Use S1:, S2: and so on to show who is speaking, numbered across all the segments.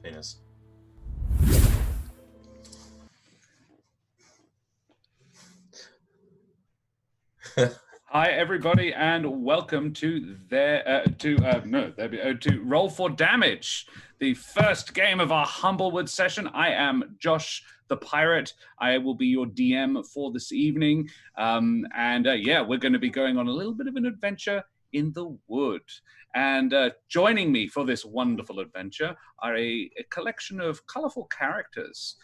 S1: Penis.
S2: Hi everybody, and welcome to Roll for Damage, the first game of our Humblewood session. I am Josh the Pirate. I will be your DM for this evening, we're going to be going on a little bit of an adventure in the wood. And joining me for this wonderful adventure are a collection of colorful characters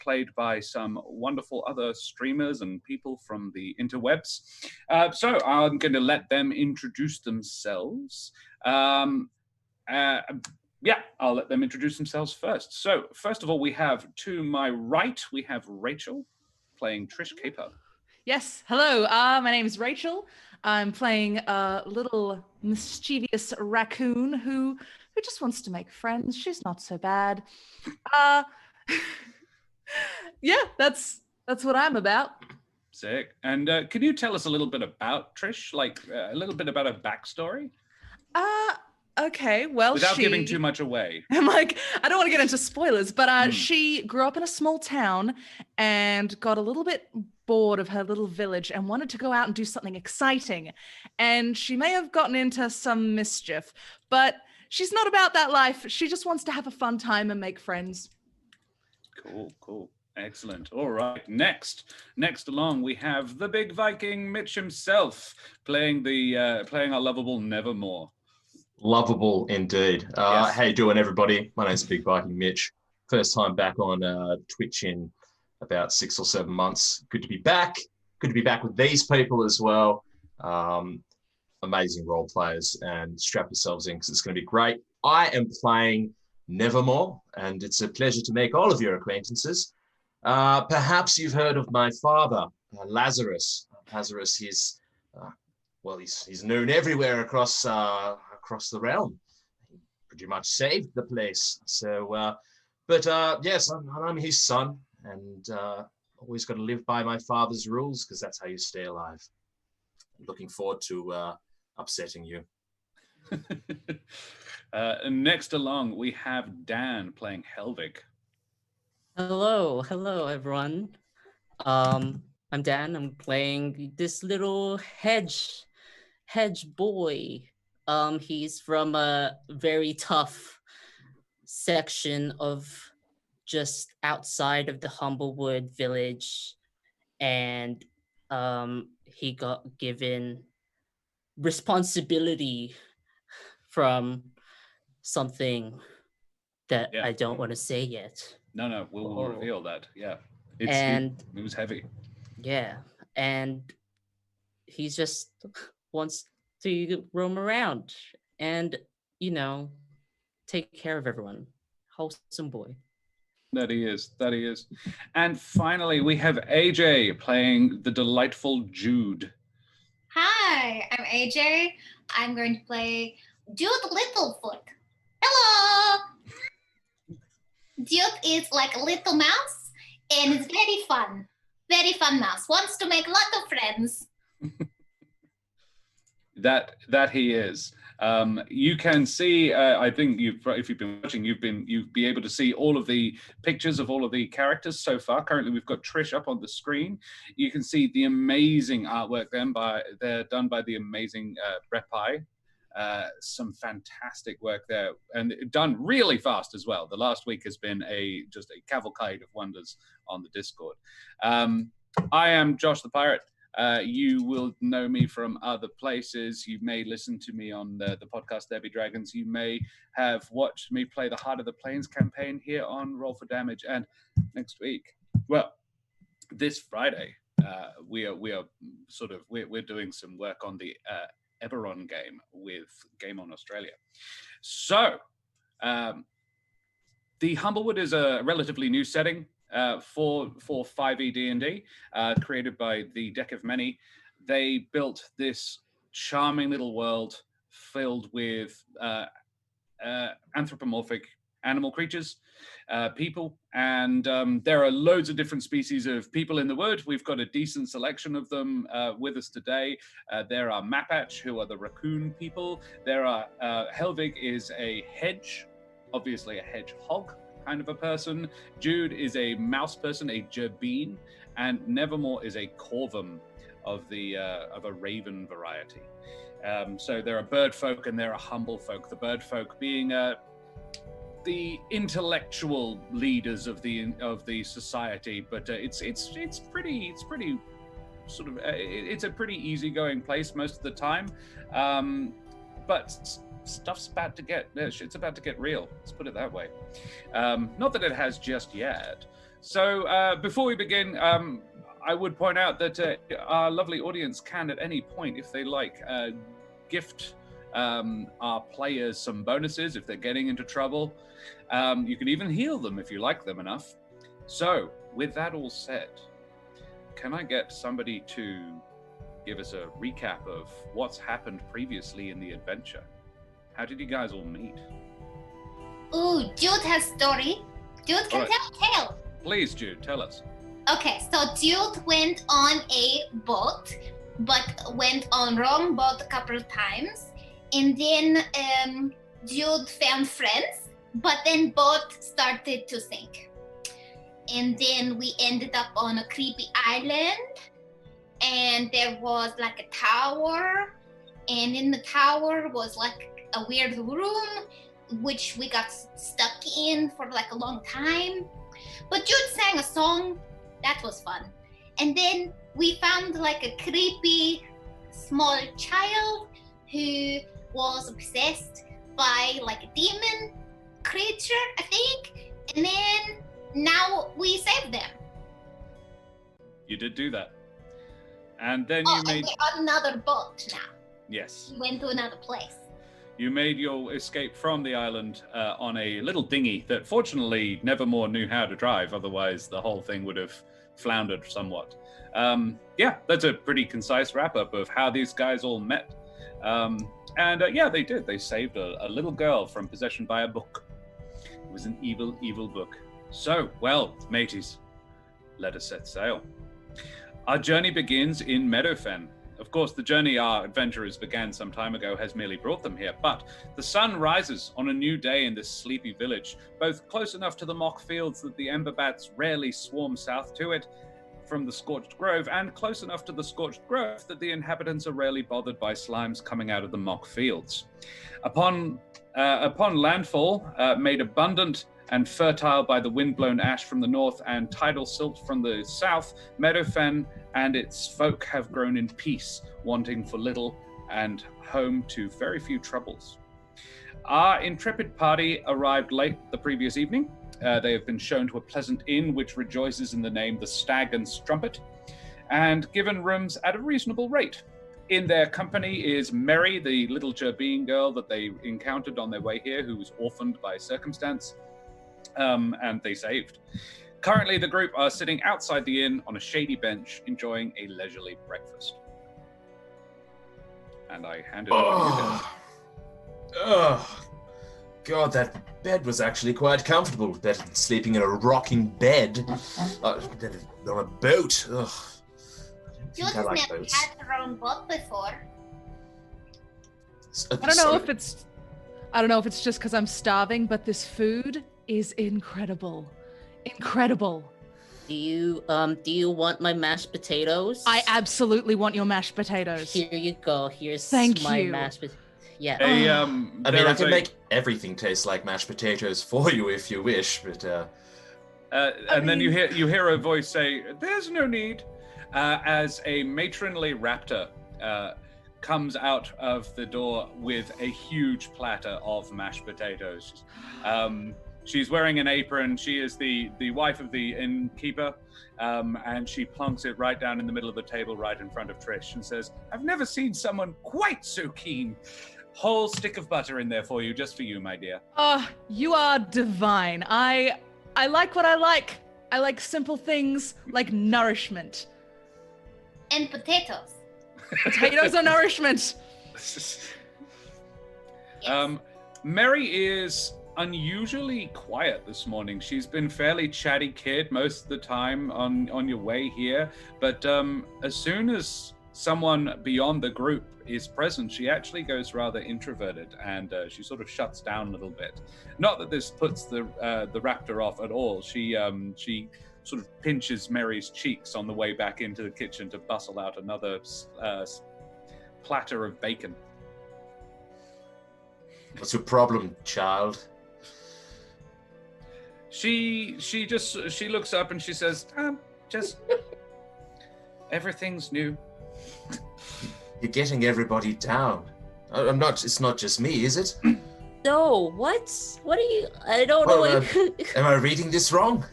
S2: played by some wonderful other streamers and people from the interwebs. So I'm going to let them introduce themselves. I'll let them introduce themselves first. So first of all, we have to my right, we have Rachel playing Trish Caper.
S3: Yes, hello. My name is Rachel. I'm playing a little mischievous raccoon who just wants to make friends. She's not so bad. Yeah, that's what I'm about.
S2: Sick. And can you tell us a little bit about Trish? Like a little bit about her backstory?
S3: Okay, well,
S2: without giving too much away.
S3: I'm like, I don't want to get into spoilers, but she grew up in a small town and got a little bit bored of her little village and wanted to go out and do something exciting. And she may have gotten into some mischief, but she's not about that life. She just wants to have a fun time and make friends.
S2: Cool. Excellent. All right. Next along, we have the big Viking Mitch himself playing our lovable Nevermore.
S1: Lovable indeed.
S2: Yes.
S1: How you doing, everybody? My name's Big Viking Mitch. First time back on Twitch in about 6 or 7 months. Good to be back. Good to be back with these people as well. Amazing role players, and strap yourselves in because it's going to be great. I am playing Nevermore, and it's a pleasure to make all of your acquaintances. Perhaps you've heard of my father, Lazarus. Lazarus, he's known everywhere across the realm. He pretty much saved the place. So, yes, I'm his son, and always got to live by my father's rules because that's how you stay alive. Looking forward to upsetting you.
S2: Next along, we have Dan playing Helvig.
S4: Hello, everyone. I'm Dan. I'm playing this little hedge boy. He's from a very tough section of just outside of the Humblewood village, and he got given responsibility from something that I don't want to say yet.
S2: No, we'll reveal that. Yeah, it was heavy.
S4: Yeah, and he just wants to roam around and, take care of everyone. Wholesome boy.
S2: That he is. And finally, we have AJ playing the delightful Jude.
S5: Hi, I'm AJ. I'm going to play Jude Littefoot. Hello! Jude is like a little mouse, and it's very fun. Very fun mouse. Wants to make a lot of friends.
S2: That he is. You can see. I think if you've been watching, you'd be able to see all of the pictures of all of the characters so far. Currently, we've got Trish up on the screen. You can see the amazing artwork they're done by the amazing Repai. Some fantastic work there, and done really fast as well. The last week has been just a cavalcade of wonders on the Discord. I am Josh the Pirate. You will know me from other places. You may listen to me on the podcast There Be Dragons. You may have watched me play the Heart of the Plains campaign here on Roll for Damage. And next week, this Friday, we're doing some work on the Eberron game with Game On Australia. So, the Humblewood is a relatively new setting for 5e D&D, created by the Deck of Many. They built this charming little world filled with anthropomorphic animal creatures, people, and there are loads of different species of people in the wood. We've got a decent selection of them with us today. There are Mapach, who are the raccoon people. There are Helvig is a hedge obviously a hedgehog kind of a person. Jude is a mouse person, a Jerbeen, and Nevermore is a Corvum of a raven variety. So there are bird folk and there are humble folk. The bird folk being the intellectual leaders of the society, but it's pretty sort of it's a pretty easygoing place most of the time, but shit's about to get real. Let's put it that way. Not that it has just yet. So before we begin, I would point out that our lovely audience can at any point, if they like, gift our players some bonuses if they're getting into trouble. You can even heal them if you like them enough. So, with that all said, can I get somebody to give us a recap of what's happened previously in the adventure? How did you guys all meet?
S5: Ooh, Jude has story. Jude can tell.
S2: Please, Jude, tell us.
S5: Okay, so Jude went on a boat, but went on wrong boat a couple of times. And then Jude found friends, but then boat started to sink. And then we ended up on a creepy island, and there was like a tower, and in the tower was like a weird room, which we got stuck in for like a long time. But Jude sang a song, that was fun. And then we found like a creepy small child who was obsessed by like a demon creature, I think. And then now we saved them.
S2: You did do that. And then
S5: and we're on another boat now.
S2: Yes.
S5: We went to another place.
S2: You made your escape from the island on a little dinghy that fortunately Nevermore knew how to drive, otherwise the whole thing would have floundered somewhat. Yeah, that's a pretty concise wrap-up of how these guys all met. Yeah, they did. They saved a little girl from possession by a book. It was an evil, evil book. So, well, mateys, let us set sail. Our journey begins in Meadowfen. Of course, the journey our adventurers began some time ago has merely brought them here, but the sun rises on a new day in this sleepy village, both close enough to the mock fields that the Ember Bats rarely swarm south to it from the Scorched Grove, and close enough to the Scorched Grove that the inhabitants are rarely bothered by slimes coming out of the mock fields. Upon landfall, made abundant and fertile by the wind-blown ash from the north and tidal silt from the south, Meadowfen and its folk have grown in peace, wanting for little and home to very few troubles. Our intrepid party arrived late the previous evening. They have been shown to a pleasant inn which rejoices in the name the Stag and Strumpet, and given rooms at a reasonable rate. In their company is Mary, the little Jerbeen girl that they encountered on their way here, who was orphaned by circumstance, and they saved. Currently, the group are sitting outside the inn on a shady bench, enjoying a leisurely breakfast. And I hand it over to you guys.
S1: Oh, God, that bed was actually quite comfortable. Better than sleeping in a rocking bed on a boat. Ugh.
S5: Jude has never had her own boat before.
S3: I don't know if it's just because I'm starving, but this food is incredible. Incredible.
S4: Do you want my mashed potatoes?
S3: I absolutely want your mashed potatoes.
S4: Here you go. Here's
S3: Thank
S4: my
S3: you.
S4: mashed potatoes. Yeah.
S1: I can make everything taste like mashed potatoes for you if you wish, but
S2: then you hear a voice say, "There's no need," as a matronly raptor comes out of the door with a huge platter of mashed potatoes. She's wearing an apron. She is the wife of the innkeeper, and she plonks it right down in the middle of the table right in front of Trish and says, "I've never seen someone quite so keen. Whole stick of butter in there for you, just for you, my dear."
S3: Oh, you are divine. I like what I like. I like simple things like nourishment.
S5: And potatoes.
S3: Potatoes are nourishment.
S2: Mary is unusually quiet this morning. She's been fairly chatty kid most of the time on your way here, but as soon as someone beyond the group is present, she actually goes rather introverted, and she sort of shuts down a little bit. Not that this puts the raptor off at all. She sort of pinches Mary's cheeks on the way back into the kitchen to bustle out another platter of bacon.
S1: What's your problem, child?
S2: She looks up and she says, just everything's new.
S1: You're getting everybody down. I'm not. It's not just me, is it?
S4: No, what? What are you? I don't know.
S1: Am I reading this wrong?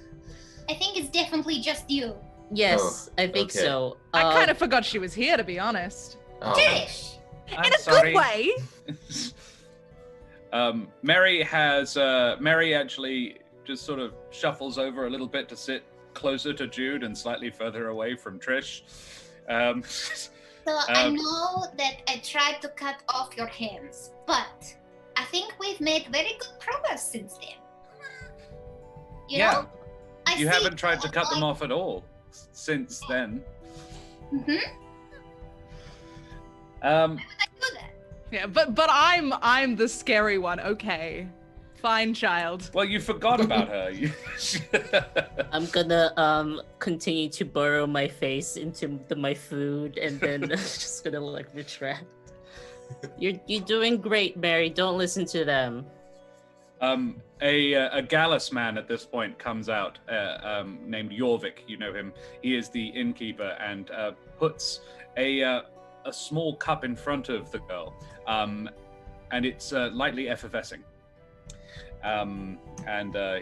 S5: I think it's definitely just you.
S4: Yes, I think
S1: okay.
S4: so.
S3: I kind of forgot she was here, to be honest.
S1: Oh,
S5: Trish!
S2: I'm
S3: In a
S2: sorry.
S3: good way.
S2: Mary actually just sort of shuffles over a little bit to sit closer to Jude and slightly further away from Trish.
S5: So I know that I tried to cut off your hands, but I think we've made very good progress since then. You know?
S2: You haven't tried to cut them off at all since then.
S5: Mm-hmm.
S2: Um,
S5: Why would I do that?
S3: Yeah, but I'm the scary one. Okay, fine, child.
S2: well, you forgot about her.
S4: I'm gonna continue to burrow my face into my food and then just gonna like retract. You're doing great, Mary. Don't listen to them.
S2: A Gallus man at this point comes out, named Jorvik. You know him. He is the innkeeper, and puts a small cup in front of the girl, and it's lightly effervescing. And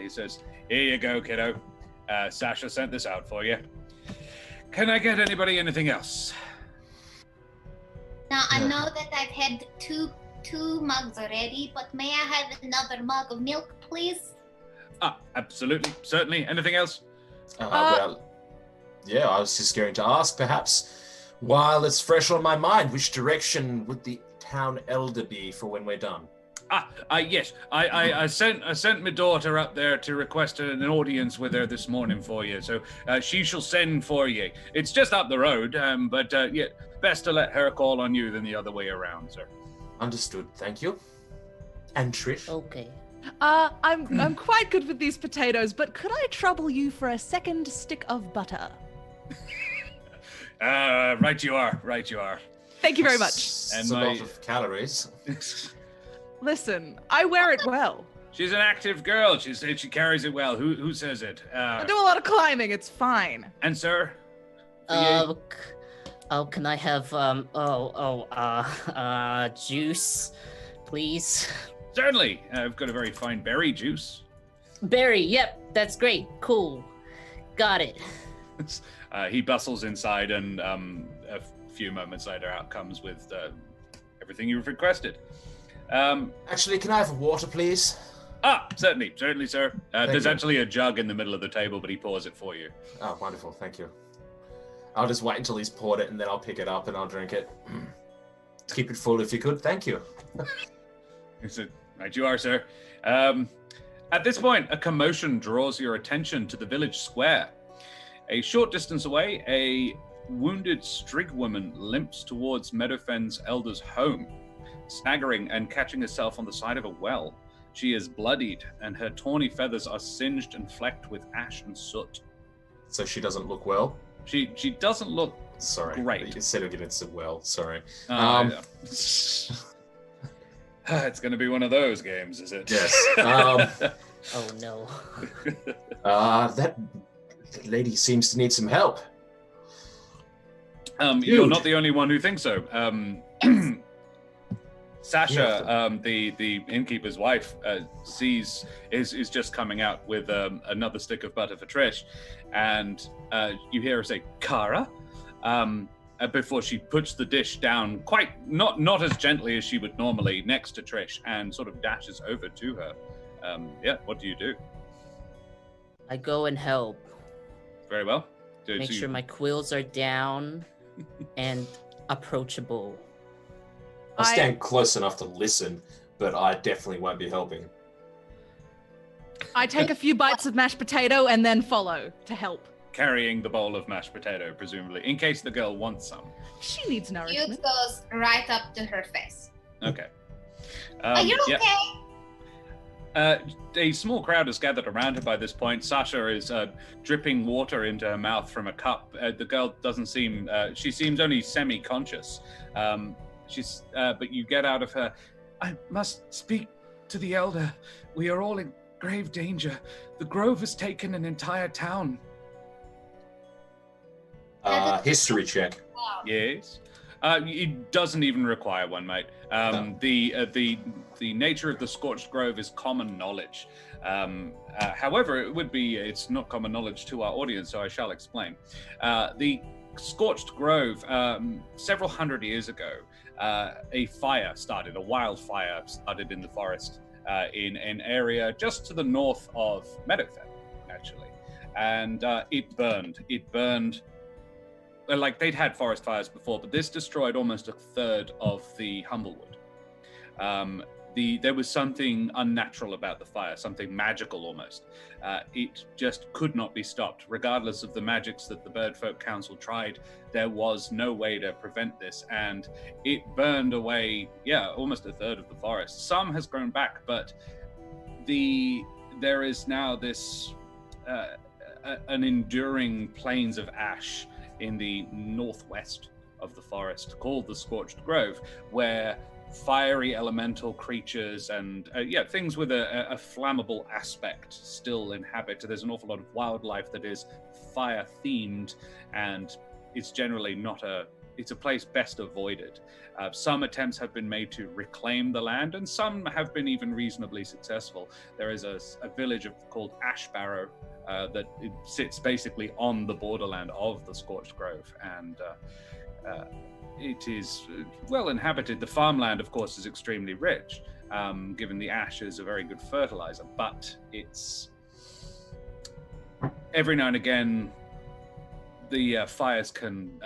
S2: he says, "Here you go, kiddo. Sasha sent this out for you. Can I get anybody anything else?"
S5: Now, I know that I've had two mugs already, but may I have another mug of milk, please?
S2: Absolutely. Certainly. Anything else?
S1: Well, yeah, I was just going to ask, perhaps, while it's fresh on my mind, which direction would the town elder be for when we're done?
S2: Yes. I sent my daughter up there to request an audience with her this morning for you, so she shall send for you. It's just up the road, but yeah, best to let her call on you than the other way around, sir.
S1: Understood, thank you. And Trish?
S4: Okay.
S3: I'm quite good with these potatoes, but could I trouble you for a second stick of butter?
S2: Right you are.
S3: Thank you very much.
S1: It's a lot of calories.
S3: Listen, I wear it well.
S2: She's an active girl. She said she carries it well. Who says it?
S3: I do a lot of climbing. It's fine.
S2: And sir? For you?
S4: Can I have juice, please?
S2: Certainly. I've got a very fine berry juice.
S4: Berry, yep, that's great. Cool. Got it.
S2: He bustles inside, and a few moments later out comes with everything you've requested.
S1: Actually, can I have water, please?
S2: Certainly, sir. There's
S1: you.
S2: actually a jug in the middle of the table, but he pours it for you.
S1: Oh, wonderful, thank you. I'll just wait until he's poured it, and then I'll pick it up and I'll drink it. Keep it full if you could, thank you.
S2: He said, right you are, sir. At this point, a commotion draws your attention to the village square. A short distance away, a wounded Strigg woman limps towards Meadowfen's elder's home, staggering and catching herself on the side of a well. She is bloodied, and her tawny feathers are singed and flecked with ash and soot.
S1: So she doesn't look well?
S2: She doesn't look
S1: Sorry.
S2: great.
S1: Instead of giving it well, sorry.
S2: It's going to be one of those games, is it?
S1: Yes.
S4: Oh no.
S1: That lady seems to need some help.
S2: You're not the only one who thinks so. Sasha, the innkeeper's wife, is just coming out with another stick of butter for Trish, and you hear her say "Kara," before she puts the dish down, quite not as gently as she would normally, next to Trish, and sort of dashes over to her. What do you do?
S4: I go and help.
S2: Very well.
S4: Make sure my quills are down and approachable.
S1: I'll stand close enough to listen, but I definitely won't be helping.
S3: I take a few bites of mashed potato and then follow to help.
S2: carrying the bowl of mashed potato, presumably, in case the girl wants some.
S3: She needs nourishment.
S5: Jude goes right up to her face.
S2: Okay.
S5: Are you
S2: yeah.
S5: okay?
S2: A small crowd has gathered around her by this point. Sasha is dripping water into her mouth from a cup. The girl doesn't seem, she seems only semi-conscious. But you get out of her, I must speak to the elder. We are all in grave danger. The grove has taken an entire town.
S1: History check.
S5: Wow.
S2: Yes. It doesn't even require one, mate. The nature of the Scorched Grove is common knowledge. However, it's not common knowledge to our audience, so I shall explain. The Scorched Grove, several hundred years ago, a wildfire started in the forest in an area just to the north of Meadowfen, actually. And it burned. Like, they'd had forest fires before, but this destroyed almost a third of the Humblewood. There was something unnatural about the fire, something magical almost. It just could not be stopped. Regardless of the magics that the Birdfolk Council tried, there was no way to prevent this, and it burned away, almost a third of the forest. Some has grown back, but there is now this an enduring plains of ash in the northwest of the forest called the Scorched Grove, where fiery elemental creatures and things with a flammable aspect still inhabit. There's an awful lot of wildlife that is fire themed, and it's generally it's a place best avoided. Some attempts have been made to reclaim the land, and some have been even reasonably successful. There is a village called Ashbarrow that it sits basically on the borderland of the Scorched Grove, and it is well inhabited. The farmland, of course, is extremely rich, given the ash is a very good fertilizer, but it's every now and again the fires can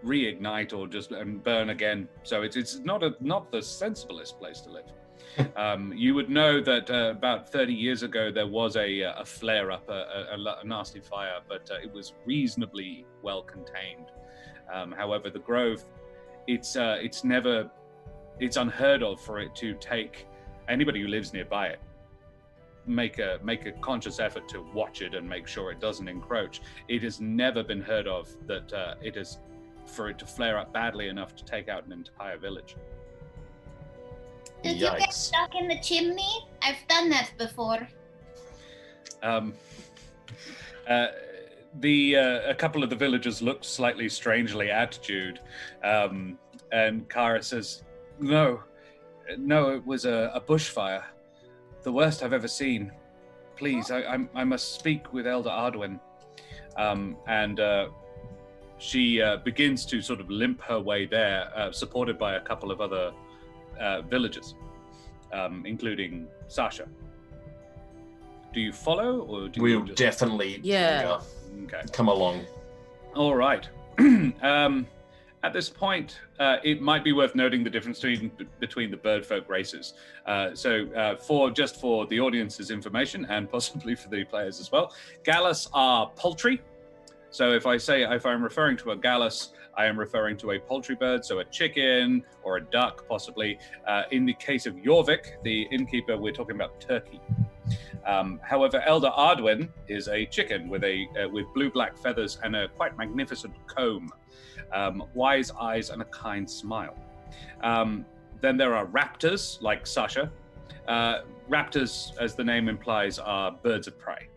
S2: reignite or just burn again. So it's not the sensiblest place to live. You would know that about 30 years ago there was a flare-up, a nasty fire, but it was reasonably well contained. However, the Grove, it's unheard of for it to take anybody who lives nearby it make a conscious effort to watch it and make sure it doesn't encroach. It has never been heard of that for it to flare up badly enough to take out an entire village.
S5: Did you get stuck in the chimney? I've done that before.
S2: A couple of the villagers looked slightly strangely at Jude, and Kara says, No, it was a bushfire, the worst I've ever seen. Please, I must speak with Elder Ardwin. And she begins to sort of limp her way there, supported by a couple of other villagers, including Sasha. Do you follow, or do you
S1: We'll definitely
S2: Okay.
S1: come along.
S2: All right. At this point, it might be worth noting the difference between the birdfolk races. For the audience's information, and possibly for the players as well, Gallus are poultry. So if I'm referring to a Gallus, I am referring to a poultry bird, so a chicken or a duck, possibly. In the case of Jorvik, the innkeeper, we're talking about turkey. However, Elder Ardwin is a chicken with blue-black feathers and a quite magnificent comb, wise eyes, and a kind smile. Then there are raptors, like Sasha. Raptors, as the name implies, are birds of prey.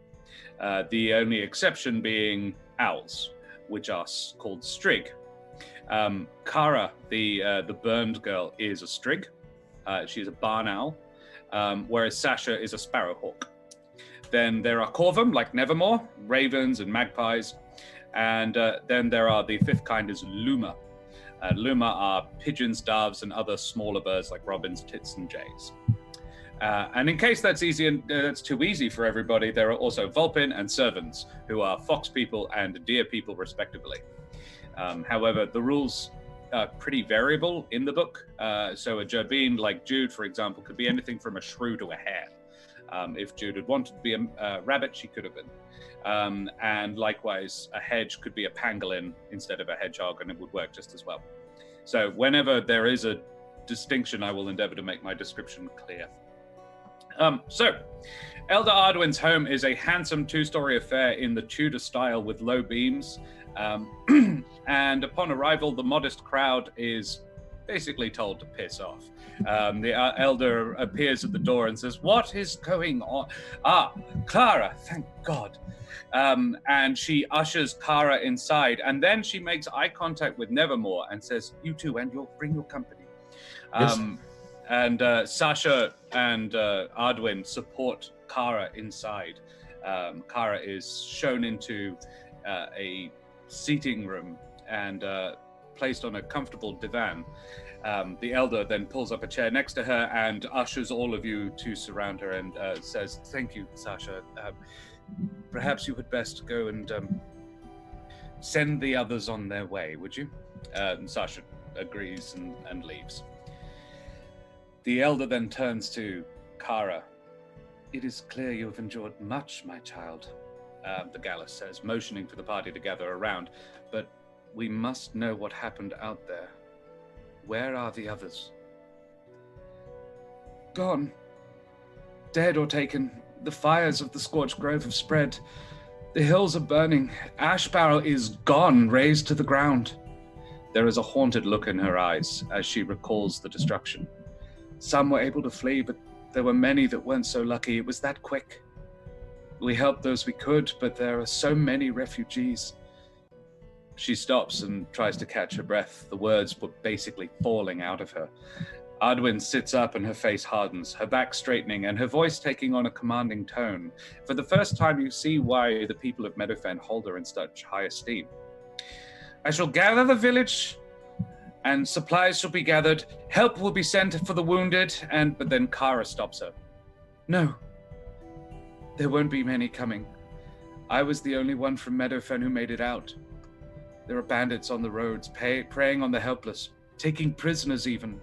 S2: The only exception being owls, which are called strig. Kara, the burned girl, is a strig. She's a barn owl, whereas Sasha is a sparrowhawk. Then there are corvum, like Nevermore, ravens and magpies. And then there are the fifth kind is luma. Luma are pigeons, doves, and other smaller birds like robins, tits, and jays. And in case that's too easy for everybody, there are also vulpin and servants, who are fox people and deer people, respectively. However, the rules are pretty variable in the book. So a Jerbeen, like Jude, for example, could be anything from a shrew to a hare. If Jude had wanted to be a rabbit, she could have been. And likewise, a hedge could be a pangolin instead of a hedgehog, and it would work just as well. So whenever there is a distinction, I will endeavor to make my description clear. So, Elder Ardwin's home is a handsome two-story affair in the Tudor style with low beams. And upon arrival, the modest crowd is basically told to piss off. The elder appears at the door and says, "What is going on?" "Ah, Clara, thank God." And she ushers Kara inside, and then she makes eye contact with Nevermore and says, "You too, and you'll bring your company."
S1: Yes.
S2: And Sasha and Ardwin support Kara inside. Kara is shown into a seating room and placed on a comfortable divan. The elder then pulls up a chair next to her and ushers all of you to surround her and says, "Thank you, Sasha. Perhaps you had best go and send the others on their way, would you?" And Sasha agrees and leaves. The elder then turns to Kara. "It is clear you have endured much, my child," the Gallus says, motioning for the party to gather around. "But we must know what happened out there. Where are the others?" "Gone. Dead or taken. The fires of the Scorched Grove have spread. The hills are burning. Ash Barrel is gone, razed to the ground." There is a haunted look in her eyes as she recalls the destruction. "Some were able to flee, but there were many that weren't so lucky. It was that quick. We helped those we could, but there are so many refugees." She stops and tries to catch her breath. The words were basically falling out of her. Ardwin sits up and her face hardens, her back straightening and her voice taking on a commanding tone. For the first time, you see why the people of Meadowfen hold her in such high esteem. "I shall gather the village, and supplies shall be gathered. Help will be sent for the wounded." But then Kara stops her. "No, there won't be many coming. I was the only one from Meadowfen who made it out. There are bandits on the roads, preying on the helpless, taking prisoners even.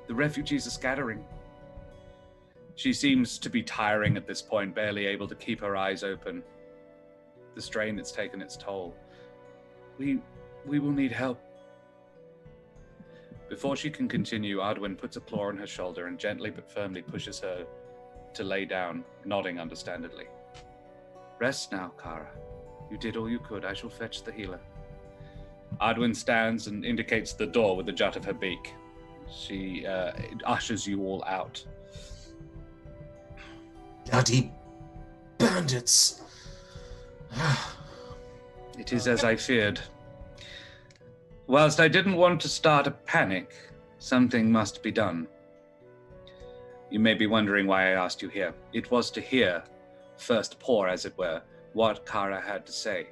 S2: The refugees are scattering." She seems to be tiring at this point, barely able to keep her eyes open. The strain has taken its toll. We will need help." Before she can continue, Ardwin puts a claw on her shoulder and gently but firmly pushes her to lay down, nodding understandingly. "Rest now, Kara. You did all you could. I shall fetch the healer." Ardwin stands and indicates the door with a jut of her beak. She ushers you all out.
S1: Bloody bandits.
S2: It is as I feared. Whilst I didn't want to start a panic, something must be done. You may be wondering why I asked you here. It was to hear, first pour as it were, what Kara had to say.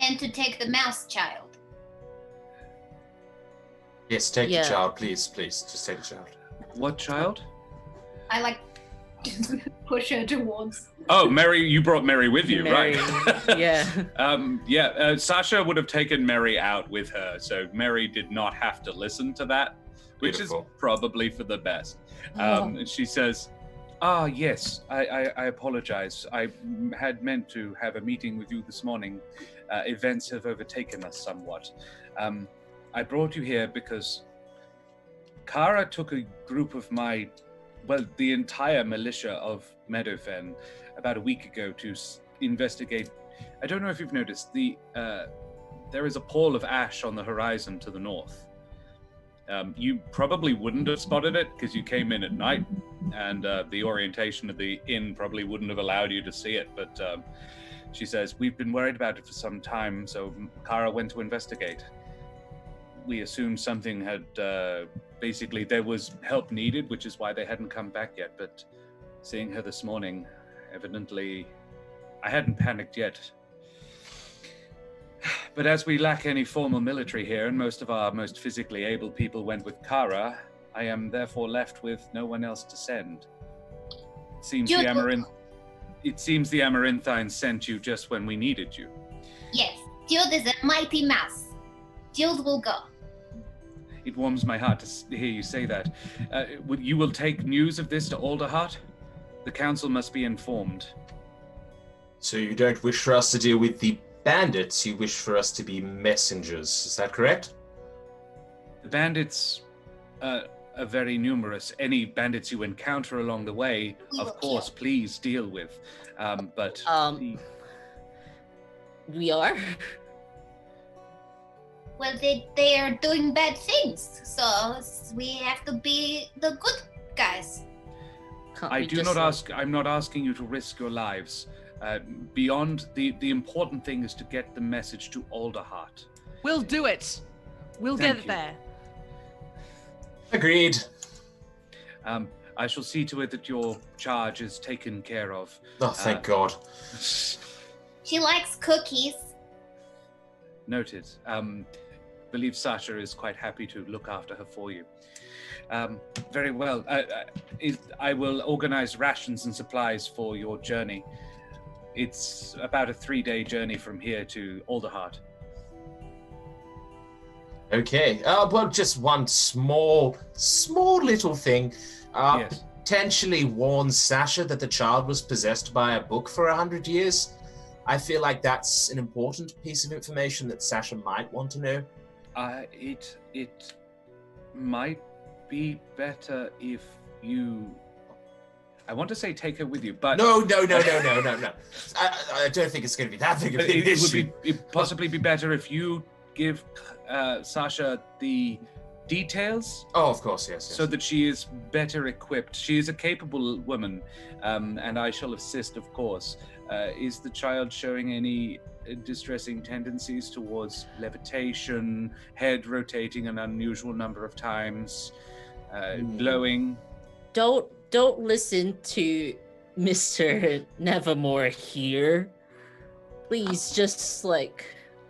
S5: And to take the mouse child.
S1: Yes, take
S4: Yeah.
S1: the child, please. Just take the child.
S2: What child?
S5: I push her towards.
S2: Oh, Mary, you brought Mary with you,
S4: Mary,
S2: right?
S4: yeah.
S2: Sasha would have taken Mary out with her, so Mary did not have to listen to that, which
S1: Beautiful.
S2: is probably for the best.
S3: Oh.
S2: And she says, yes, I apologize. I had meant to have a meeting with you this morning. Events have overtaken us somewhat. I brought you here because Kara took a group of the entire militia of Meadowfen about a week ago to investigate. I don't know if you've noticed, there is a pall of ash on the horizon to the north. You probably wouldn't have spotted it because you came in at night, and the orientation of the inn probably wouldn't have allowed you to see it, but she says, we've been worried about it for some time, so Kara went to investigate. We assumed something had, basically there was help needed, which is why they hadn't come back yet, but seeing her this morning, evidently, I hadn't panicked yet. But as we lack any formal military here, and most of our most physically able people went with Kara, I am therefore left with no one else to send. It seems the Amaranthine sent you just when we needed you.
S5: Yes, Jude is a mighty mouse. Jude will go.
S2: It warms my heart to hear you say that. You will take news of this to Alderheart? The council must be informed.
S1: So you don't wish for us to deal with the bandits, you wish for us to be messengers, is that correct?
S2: The bandits are very numerous. Any bandits you encounter along the way, of course, please deal with.
S4: We are?
S5: Well, they are doing bad things, so we have to be the good guys.
S2: I'm not asking you to risk your lives. Beyond the important thing is to get the message to Alderheart.
S3: We'll do it. We'll
S2: Thank
S3: get
S2: you.
S3: there.
S1: Agreed.
S2: I shall see to it that your charge is taken care of.
S1: Oh, thank God.
S5: She likes cookies.
S2: Noted. Believe Sasha is quite happy to look after her for you. Very well. I will organize rations and supplies for your journey. It's about a 3-day journey from here to Alderheart.
S1: Okay. Well, just one small little thing.
S2: Yes.
S1: Potentially warn Sasha that the child was possessed by a book for 100 years. I feel like that's an important piece of information that Sasha might want to know.
S2: It might be better if you... I want to say take her with you, but...
S1: No. I don't think it's going to be that big of an issue.
S2: It would possibly be better if you give Sasha the details.
S1: Oh, of course, yes.
S2: So that she is better equipped. She is a capable woman, and I shall assist, of course. Is the child showing any distressing tendencies towards levitation, head rotating an unusual number of times, glowing?
S4: Don't listen to Mr. Nevermore here. Please, just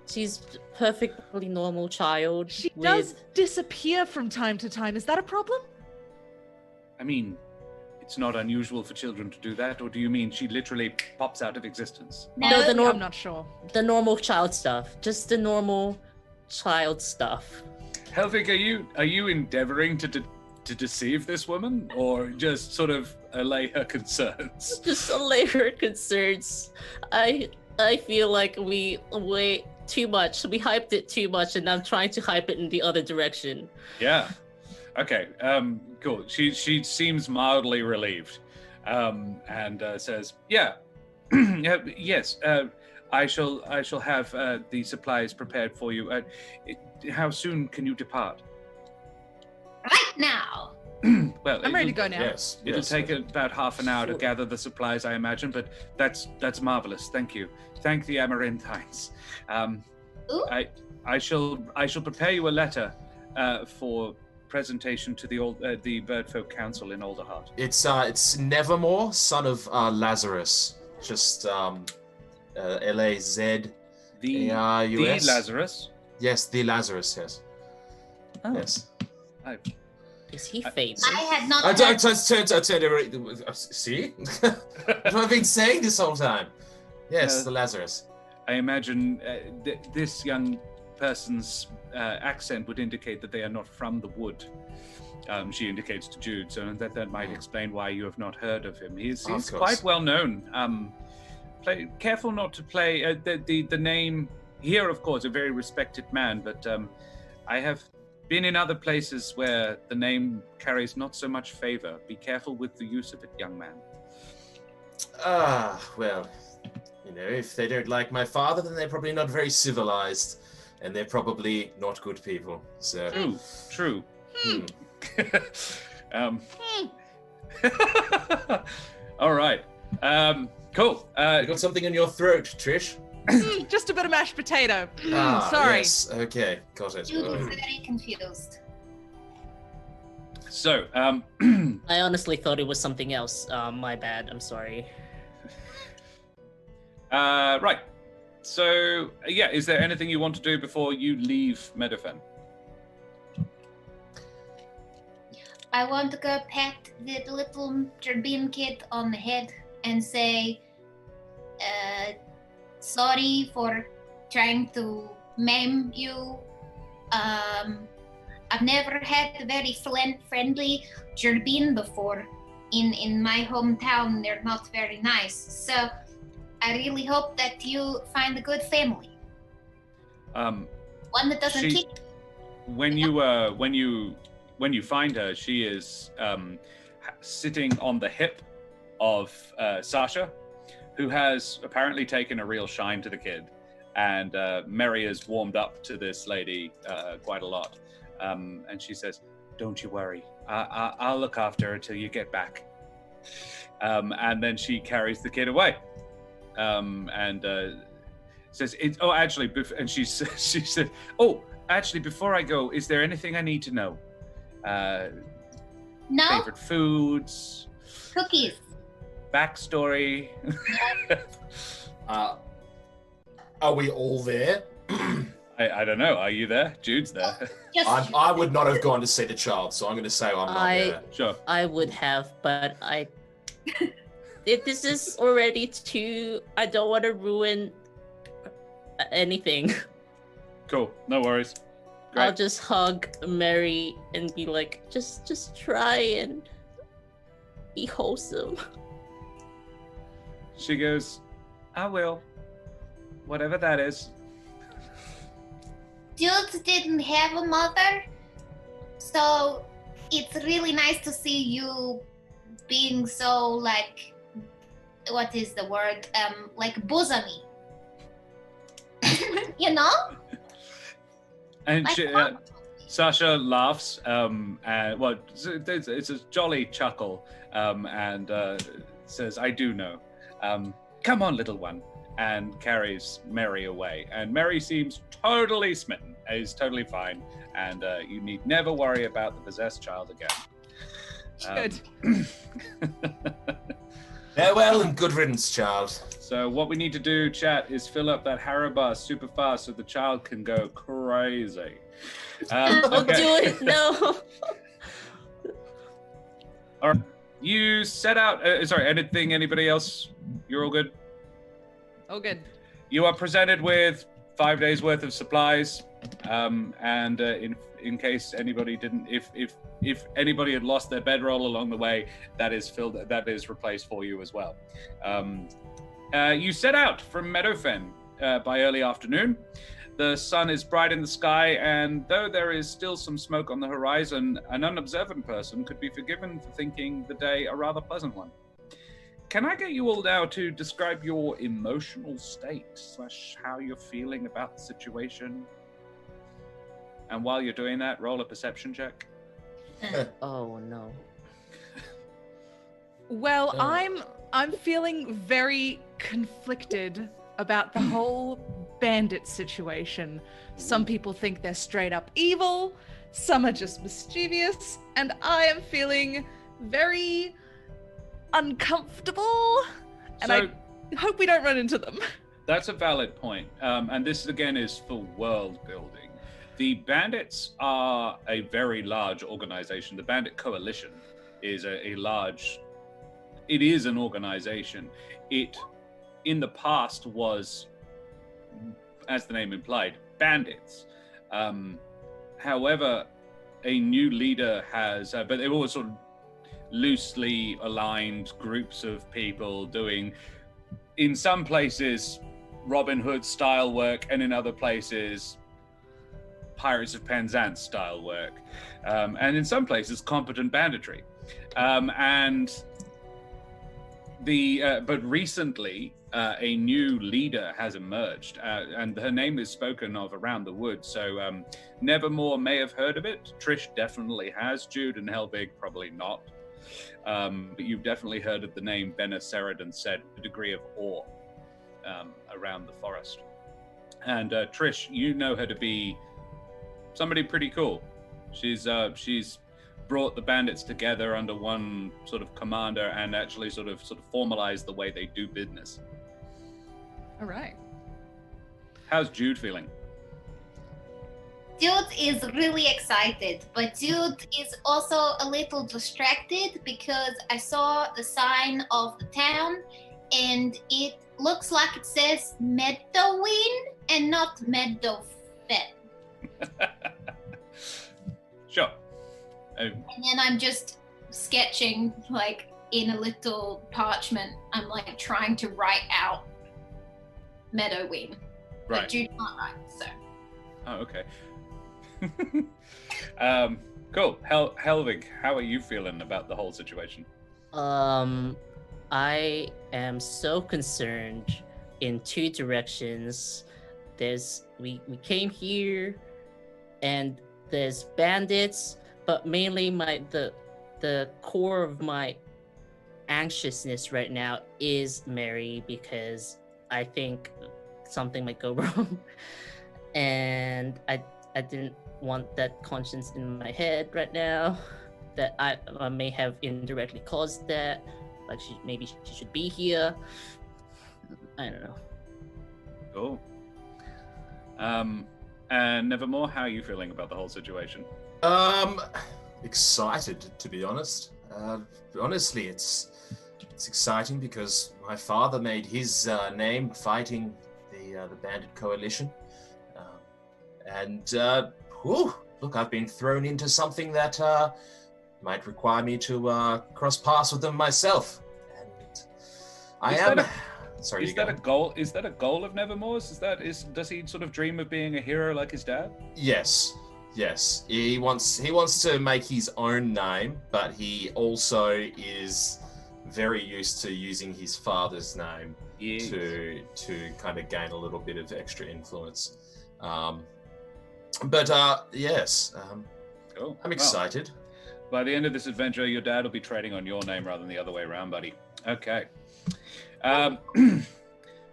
S4: she's a perfectly normal child.
S3: She does disappear from time to time. Is that a problem?
S2: I mean, it's not unusual for children to do that, or do you mean she literally pops out of existence?
S4: No,
S3: I'm not sure.
S4: The normal child stuff. Just the normal child stuff.
S2: Helvig, are you endeavoring to deceive this woman, or just sort of allay her concerns?
S4: Just allay her concerns. I feel like we way too much. We hyped it too much, and I'm trying to hype it in the other direction.
S2: Yeah. Okay. Cool. She seems mildly relieved, and says, "Yeah, yes. I shall have the supplies prepared for you. How soon can you depart?"
S5: Right now.
S3: Well, I'm ready to go now.
S1: Yes.
S2: It'll take about half an hour to gather the supplies, I imagine, but that's marvelous. Thank you. Thank the Amaranthines. I shall prepare you a letter for presentation to the Birdfolk Council in Alderheart.
S1: It's Nevermore, son of Lazarus. Just Lazarus.
S2: The Lazarus.
S1: Yes, the Lazarus. Yes.
S2: Oh.
S1: Yes.
S4: Is he famous?
S5: I had not.
S1: I turned see? What have I been saying this whole time? Yes, the Lazarus.
S2: I imagine this young person's accent would indicate that they are not from the wood. She indicates to Jude, so that might explain why you have not heard of him. He's quite well known. Careful not to play the name here. Of course, a very respected man, but I have been in other places where the name carries not so much favor. Be careful with the use of it, young man.
S1: Well, if they don't like my father, then they're probably not very civilized, and they're probably not good people. So
S2: true. All right. Cool.
S1: You got something in your throat, Trish?
S3: Just a bit of mashed potato.
S1: Sorry. Yes. Okay, got it.
S5: Jude is very confused.
S2: So,
S4: I honestly thought it was something else. My bad. I'm sorry.
S2: Right. So, is there anything you want to do before you leave Meadowfen?
S5: I want to go pat the little Jerbeen kid on the head and say, sorry for trying to maim you. I've never had a very friendly Jerbeen before. in my hometown, they're not very nice. So I really hope that you find a good family. One that doesn't kick.
S2: When you find her, she is sitting on the hip of Sasha, who has apparently taken a real shine to the kid, and Mary has warmed up to this lady quite a lot. And she says, "Don't you worry, I'll look after her till you get back." And then she carries the kid away, and says, "Oh, actually," and she said, "Oh, actually, before I go, is there anything I need to know?
S5: No.
S2: Favorite foods,
S5: Cookies.
S2: backstory."
S6: Are we all there?
S2: I don't know. Are you there? Jude's there.
S6: I would not have gone to see the child, so I'm going to say I'm not there.
S2: Sure.
S4: I would have, but this is already I don't want to ruin anything.
S2: Cool. No worries. Great.
S4: I'll just hug Mary and be like, just try and be wholesome.
S2: She goes, "I will. Whatever that is."
S5: Jude didn't have a mother, so it's really nice to see you being so, like, what is the word? Like bosomy. You know?
S2: And Sasha laughs, and well, it's a jolly chuckle, and says, "I do know. Come on, little one," and carries Mary away. And Mary seems totally smitten, is totally fine, and you need never worry about the possessed child again.
S3: Good.
S6: Farewell and good riddance, child.
S2: So what we need to do, chat, is fill up that Haribar super fast so the child can go crazy.
S4: Don't do it, no.
S2: All right. You set out, sorry, anybody else? You're all good?
S3: Oh, good.
S2: You are presented with 5 days worth of supplies, and in case anybody didn't, if anybody had lost their bedroll along the way, that is replaced for you as well. You set out from Meadowfen by early afternoon. The sun is bright in the sky, and though there is still some smoke on the horizon, an unobservant person could be forgiven for thinking the day a rather pleasant one. Can I get you all now to describe your emotional state / how you're feeling about the situation? And while you're doing that, roll a perception check.
S4: Oh no.
S3: Well, I'm feeling very conflicted about the whole bandit situation. Some people think they're straight up evil, some are just mischievous, and I am feeling very uncomfortable, and
S2: So-
S3: I hope we don't run into them.
S2: That's a valid point. And this again is for world building. The bandits are a very large organization. The Bandit Coalition is it is an organization. It, in the past, was, as the name implied, bandits. However, a new leader has, but they're all sort of loosely aligned groups of people doing, in some places, Robin Hood style work, and in other places, Pirates of Penzance style work, and in some places, competent banditry. But recently, a new leader has emerged, and her name is spoken of around the wood. So Nevermore may have heard of it. Trish definitely has. Jude and Helvig probably not. But you've definitely heard of the name Bena Seradin said, a degree of awe around the forest. And Trish, you know her to be somebody pretty cool. She's brought the bandits together under one sort of commander and actually sort of formalized the way they do business.
S3: All right.
S2: How's Jude feeling?
S5: Jude is really excited, but Jude is also a little distracted because I saw the sign of the town and it looks like it says Meadowin and not Meadowfen.
S2: Sure.
S5: And then I'm just sketching like in a little parchment, I'm like trying to write out Meadowwing. But
S2: Right.
S5: Jude can't write, so.
S2: Oh, okay. Cool. Helvig, how are you feeling about the whole situation?
S4: I am so concerned in two directions. We came here, and there's bandits, but mainly the core of my anxiousness right now is Mary, because I think something might go wrong, and I didn't want that conscience in my head right now that I may have indirectly caused that. Like maybe she should be here. I don't know.
S2: Cool. And Nevermore, how are you feeling about the whole situation?
S6: Excited, to be honest. Honestly, it's exciting because my father made his name fighting the bandit coalition, look, I've been thrown into something that might require me to cross paths with them myself, and Sorry,
S2: Is that a goal? Is that a goal of Nevermore's? Does he sort of dream of being a hero like his dad?
S6: Yes. He wants to make his own name, but he also is very used to using his father's name to kind of gain a little bit of extra influence. Yes.
S2: Cool.
S6: I'm excited.
S2: Well, by the end of this adventure, your dad will be trading on your name rather than the other way around, buddy. Okay.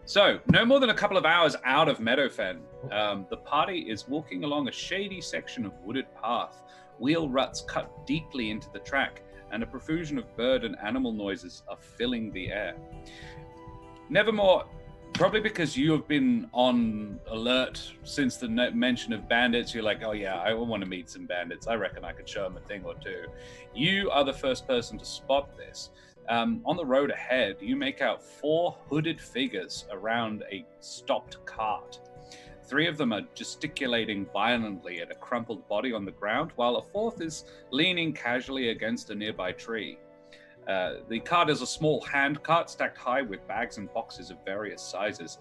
S2: So, no more than a couple of hours out of Meadowfen, the party is walking along a shady section of wooded path. Wheel ruts cut deeply into the track, and a profusion of bird and animal noises are filling the air. Nevermore, probably because you have been on alert since the mention of bandits, you're like, oh yeah, I want to meet some bandits. I reckon I could show them a thing or two. You are the first person to spot this. On the road ahead, you make out 4 hooded figures around a stopped cart. 3 of them are gesticulating violently at a crumpled body on the ground, while a 4th is leaning casually against a nearby tree. The cart is a small hand cart stacked high with bags and boxes of various sizes.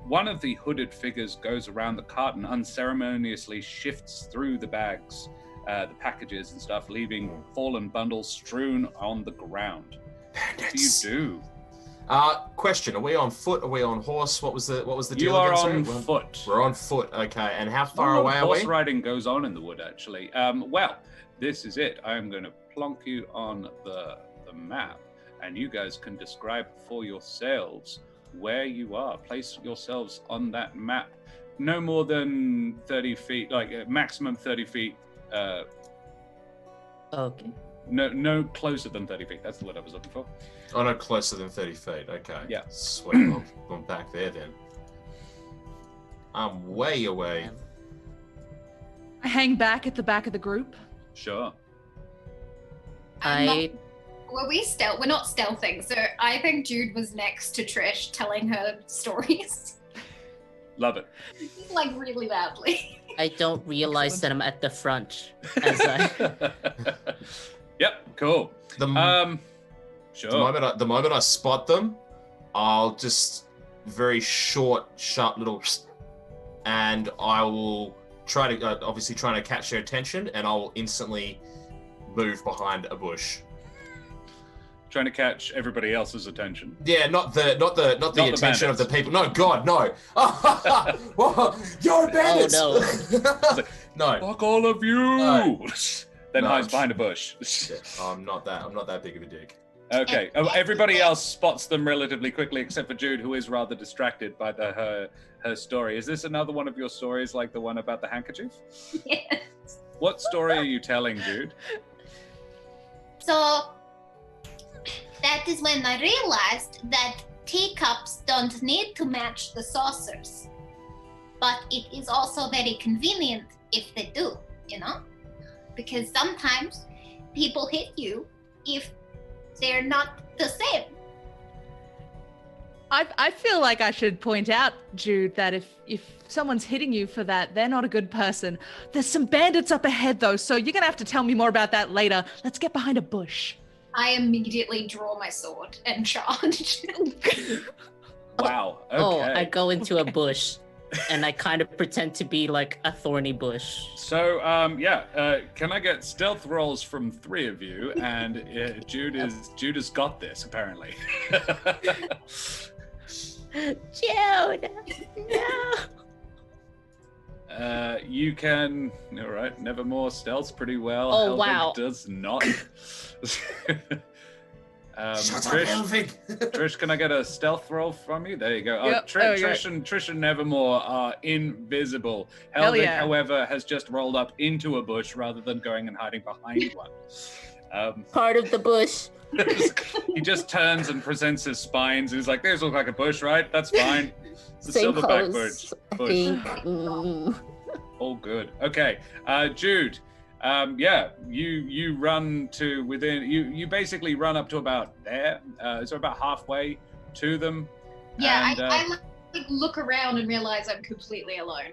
S2: One of the hooded figures goes around the cart and unceremoniously shifts through the bags, the packages and stuff, leaving fallen bundles strewn on the ground.
S6: Bandits.
S2: What do you do?
S6: Question: are we on foot? Are we on horse? What was the deal?
S2: You are
S6: again?
S2: on foot.
S6: We're on foot. Okay. And how far
S2: Not a lot
S6: away
S2: of
S6: are we?
S2: horse riding goes on in the wood, actually. Well, this is it. I'm going to plonk you on the map, and you guys can describe for yourselves where you are. Place yourselves on that map. No more than 30 feet, like maximum 30 feet.
S4: Okay.
S2: No closer than 30 feet. That's the word I was looking for.
S6: Oh, no, closer than 30 feet. Okay.
S2: Yeah.
S6: Sweet. I'm back there then. I'm way away.
S3: I hang back at the back of the group.
S2: Sure.
S4: I
S5: Were we stealth? We're not stealthing, so I think Jude was next to Trish telling her stories.
S2: Love it.
S5: Like really loudly.
S4: I don't realize that I'm at the front as I
S2: Yep, cool. Sure.
S6: The moment I spot them, I'll just very short, sharp little, and I will try to catch their attention, and I will instantly move behind a bush.
S2: Trying to catch everybody else's attention.
S6: Yeah, not the attention of the people. No, God, no. You're bandits.
S4: Oh,
S6: No.
S2: Fuck all of you.
S6: No.
S2: Then
S6: No.
S2: hides behind a bush.
S6: Yeah, I'm not that big of a dick.
S2: Okay. Everybody else spots them relatively quickly, except for Jude, who is rather distracted by her story. Is this another one of your stories, like the one about the handkerchief?
S5: Yes.
S2: What story are you telling, Jude?
S5: So that is when I realized that teacups don't need to match the saucers. But it is also very convenient if they do, you know? Because sometimes people hit you if they're not the same.
S3: I feel like I should point out, Jude, that if someone's hitting you for that, they're not a good person. There's some bandits up ahead, though, so you're going to have to tell me more about that later. Let's get behind a bush.
S5: I immediately draw my sword and charge.
S2: Wow. Okay.
S4: Oh, I go into a bush, and I kind of pretend to be like a thorny bush.
S2: So, can I get stealth rolls from 3 of you? And Jude has got this apparently.
S4: Jude, no.
S2: You can. All right, Nevermore stealths pretty well.
S4: Oh,
S2: Helvig
S4: wow.
S2: does not.
S6: Shut up,
S2: Trish,
S6: Helvig.
S2: Trish, can I get a stealth roll from you? There you go.
S3: Yep,
S2: Trish and Nevermore are invisible.
S3: Hell
S2: Helvig,
S3: yeah.
S2: however, has just rolled up into a bush rather than going and hiding behind one.
S4: Part of the bush.
S2: He just turns and presents his spines. He's like, "These look like a bush, right? That's fine. It's a
S4: Same
S2: silverback
S4: pose, I
S2: bush.
S4: think. Mm.
S2: All good. Okay, Jude. You run to within. You basically run up to about there. So about halfway to them.
S5: Yeah,
S2: And,
S5: I like look around and realize I'm completely alone.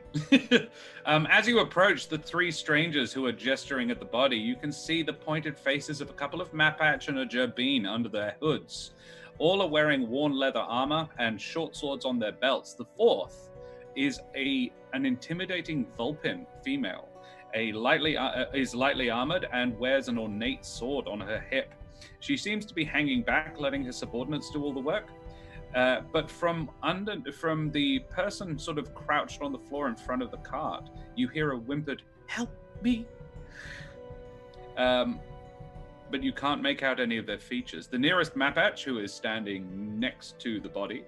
S2: As you approach the 3 strangers who are gesturing at the body, you can see the pointed faces of a couple of Mapach and a Jerbeen under their hoods. All are wearing worn leather armor and short swords on their belts. The 4th is an intimidating Vulpin female. Is lightly armored and wears an ornate sword on her hip. She seems to be hanging back, letting her subordinates do all the work. But from the person sort of crouched on the floor in front of the cart, you hear a whimpered, "Help me!" But you can't make out any of their features. The nearest Mapach, who is standing next to the body,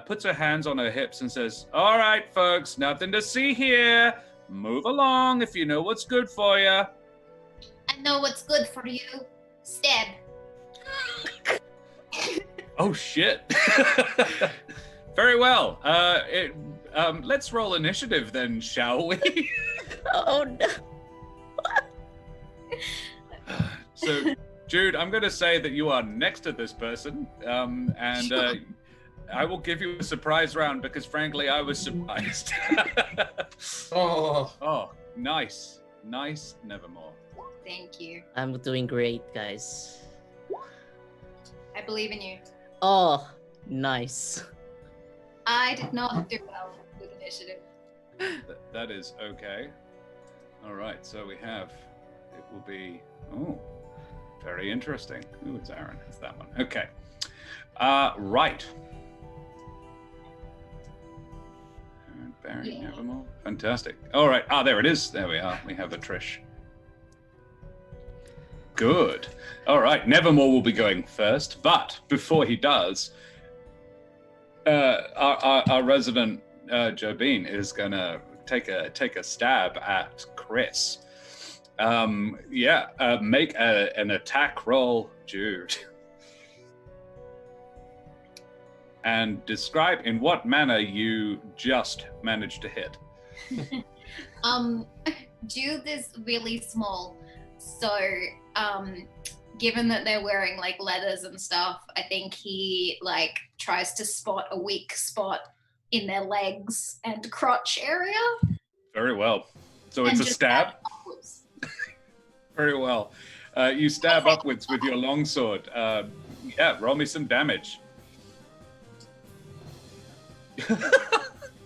S2: puts her hands on her hips and says, "All right, folks, nothing to see here. Move along if you know what's good for you."
S5: I know what's good for you. Stab.
S2: Oh shit! Very well. Let's roll initiative then, shall we?
S4: Oh no.
S2: So, Jude, I'm going to say that you are next to this person, and I will give you a surprise round because, frankly, I was surprised. Oh, nice, Nevermore.
S5: Thank you.
S4: I'm doing great, guys.
S5: I believe in you.
S4: Oh, nice.
S5: I did not do well with initiative.
S2: That is okay. All right, so it will be, very interesting. Ooh, it's Aaron. It's that one. Okay. Right. Barry, Nevermore. Fantastic. All right. There it is. There we are. We have a Trish. Good. All right. Nevermore will be going first, but before he does, our resident Jerbeen is gonna take a stab at Chris. Make an attack roll, Jude, and describe in what manner you just managed to hit.
S5: Jude is really small, so given that they're wearing like leathers and stuff, I think he like tries to spot a weak spot in their legs and crotch area.
S2: Very well. So
S5: and
S2: it's a
S5: just
S2: stab.
S5: upwards.
S2: Very well. You stab upwards with your longsword. Roll me some damage.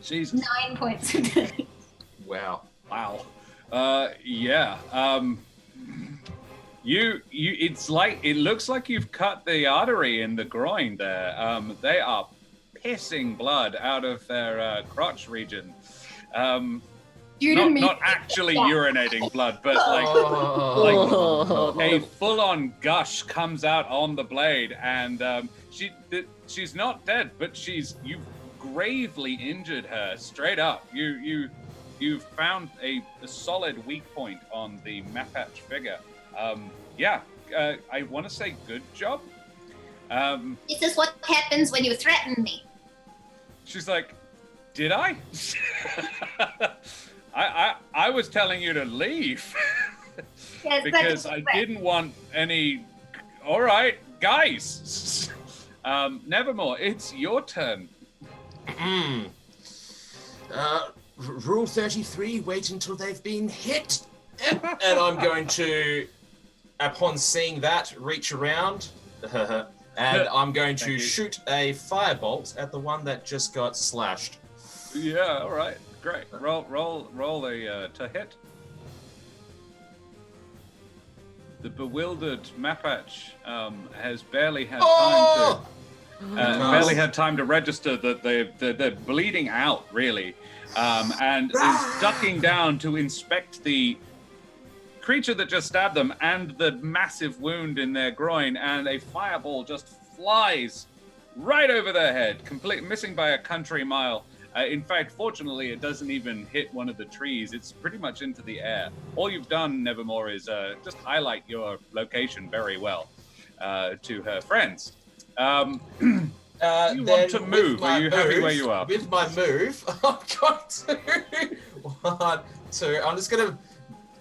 S2: Jesus.
S5: 9 points of damage.
S6: Wow.
S2: Wow. It's like, it looks like you've cut the artery in the groin there. They are pissing blood out of their crotch region. Not actually urinating blood, but like a full-on gush comes out on the blade, and she's not dead, but you've gravely injured her straight up. You've found a solid weak point on the Mapach figure. I want to say good job.
S5: This is what happens when you threaten me.
S2: She's like, did I? I was telling you to leave.
S5: Yes,
S2: because I didn't want any. All right, guys. Nevermore, it's your turn.
S6: Rule 33, wait until they've been hit. And I'm going to upon seeing that, reach around, and I'm going to shoot a firebolt at the one that just got slashed.
S2: Yeah, all right, great. Roll a to hit. The bewildered Mapach has barely had time to register that they're bleeding out, really, and is ducking down to inspect the creature that just stabbed them and the massive wound in their groin, and a fireball just flies right over their head, missing by a country mile. In fact, fortunately, it doesn't even hit one of the trees. It's pretty much into the air. All you've done, Nevermore, is just highlight your location very well to her friends. You want to move? Are you happy where you are?
S6: With my move, I've got to 1, 2. I'm just going to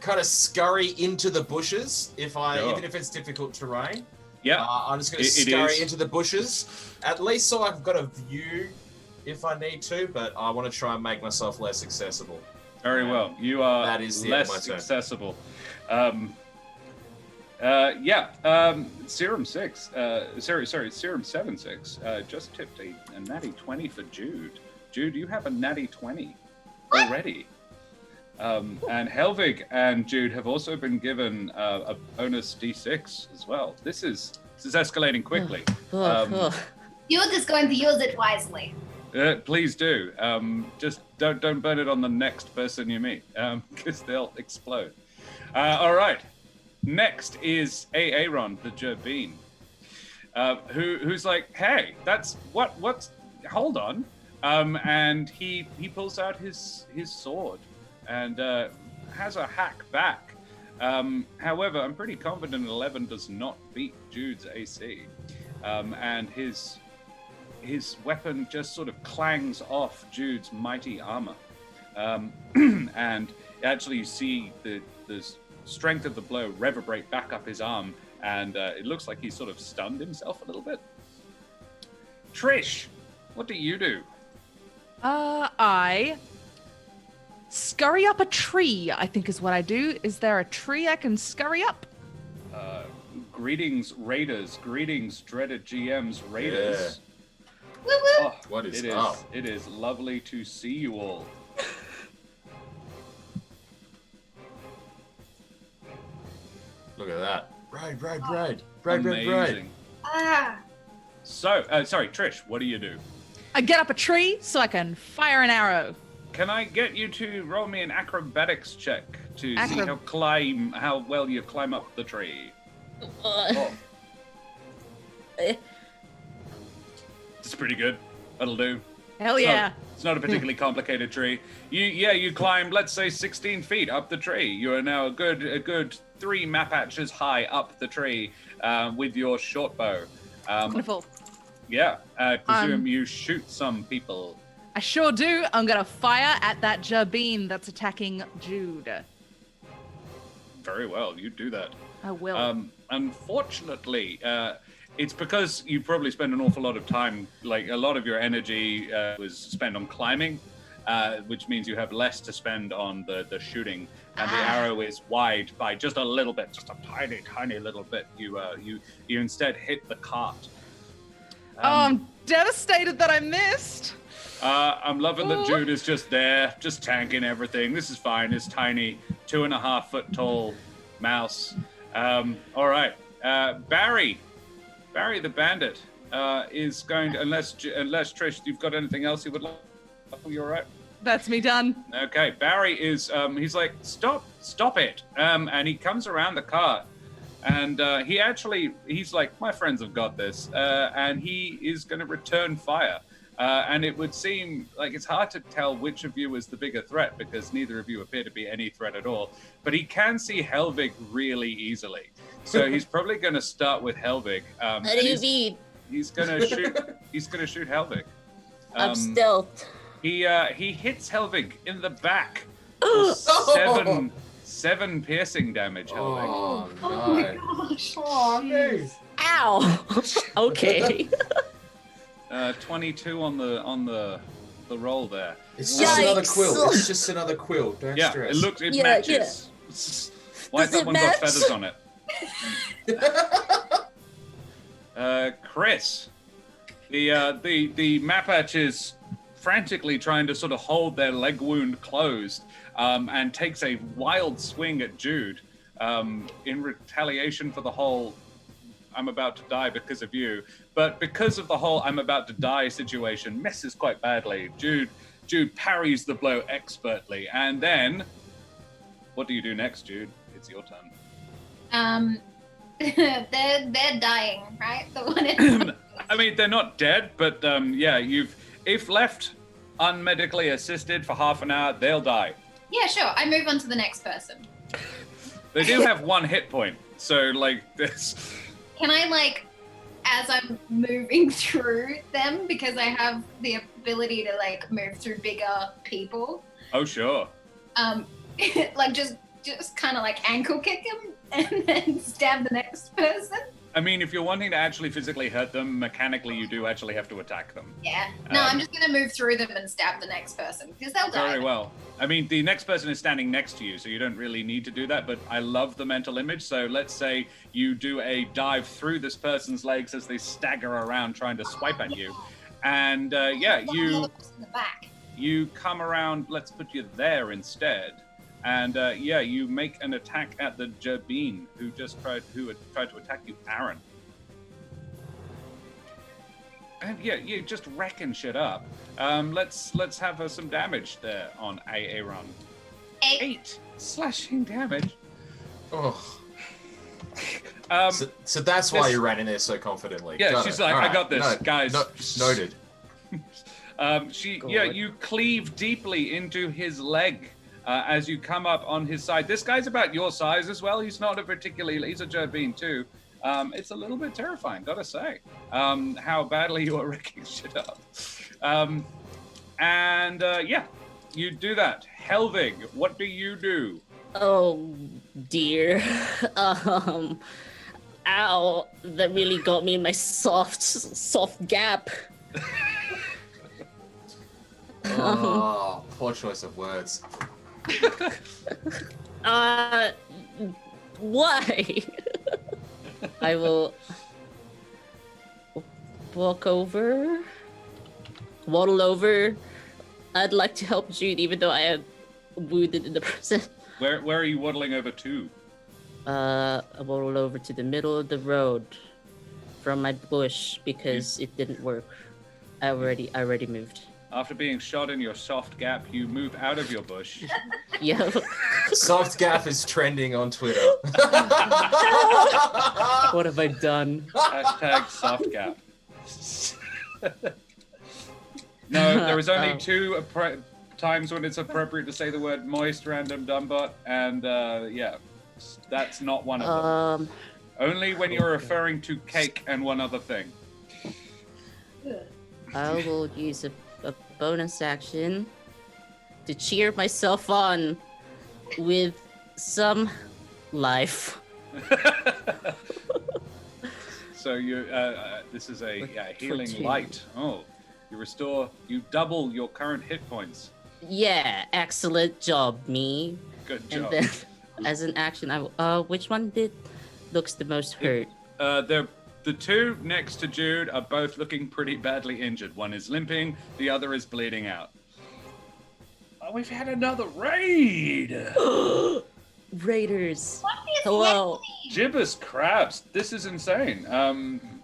S6: kind of scurry into the bushes, even if it's difficult terrain.
S2: Yeah.
S6: I'm just going to scurry into the bushes, at least so I've got a view if I need to, but I want to try and make myself less accessible.
S2: Very well. You are less accessible. Serum 6. Serum 7-6 just tipped a natty 20 for Jude. Jude, you have a natty 20 already. And Helvig and Jude have also been given a bonus D6 as well. This is escalating quickly.
S5: Jude is going to use it wisely.
S2: Please do. Just don't burn it on the next person you meet, because they'll explode. All right. Next is Aaron, the Jerbeen, who's like, hey, that's what's hold on. And he pulls out his sword and has a hack back. However, I'm pretty confident 11 does not beat Jude's AC. And his weapon just sort of clangs off Jude's mighty armor. And actually you see the strength of the blow reverberate back up his arm, and it looks like he's sort of stunned himself a little bit. Trish, what do you do?
S3: I scurry up a tree, I think is what I do. Is there a tree I can scurry up?
S2: Greetings, Raiders. Greetings, dreaded GMs, Raiders.
S5: Woo woo.
S2: Oh,
S6: What is
S2: it
S6: up?
S2: It is lovely to see you all.
S6: Look at that. Raid.
S2: Amazing.
S5: Ah.
S2: So, sorry, Trish, what do you do?
S3: I get up a tree so I can fire an arrow.
S2: Can I get you to roll me an acrobatics check to see how well you climb up the tree? It's pretty good. That'll do.
S3: Hell yeah.
S2: It's not a particularly complicated tree. You climbed, let's say, 16 feet up the tree. You are now a good 3 Mapachs high up the tree with your short bow.
S3: Wonderful.
S2: Yeah, I presume you shoot some people.
S3: I sure do. I'm going to fire at that Jerbeen that's attacking Jude.
S2: Very well, you do that.
S3: I will.
S2: Unfortunately, it's because you probably spend an awful lot of time, like a lot of your energy was spent on climbing, which means you have less to spend on the shooting, and the arrow is wide by just a little bit, just a tiny little bit. You instead hit the cart.
S3: I'm devastated that I missed.
S2: I'm loving that Jude is just there, just tanking everything. This is fine. It's tiny, 2.5 foot tall mouse. All right, Barry the bandit is going to, unless Trish, you've got anything else you would like? You all right?
S3: That's me done.
S2: Okay, Barry is, he's like, stop it. And he comes around the cart, and he's like, my friends have got this, and he is going to return fire. And it would seem like it's hard to tell which of you is the bigger threat, because neither of you appear to be any threat at all. But he can see Helvig really easily. So he's probably going to start with Helvig.
S4: How do you mean?
S2: He's going to shoot. He's going to shoot Helvig.
S4: I'm stealth.
S2: He hits Helvig in the back.
S4: Oh,
S2: 7 piercing damage, Helvig.
S6: Oh, no.
S5: Oh my gosh.
S6: Oh, no.
S4: ow. Okay.
S2: 22 on the roll there.
S6: It's just another
S4: Yikes.
S6: quill. It's just another quill. Don't
S2: Yeah,
S6: stress.
S2: it matches. Why has
S4: Does
S2: that
S4: it
S2: one
S4: match?
S2: got feathers on it? Chris, the Mapach is frantically trying to sort of hold their leg wound closed, and takes a wild swing at Jude, in retaliation for the whole "I'm about to die because of you," but because of the whole "I'm about to die" situation, misses quite badly. Jude parries the blow expertly, and then what do you do next, Jude? It's your turn.
S5: They're dying, right? The one in
S2: I mean, they're not dead, but if left unmedically assisted for half an hour, they'll die.
S5: Yeah, sure. I move on to the next person.
S2: They do have 1 hit point, so like this.
S5: Can I as I'm moving through them, because I have the ability to move through bigger people?
S2: Oh sure.
S5: Just kind of ankle kick him and then stab the next person.
S2: I mean, if you're wanting to actually physically hurt them, mechanically you do actually have to attack them.
S5: Yeah. No, I'm just going to move through them and stab the next person, because they'll die.
S2: Very well. I mean, the next person is standing next to you, so you don't really need to do that, but I love the mental image. So let's say you do a dive through this person's legs as they stagger around trying to swipe at you. And you come around, let's put you there instead. And you make an attack at the Jerbeen, who had tried to attack you, Aaron. And you just wrecking shit up. Let's have some damage there on Aaron. 8 slashing damage.
S6: Oh.
S2: Um,
S6: so that's why you ran in there so confidently.
S2: Yeah, she's like, I got this, guys.
S6: Noted.
S2: You cleave deeply into his leg as you come up on his side. This guy's about your size as well. He's not he's a Jerbeen too. It's a little bit terrifying, gotta say, how badly you are wrecking shit up. You do that. Helvig, what do you do?
S4: Oh dear. Ow, that really got me in my soft gap.
S6: Oh, poor choice of words.
S4: Why? I will waddle over. I'd like to help Jude, even though I am wounded in the process.
S2: Where are you waddling over to?
S4: I waddled over to the middle of the road from my bush because it didn't work. I already moved.
S2: After being shot in your soft gap, you move out of your bush.
S4: Yeah.
S6: Soft gap is trending on Twitter.
S4: What have I done?
S2: Hashtag soft gap. No, there is only 2 times when it's appropriate to say the word moist, random, dumbbot, and that's not one of them. Only when you're referring to cake and one other thing.
S4: I will use a bonus action to cheer myself on with some life.
S2: So this is a healing light. Oh, you double your current hit points.
S4: Yeah, excellent job, me.
S2: Good job.
S4: And then, as an action, which one looks the most hurt?
S2: The 2 next to Jude are both looking pretty badly injured. One is limping, the other is bleeding out. Oh, we've had another raid!
S4: Raiders.
S5: What is
S4: Hello.
S2: Gibbous crabs. This is insane.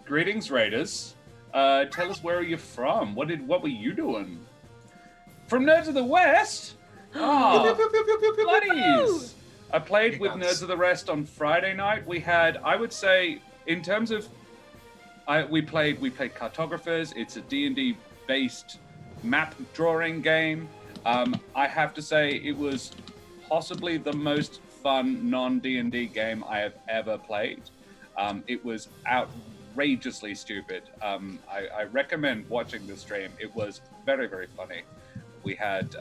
S2: Greetings, Raiders. Tell us, where are you from? What were you doing? From Nerds of the West? Oh, bloodies! I played with Nerds of the West on Friday night. We had, I would say, in terms of, we played Cartographers. It's a D&D based map drawing game. I have to say it was possibly the most fun non-D&D game I have ever played. It was outrageously stupid. I recommend watching the stream. It was very, very funny. We had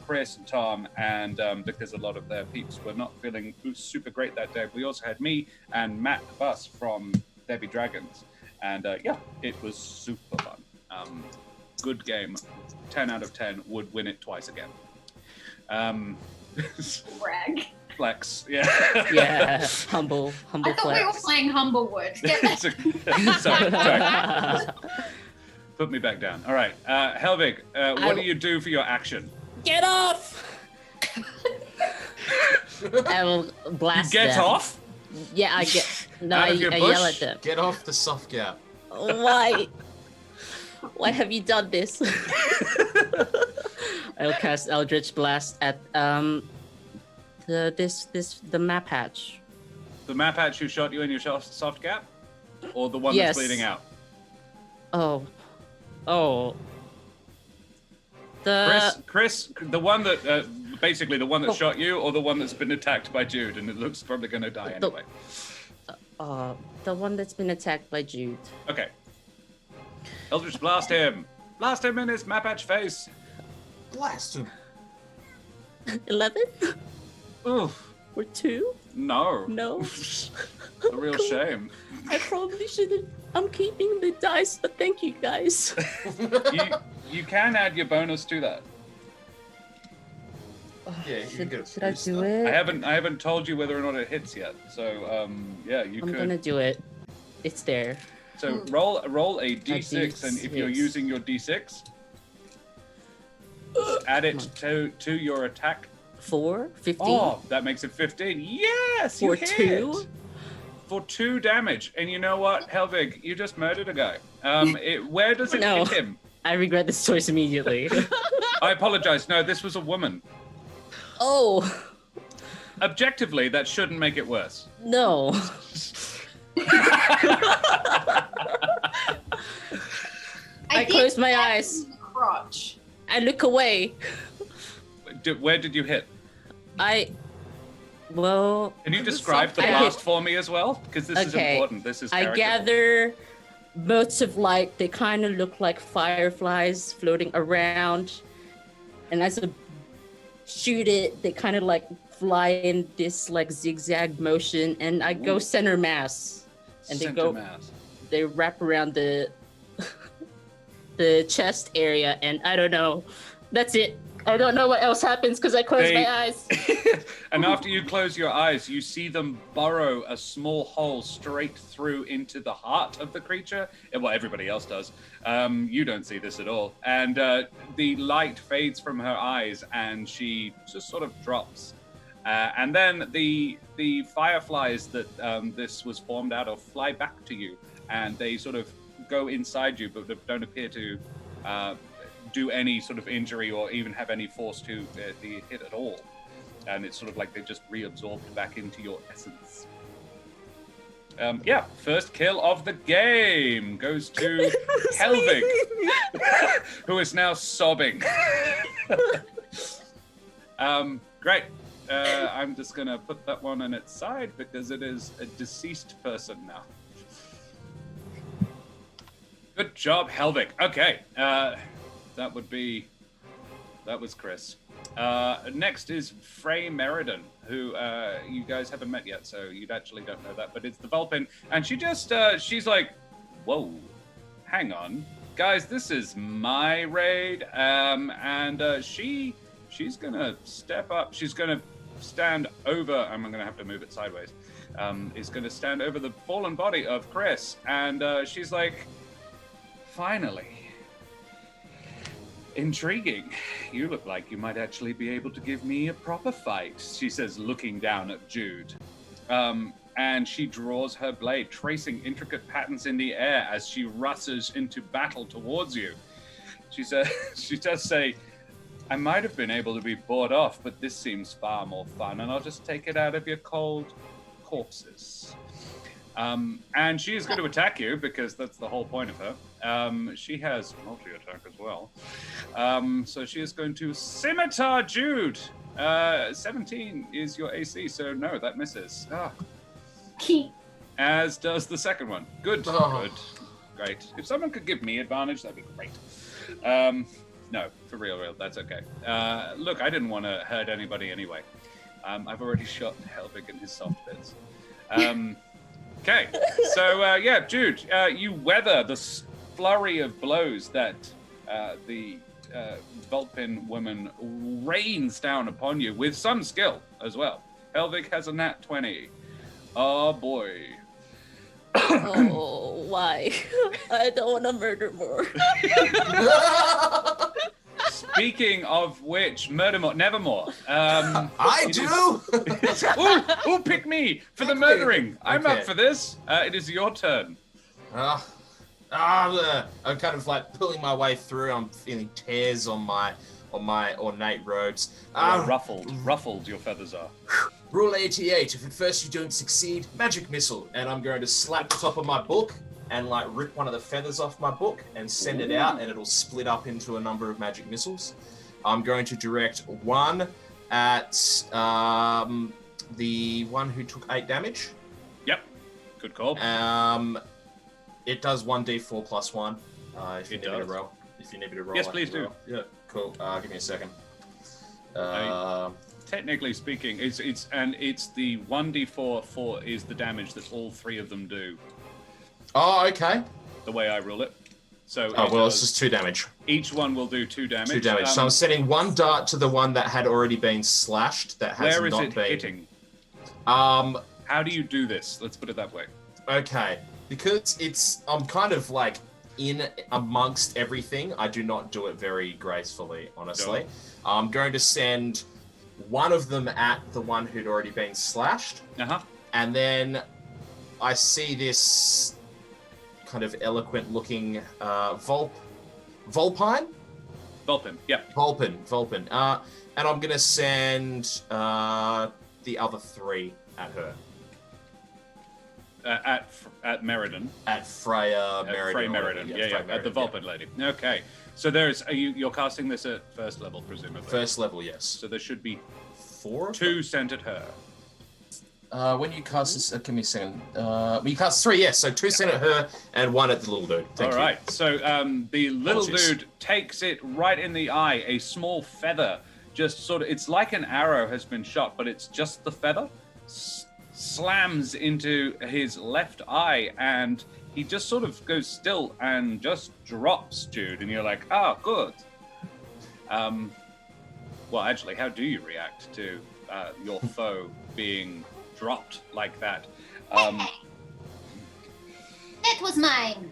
S2: Chris and Tom, and because a lot of their peeps were not feeling super great that day, we also had me and Matt Buss from Debbie Dragons, and it was super fun. Good game. 10 out of 10. Would win it twice again.
S5: Brag.
S2: Flex. Yeah.
S4: Yeah, humble
S5: I thought we were
S4: flex.
S5: playing Humblewood.
S2: Sorry. Put me back down. All right. Helvig, what do you do for your action?
S4: Get off! I will blast
S2: You get
S4: them.
S2: off?
S4: Yeah, I get. No,
S2: Out
S4: I
S2: of your
S4: yell
S2: bush?
S4: at them.
S6: Get off the soft gap.
S4: Why? Why have you done this? I'll cast Eldritch Blast at the Mapach.
S2: The Mapach who shot you in your soft gap? Or the one
S4: Yes.
S2: that's bleeding out?
S4: Oh.
S2: Chris, the one that, basically the one that shot you, or the one that's been attacked by Jude, and it looks probably going to die anyway.
S4: The one that's been attacked by Jude.
S2: Okay. Eldritch blast him. Blast him in his Mapach face.
S6: Blast him.
S4: 11
S2: Oof.
S4: or 2?
S2: No.
S4: No.
S2: A real shame.
S4: I probably shouldn't. I'm keeping the dice, but thank you guys.
S2: You can add your bonus to that.
S6: Yeah, you can get a
S4: Should I
S6: booster.
S4: do it?
S2: I haven't told you whether or not it hits yet. So yeah, you
S4: I'm
S2: could.
S4: gonna do it. It's there.
S2: So roll a d6, and if you're
S4: D6.
S2: using your d6, add it to your attack.
S4: 4, 15.
S2: Oh, that makes it 15. Yes, you
S4: For
S2: hit.
S4: 2?
S2: For 2 damage. And you know what, Helvig, you just murdered a guy. Where does it
S4: No.
S2: hit him?
S4: I regret this choice immediately.
S2: I apologize. No, this was a woman.
S4: Oh,
S2: Objectively, that shouldn't make it worse.
S4: no. I
S5: did
S4: close my
S5: stab
S4: eyes.
S5: him in the crotch.
S4: I look away.
S2: Where did you hit?
S4: Well,
S2: Can you describe the
S4: I
S2: blast
S4: hit-
S2: for me as well? Because this is
S4: Okay.
S2: important. This is
S4: I
S2: character.
S4: gather motes of light. They kind of look like fireflies floating around. And as I shoot it, they kind of like fly in this like zigzag motion. And I go
S2: Ooh.
S4: center mass. And they
S2: Center
S4: go,
S2: mass.
S4: they wrap around the the chest area. And I don't know. That's it. I don't know what else happens because I close my eyes.
S2: And after you close your eyes, you see them burrow a small hole straight through into the heart of the creature. Well, everybody else does. You don't see this at all. And the light fades from her eyes, and she just sort of drops. And then the fireflies that this was formed out of fly back to you, and they sort of go inside you, but don't appear to do any sort of injury or even have any force to the hit at all. And it's sort of like they've just reabsorbed back into your essence. Yeah, first kill of the game goes to Helvig, who is now sobbing. Great. I'm just going to put that one on its side because it is a deceased person now. Good job, Helvig. Okay. That was Chris. Next is Frey Meriden, who you guys haven't met yet, so you actually don't know that, but it's the Vulpin. And she just, she's like, whoa, hang on. Guys, this is my raid. And she's gonna step up. She's gonna stand over, I'm gonna have to move it sideways. Is gonna stand over the fallen body of Chris. And she's like, finally. Intriguing. You look like you might actually be able to give me a proper fight, she says, looking down at Jude. And she draws her blade, tracing intricate patterns in the air as she rushes into battle towards you. She says, she does say, I might have been able to be bought off, but this seems far more fun, and I'll just take it out of your cold corpses. And she is going to attack you because that's the whole point of her. She has multi-attack as well. So she is going to scimitar Jude. 17 is your AC, so no, that misses. As does the second one. Good, good, great. If someone could give me advantage, that'd be great. No, for real, that's okay. Look, I didn't want to hurt anybody anyway. I've already shot Helvig in his soft bits. Okay, so yeah, Jude, you weather the flurry of blows that the Vulpin woman rains down upon you with some skill as well. Helvig has a nat 20. Oh boy.
S4: Oh, why? I don't want to murder more.
S2: Speaking of which, Nevermore.
S6: I do.
S2: Ooh, pick me for the murdering. I'm up for this. It is your turn.
S6: I'm kind of like pulling my way through. I'm feeling tears on my ornate robes.
S2: Ruffled your feathers are.
S6: Rule 88, if at first you don't succeed, magic missile. And I'm going to slap the top of my book and like rip one of the feathers off my book and send it out, and it'll split up into a number of magic missiles. I'm going to direct one at the one who took 8 damage.
S2: Yep, good call.
S6: It does 1d4 plus 1. If you need me to roll.
S2: Yes, please do.
S6: Yeah, cool. Give me a second.
S2: Technically speaking, it's the 1d4 is the damage that all 3 of them do.
S6: Oh, okay.
S2: The way I rule it. So
S6: it's just 2 damage.
S2: Each one will do 2 damage.
S6: 2 damage. So I'm sending 1 dart to the one that had already been slashed. That has
S2: where is
S6: not
S2: it
S6: been
S2: hitting? How do you do this? Let's put it that way.
S6: Okay, because I'm kind of like in amongst everything. I do not do it very gracefully, honestly.
S2: Sure.
S6: I'm going to send one of them at the one who'd already been slashed. And then I see this kind of eloquent-looking Vulpine?
S2: Vulpin, yeah.
S6: Vulpin. And I'm going to send the other 3 at her.
S2: At Meriden.
S6: At Freya Meriden.
S2: Freya Meriden, yeah. At the Vulpin lady. Okay. So you're casting this at first level, presumably.
S6: First level, yes.
S2: So there should be
S6: 4?
S2: 2 sent at her.
S6: When you cast this, give me a second. You cast 3, yes. So 2 sent at her and 1 at the little dude. Thank you.
S2: All right. So the little dude takes it right in the eye. A small feather, just sort of, it's like an arrow has been shot, but it's just the feather. Slams into his left eye, and he just sort of goes still and just drops Jude, and you're like, good. Well, actually, how do you react to your foe being dropped like that?
S5: That was mine.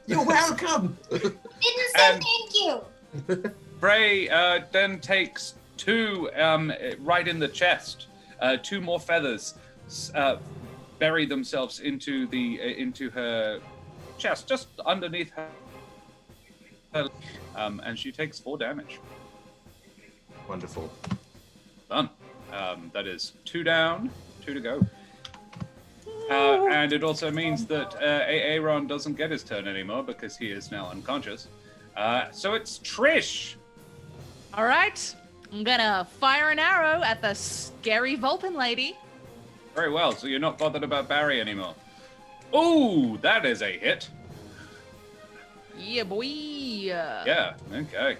S6: You're welcome.
S5: Didn't say thank you.
S2: Frey then takes 2 right in the chest. 2 more feathers bury themselves into her chest, just underneath her. And she takes 4 damage.
S6: Wonderful.
S2: Done. That is 2 down, 2 to go. And it also means that Aaron doesn't get his turn anymore because he is now unconscious. So it's Trish.
S3: All right. I'm gonna fire an arrow at the scary Vulpin lady.
S2: Very well. So you're not bothered about Barry anymore. Ooh, that is a hit.
S3: Yeah, boy.
S2: Yeah. Okay.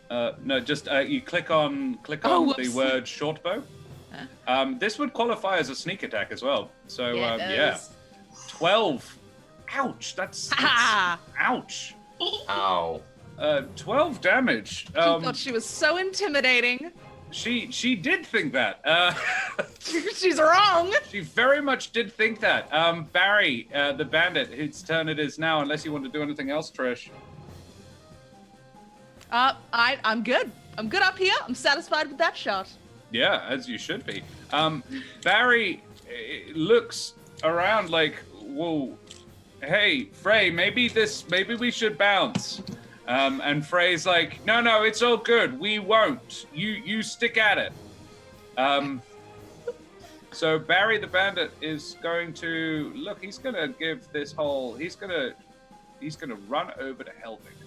S2: No, just you click on the word shortbow. This would qualify as a sneak attack as well. So yeah, 12. Ouch! That's ouch.
S6: Ow.
S2: 12 damage.
S3: She thought she was so intimidating.
S2: She did think that.
S3: She's wrong.
S2: She very much did think that. Barry, the bandit, whose turn it is now, unless you want to do anything else, Trish.
S3: I'm good. I'm good up here. I'm satisfied with that shot.
S2: Yeah, as you should be. Barry looks around like, whoa, hey, Frey, maybe we should bounce. And Frey's like, no, it's all good. We won't. You stick at it. So Barry the bandit is going to look. He's going to give this whole. He's going to run over to Helvig,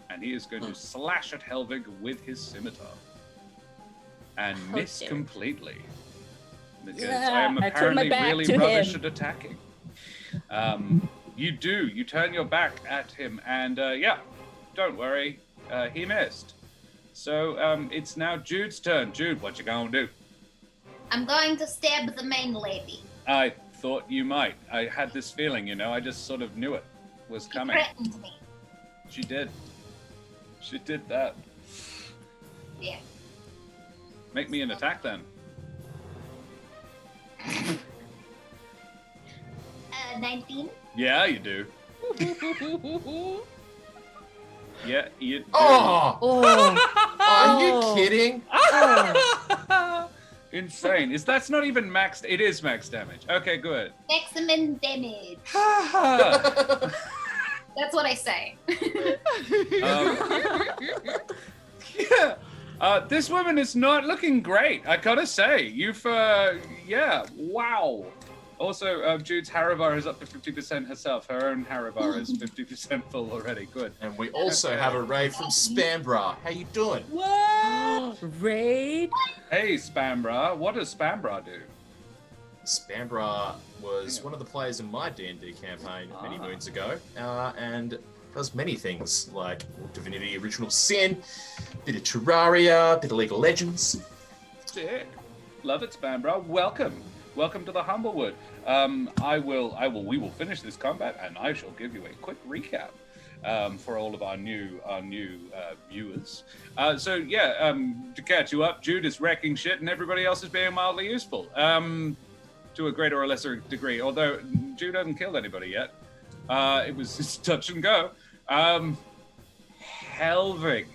S2: and he is going to slash at Helvig with his scimitar, and miss completely because I am apparently really rubbish at attacking. You do. You turn your back at him, and don't worry, he missed. So it's now Jude's turn. Jude, what you gonna do?
S5: I'm going to stab the main lady.
S2: I thought you might. I had this feeling, I just sort of knew it was coming.
S5: She threatened me.
S2: She did. She did that.
S5: Yeah.
S2: Make me an attack then.
S5: 19.
S2: Yeah, you do. Yeah, you do.
S6: Oh! Are you kidding?
S2: Insane. That's not even max? It is max damage. Okay, good.
S5: Maximum damage. That's what I say.
S2: Yeah. This woman is not looking great, I gotta say. You've, yeah, wow. Also, Jude's Harabar is up to 50% herself. Her own Harabar is 50% full already. Good.
S6: And we also have a raid from Spambra. How you doing?
S4: What? Raid?
S2: Hey, Spambra. What does Spambra do?
S6: Spambra was one of the players in my D&D campaign many moons ago, and does many things like Divinity Original Sin, bit of Terraria, bit of League of Legends.
S2: Sick. Love it, Spambra. Welcome. Welcome to the Humblewood. We will finish this combat, and I shall give you a quick recap for all of our new viewers. To catch you up, Jude is wrecking shit, and everybody else is being mildly useful to a greater or lesser degree. Although Jude hasn't killed anybody yet. It was just touch and go. Helvig,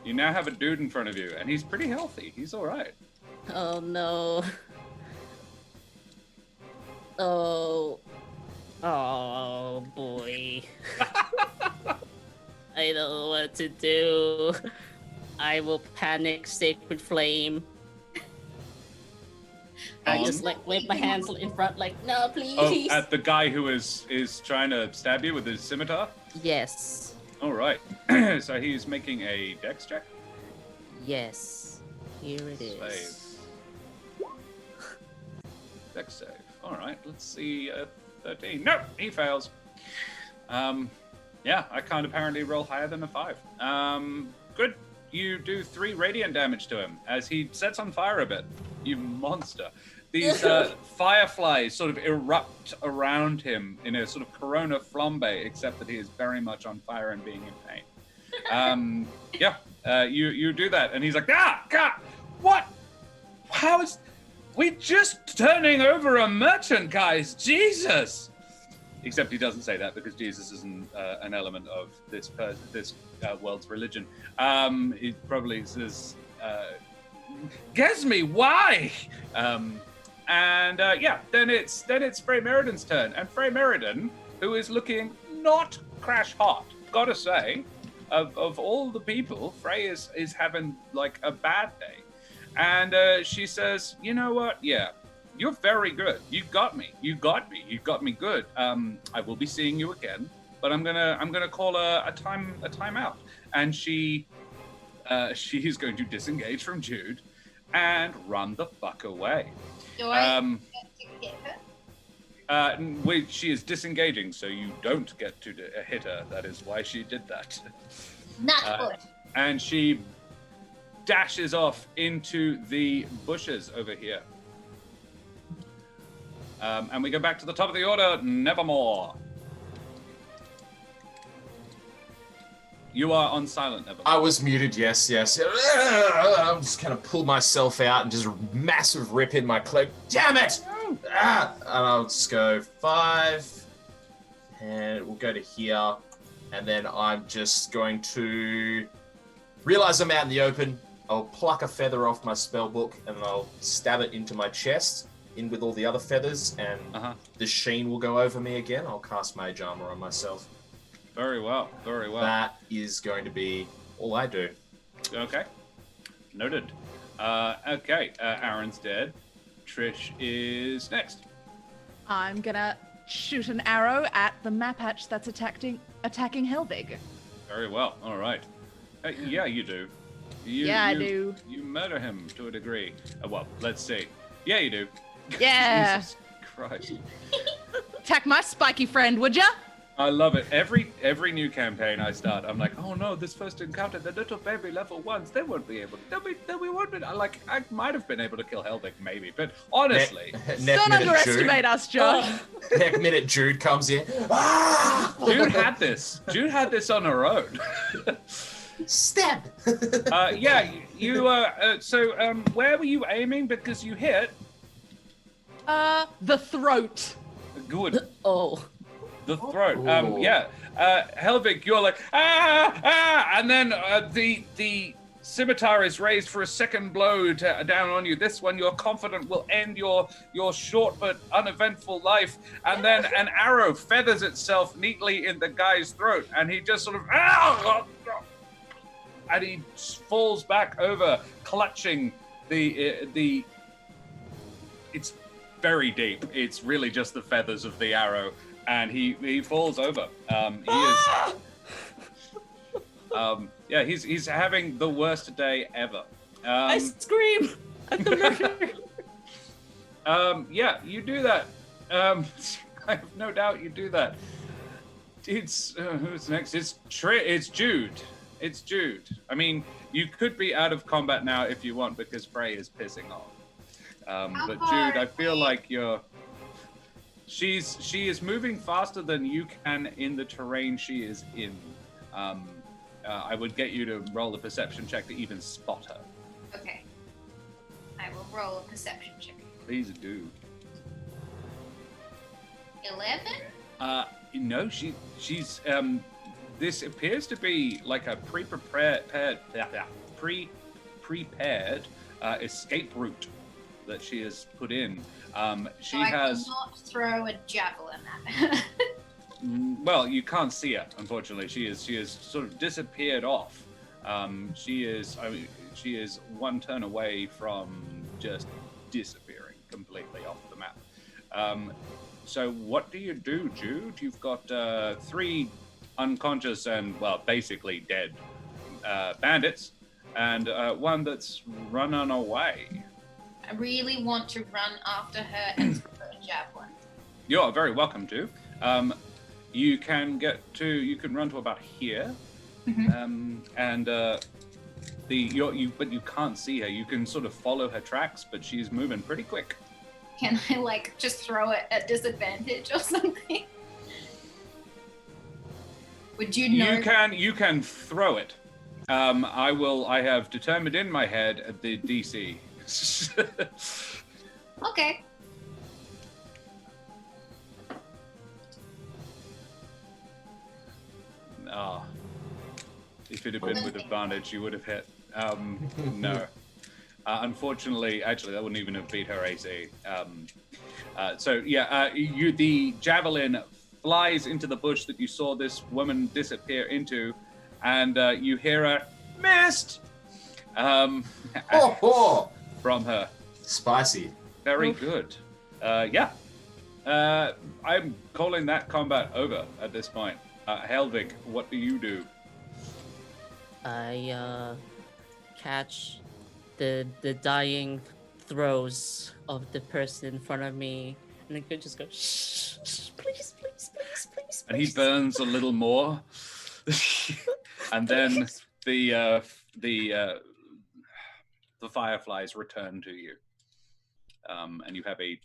S2: you now have a dude in front of you, and he's pretty healthy. He's all right.
S4: Oh no. Oh boy. I don't know what to do. I will panic Sacred Flame. I just wave my hands in front no, please.
S2: Oh, at the guy who is trying to stab you with his scimitar?
S4: Yes.
S2: All right. So he's making a dex check?
S4: Yes. Here it is.
S2: Save. Dex save. All right, let's see. 13. Nope, he fails. Yeah, I can't apparently roll higher than a 5. Good. You do 3 radiant damage to him as he sets on fire a bit. You monster. These fireflies sort of erupt around him in a sort of corona flambe, except that he is very much on fire and being in pain. You do that, and he's like, God, what? How is... We're just turning over a merchant, guys. Jesus. Except he doesn't say that because Jesus isn't an element of this world's religion. He probably says, "Guess me, why?" Then it's Frey Meridan's turn, and Frey Meridan, who is looking not crash hot, gotta say, of all the people, Frey is having like a bad day. And she says, "You know what? Yeah, you're very good. You got me. You got me good. I will be seeing you again, but I'm gonna call a timeout." And she is going to disengage from Jude and run the fuck away.
S5: Do I get her?
S2: She is disengaging, so you don't get to hit her. That is why she did that.
S5: Not good.
S2: And she dashes off into the bushes over here. And we go back to the top of the order, Nevermore. You are on silent, Nevermore.
S6: I was muted, yes. I'm just kind of pull myself out and just massive rip in my cloak. Damn it! And I'll just go 5, and we'll go to here, and then I'm just going to realize I'm out in the open. I'll pluck a feather off my spell book, and then I'll stab it into my chest, in with all the other feathers, and the sheen will go over me again. I'll cast Mage Armor on myself.
S2: Very well.
S6: That is going to be all I do.
S2: Okay. Noted. Aaron's dead. Trish is next.
S3: I'm gonna shoot an arrow at the Mapach that's attacking Helvig.
S2: Very well. All right. Yeah, you do.
S3: I do.
S2: You murder him to a degree. Well, let's see. Yeah, you do.
S3: Yeah.
S2: Jesus Christ.
S3: Attack my spiky friend, would ya?
S2: I love it. Every new campaign I start, I'm like, oh no, this first encounter, the little baby level 1s, they won't be able to. We won't be. I might have been able to kill Helvig, maybe, but honestly,
S3: don't underestimate us, Josh.
S6: Next minute, Jude comes in.
S2: Jude had this on her own.
S6: Stab!
S2: Where were you aiming? Because you hit.
S3: The throat.
S2: Good.
S4: Oh.
S2: The throat.
S6: Ooh.
S2: Helvig, you're like, and then the scimitar is raised for a second blow down on you. This one, you're confident, will end your short but uneventful life. And then an arrow feathers itself neatly in the guy's throat, and he just sort of, and he falls back over, clutching the. It's very deep. It's really just the feathers of the arrow, and he falls over. He's having the worst day ever.
S4: I scream at the murder.
S2: You do that. I have no doubt you do that. It's who's next? It's Jude. It's Jude. I mean, you could be out of combat now if you want, because Frey is pissing off. But Jude, I feel like she is moving faster than you can in the terrain she is in. I would get you to roll a perception check to even spot her.
S5: Okay. I will roll a perception check.
S2: Please do.
S5: 11?
S2: No, she's this appears to be like a prepared escape route that she has put in. She has.
S5: Cannot throw a javelin at her.
S2: Well, you can't see her, unfortunately. She is sort of disappeared off. She is one turn away from just disappearing completely off the map. So what do you do, Jude? You've got 3 unconscious and, well, basically dead bandits, and 1 that's running away.
S5: I really want to run after her and throw a javelin.
S2: You're very welcome to. You can run to about here, but you can't see her. You can sort of follow her tracks, but she's moving pretty quick.
S5: Can I just throw it at disadvantage or something? Would you know?
S2: You can throw it. I have determined in my head the DC.
S5: Okay.
S2: If it had been with advantage, you would have hit. No. Unfortunately, actually, that wouldn't even have beat her AC. The javelin flies into the bush that you saw this woman disappear into, and you hear a missed from her.
S6: Spicy.
S2: Very good. I'm calling that combat over at this point. Helvig, what do you do?
S4: I catch the dying throes of the person in front of me, and I could just go, shh, please.
S2: And he burns a little more, and then the fireflies return to you, and you have a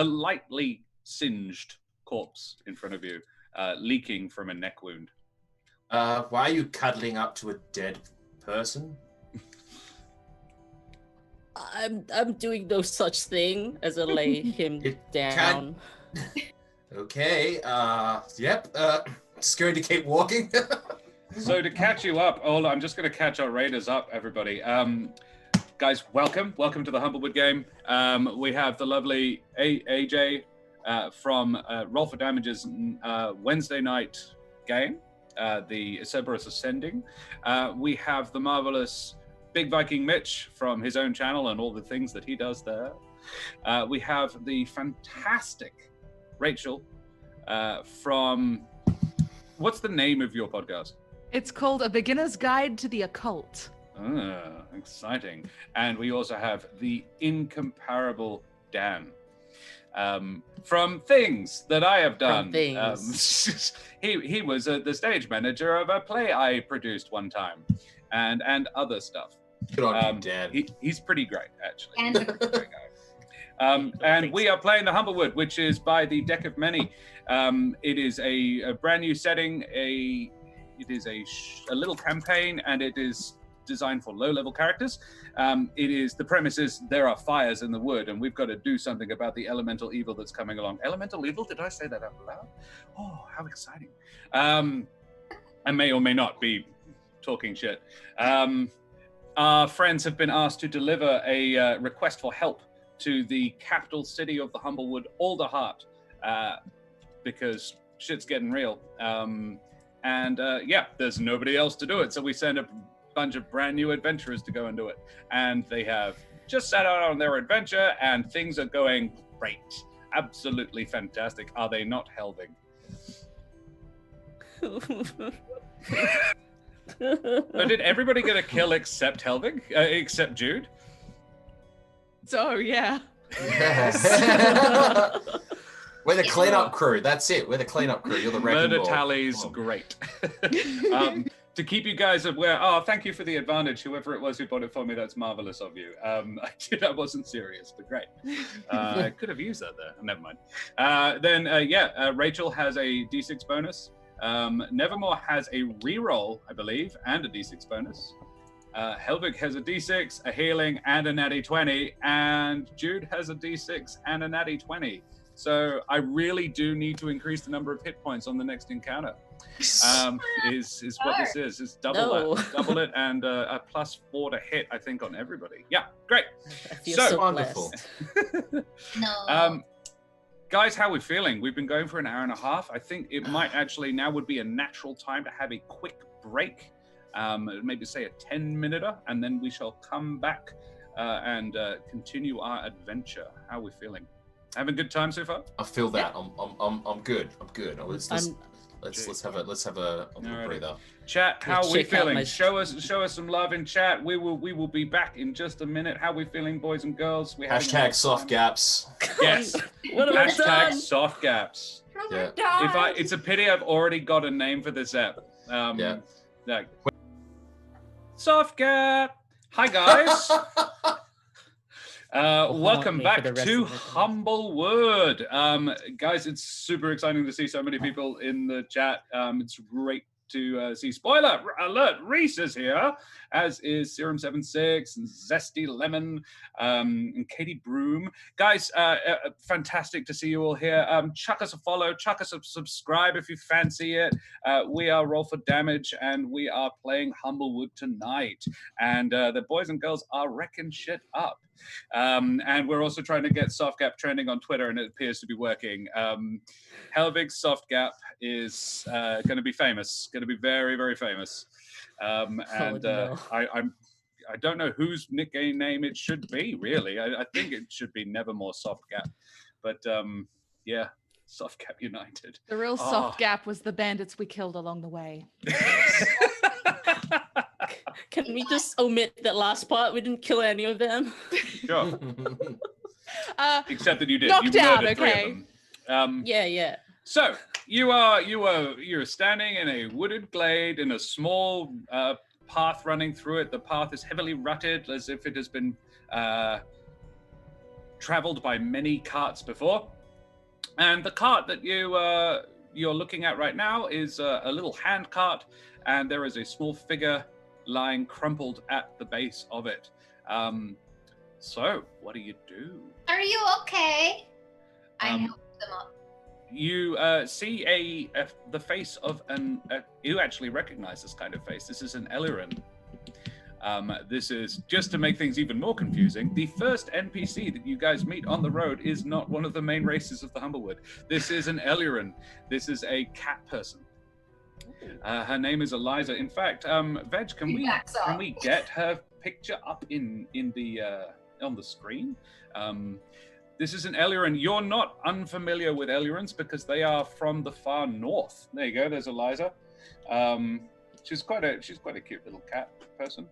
S2: lightly singed corpse in front of you, leaking from a neck wound.
S6: Why are you cuddling up to a dead person?
S4: I'm doing no such thing as I lay him down.
S6: Okay. Yep. Just going to keep walking.
S2: So to catch you up, I'm just going to catch our raiders up, everybody. Guys, welcome to the Humblewood game. We have the lovely AJ from Roll for Damage's Wednesday night game, the Cerberus Ascending. We have the marvelous Big Viking Mitch from his own channel and all the things that he does there. We have the fantastic Rachel from... What's the name of your podcast?
S3: It's called A Beginner's Guide to the Occult.
S2: Exciting. And we also have the incomparable Dan from Things That I Have Done. He was the stage manager of a play I produced one time, and other stuff.
S6: Good on you, Dan.
S2: He's pretty great, actually.
S5: And
S2: He's a great guy. And we are playing the Humblewood, which is by the Deck of Many. It is a brand new setting. a little campaign, and it is designed for low-level characters. The premise is there are fires in the wood, and we've got to do something about the elemental evil that's coming along. Elemental evil? Did I say that out loud? Oh, how exciting! I may or may not be talking shit. Our friends have been asked to deliver a request for help to the capital city of the Humblewood, Alderheart, because shit's getting real. There's nobody else to do it, so we send a bunch of brand new adventurers to go and do it. And they have just set out on their adventure, and things are going great. Absolutely fantastic. Are they not, Helvig? So did everybody get a kill except Helvig? Except Jude?
S3: So, yeah.
S6: Yes. We're the cleanup crew. That's it. We're the cleanup crew. You're the wrecking ball.
S2: Murder tally's great. To keep you guys aware, thank you for the advantage. Whoever it was who bought it for me, that's marvelous of you. I wasn't serious, but great. I could have used that there. Never mind. Rachel has a D6 bonus. Nevermore has a reroll, I believe, and a D6 bonus. Helvig has a D6, a healing, and a natty 20, and Jude has a D6 and a natty 20. So I really do need to increase the number of hit points on the next encounter. Is what this is. Is double it, and a +4 to hit, I think, on everybody. Yeah, great.
S4: I feel so
S6: wonderful.
S5: No.
S2: Guys, how are we feeling? We've been going for an hour and a half. I think it might actually now would be a natural time to have a quick break. Maybe say a 10-minuter, and then we shall come back and continue our adventure. How are we feeling? Having a good time so far?
S6: I feel that. I'm good. I'm good. Let's have a little breather.
S2: Chat, how are we
S4: check out
S2: feeling?
S4: my-
S2: Show us some love in chat. We will be back in just a minute. How are we feeling, boys and girls?
S6: Hashtag soft gaps.
S2: Yes.
S4: What have I
S2: Hashtag
S4: done?
S2: soft gaps.
S6: Yeah.
S2: It's a pity I've already got a name for this app. Like, soft gap. Hi guys. Welcome
S4: me
S2: back
S4: for the rest
S2: to
S4: of it.
S2: Humblewood. Guys, it's super exciting to see so many people in the chat. It's great to see. Spoiler alert, Reese is here, as is Serum76 and Zesty Lemon and Katie Broom. Guys, fantastic to see you all here. Chuck us a follow, chuck us a subscribe if you fancy it. We are Roll for Damage, and we are playing Humblewood tonight. And the boys and girls are wrecking shit up. And we're also trying to get Soft Gap trending on Twitter, and it appears to be working. Helvig's Soft Gap is going to be famous, going to be very, very famous.
S4: No.
S2: I don't know whose nickname name it should be, really. I think it should be Nevermore Soft Gap. But yeah, Soft Gap United.
S3: The real soft gap was the bandits we killed along the way.
S4: Can we just omit that last part? We didn't kill any of them.
S2: Sure. Except that you did.
S3: Knocked
S2: You
S3: out,
S2: murdered three
S3: okay.
S2: of them.
S4: Yeah.
S2: So you're standing in a wooded glade in a small path running through it. The path is heavily rutted, as if it has been traveled by many carts before. And the cart that you're looking at right now is a little hand cart, and there is a small figure lying crumpled at the base of it. So what do you do?
S5: Are you okay? I
S2: Um,
S5: helped them up.
S2: You see the face of you actually recognize this kind of face. This is an Eliran. This is, just to make things even more confusing, the first NPC that you guys meet on the road is not one of the main races of the Humblewood. This is an Eliran. This is a cat person. Her name is Eliza. In fact, Veg, can we get her picture up in the on the screen? This is an Eliran. You're not unfamiliar with Elirans because they are from the far north. There you go. There's Eliza. She's quite a cute little cat person.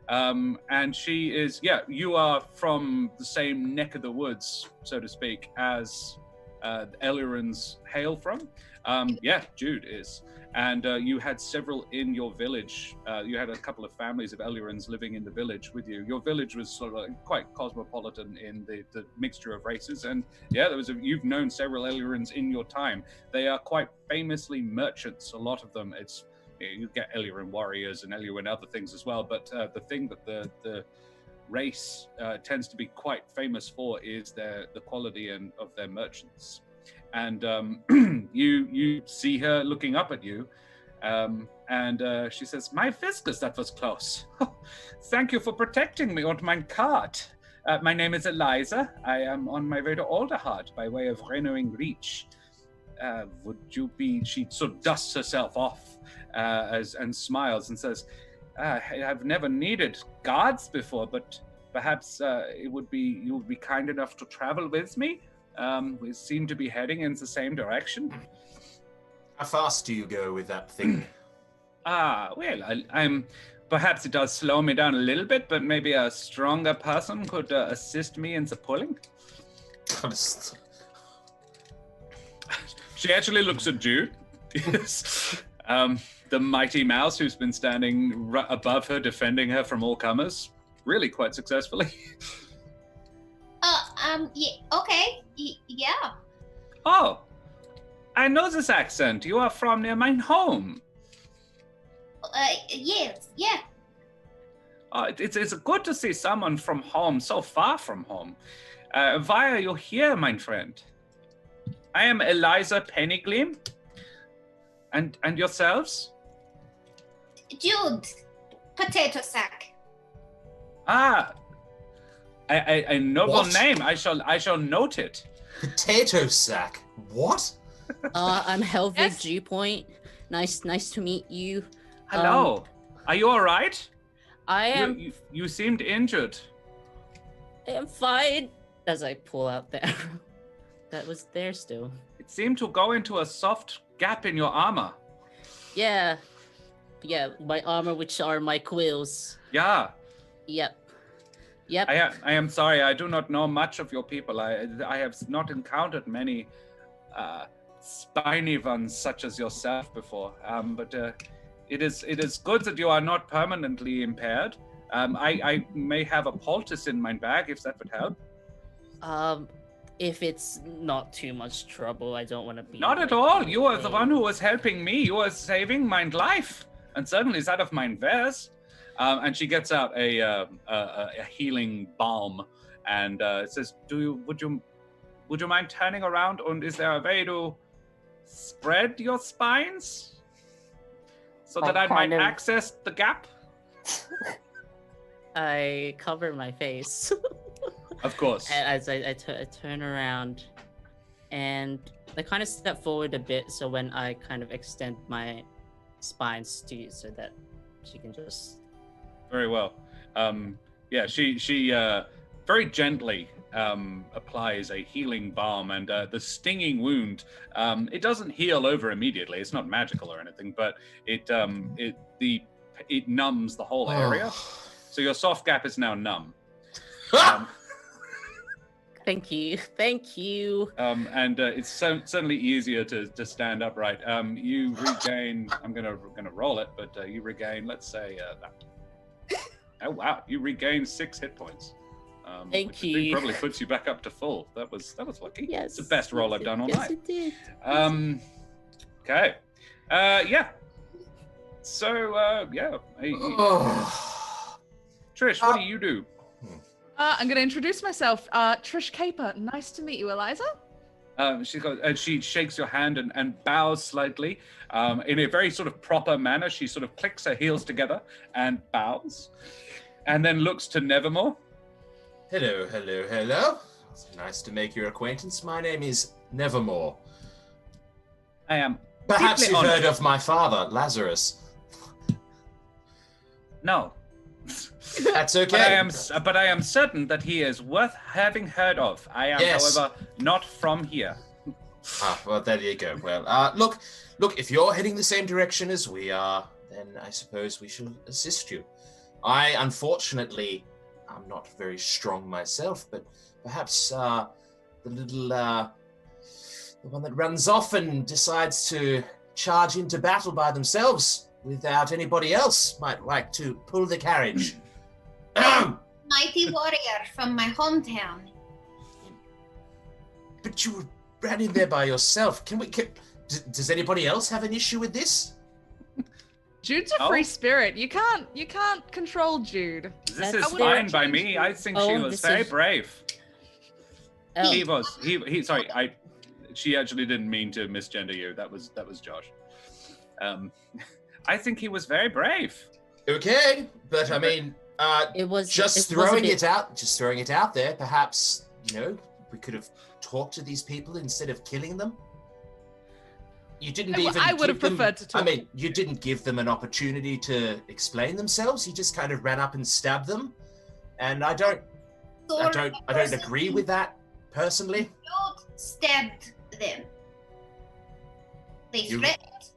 S2: And she is, you are from the same neck of the woods, so to speak, as Elirans hail from. Jude is. And you had several in your village. You had a couple of families of Elirans living in the village with you. Your village was sort of quite cosmopolitan in the mixture of races. And you've known several Elirans in your time. They are quite famously merchants, a lot of them. You get Elurin warriors and Elurin other things as well, but the thing that the race tends to be quite famous for is the quality of their merchants. And you see her looking up at you, and she says, "My Viscus, that was close. Thank you for protecting me on my cart. My name is Eliza. I am on my way to Alderheart by way of Renowing Reach. Would you be..." She sort of dusts herself off and smiles and says, "I've never needed guards before, but perhaps you would be kind enough to travel with me? We seem to be heading in the same direction."
S6: How fast do you go with that thing?
S2: Well, I'm... Perhaps it does slow me down a little bit, but maybe a stronger person could assist me in the pulling. She actually looks at Jude. Yes. The mighty mouse who's been standing above her, defending her from all comers, really quite successfully.
S5: Yeah, okay, yeah.
S2: Oh, I know this accent. You are from near mine home.
S5: Yes, yeah.
S2: It's good to see someone from home, so far from home. Why are you here, my friend? I am Eliza Pennygleam. And yourselves?
S5: Jude, potato sack.
S2: A noble
S6: What?
S2: name. I shall note it.
S6: Potato sack. What?
S4: I'm Helvig
S3: Yes?
S4: Dewpoint. Nice to meet you.
S2: Hello. Are you all right?
S4: I am
S2: You seemed injured.
S4: I am fine. As I pull out the arrow that was there still.
S2: It seemed to go into a soft gap in your armor.
S4: Yeah, my armor, which are my quills.
S2: Yeah.
S4: Yep.
S2: I am sorry. I do not know much of your people. I have not encountered many spiny ones such as yourself before. But it is good that you are not permanently impaired. I may have a poultice in my bag if that would help.
S4: If it's not too much trouble, I don't want to be.
S2: Not at all. You are the one who was helping me. You are saving my life, and certainly that of mine theirs. And she gets out a healing balm, and says, "Would you mind turning around? And is there a way to spread your spines so that I might access the gap?"
S4: I cover my face.
S2: Of course.
S4: As I turn around, and I kind of step forward a bit, so when I kind of extend my spines to you, so that she can just.
S2: Very well. Yeah, she very gently applies a healing balm, and the stinging wound. It doesn't heal over immediately. It's not magical or anything, but it numbs the whole area. So your soft gap is now numb.
S4: Thank you.
S2: And it's certainly easier to stand upright. You regain. I'm gonna roll it, but you regain. Let's say that. Oh wow! You regain 6 hit points.
S4: Thank
S2: which
S4: you.
S2: I think probably puts you back up to full. That was lucky.
S4: Yes.
S2: It's the best roll I've done all night.
S4: It did.
S2: Okay. Yeah. So yeah. Trish, what do you do?
S3: I'm going to introduce myself. Trish Caper. Nice to meet you, Eliza.
S2: She shakes your hand and bows slightly. In a very sort of proper manner, she sort of clicks her heels together and bows. And then looks to Nevermore.
S6: Hello. It's nice to make your acquaintance. My name is Nevermore.
S2: I am.
S6: Perhaps
S2: deeply
S6: you've
S2: honored.
S6: heard of my father, Lazarus.
S2: No.
S6: That's okay.
S2: But I am certain that he is worth having heard of. I am,
S6: Yes.
S2: however, not from here.
S6: Well, there you go. Well, look, if you're heading the same direction as we are, then I suppose we shall assist you. Unfortunately, I'm not very strong myself, but perhaps the one that runs off and decides to charge into battle by themselves without anybody else might like to pull the carriage.
S5: Mighty warrior from my hometown.
S6: But you ran in there by yourself. Does anybody else have an issue with this?
S3: Jude's a free spirit. You can't control Jude.
S2: This
S4: I
S2: is
S4: would
S2: fine
S3: not
S2: by
S3: change
S2: me.
S3: you.
S2: I think
S4: Oh,
S2: she was
S4: this
S2: very
S4: is-
S2: brave.
S4: Oh,
S2: Sorry, she actually didn't mean to misgender you. That was Josh. I think he was very brave.
S6: Okay, but I mean,
S4: it was
S6: just
S4: it was a
S6: throwing
S4: bit-
S6: it out there. Perhaps we could have talked to these people instead of killing them. You didn't
S3: I would have
S6: give them-
S3: preferred to talk.
S6: I mean, you didn't give them an opportunity to explain themselves. You just kind of ran up and stabbed them, and I don't agree with that personally.
S5: Jude stabbed them. They
S6: You-
S5: threatened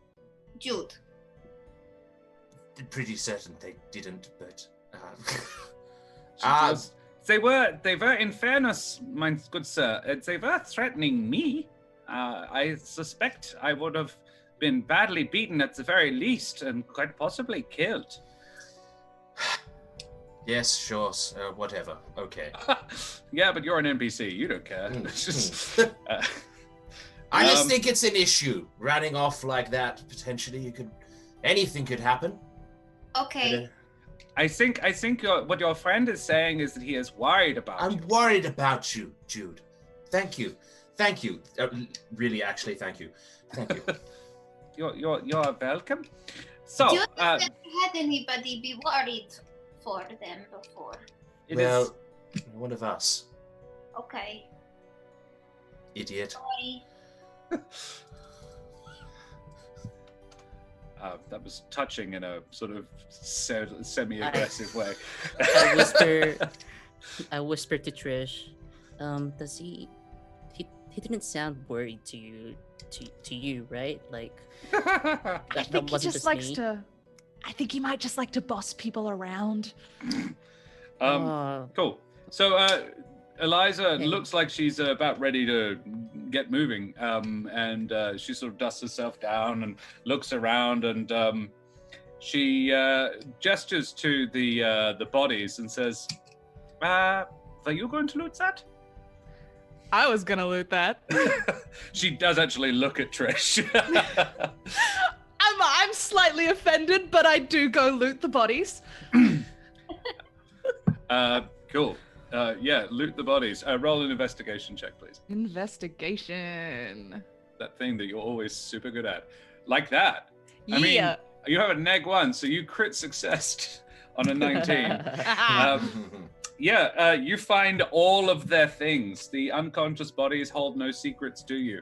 S5: Jude.
S6: Pretty certain they didn't, but
S2: They were, in fairness, my good sir, they were threatening me. I suspect I would have been badly beaten at the very least and quite possibly killed.
S6: yes, sure, whatever. Okay.
S2: Yeah, but you're an NPC. You don't care.
S6: Mm.
S2: It's just,
S6: I just think it's an issue running off like that. Potentially, anything could happen.
S5: Okay.
S2: I think what your friend is saying is that he is worried about you.
S6: I'm worried about you, Jude. Thank you. Really, actually, thank you.
S2: You're welcome. So,
S5: Jude never had anybody be worried for them before.
S2: it
S6: well,
S2: is.
S6: one of us,
S5: Okay.
S6: idiot.
S5: Sorry.
S2: That was touching in a sort of semi-aggressive way.
S4: I whispered to Trish, does he didn't sound worried to you, right? Like
S3: I
S4: that
S3: think he
S4: wasn't
S3: just
S4: just
S3: likes
S4: me.
S3: to. I think he might just like to boss people around.
S2: Cool. So, Eliza
S4: Okay.
S2: looks like she's about ready to get moving, and she sort of dusts herself down and looks around, and she gestures to the bodies and says, "Are you going to loot that?"
S3: I was gonna loot that.
S2: She does actually look at Trish.
S3: I'm slightly offended, but I do go loot the bodies.
S2: Cool. Yeah, loot the bodies. Roll an investigation check, please.
S3: Investigation.
S2: That thing that you're always super good at. Like that.
S3: Yeah.
S2: I mean, you have a neg 1, so you crit success on a 19. You find all of their things. The unconscious bodies hold no secrets to you.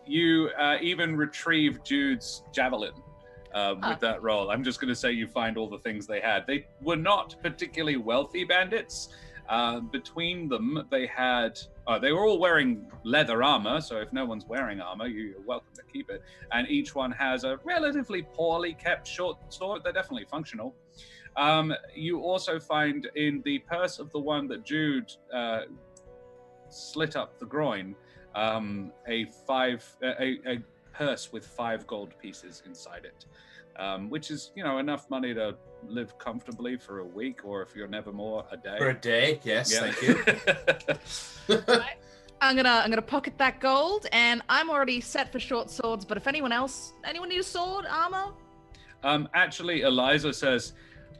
S2: You even retrieve Jude's javelin with that roll. I'm just going to say you find all the things they had. They were not particularly wealthy bandits. Between them, they were all wearing leather armor, so if no one's wearing armor, you're welcome to keep it. And each one has a relatively poorly kept short sword. They're definitely functional. You also find in the purse of the one that Jude slit up the groin, a purse with 5 gold pieces inside it, which is enough money to live comfortably for a week, or if you're Nevermore, a day.
S6: For a day, yes,
S2: Yeah.
S6: thank you.
S3: I'm gonna pocket that gold, and I'm already set for short swords. But if anyone need a sword, armor?
S2: Actually, Eliza says,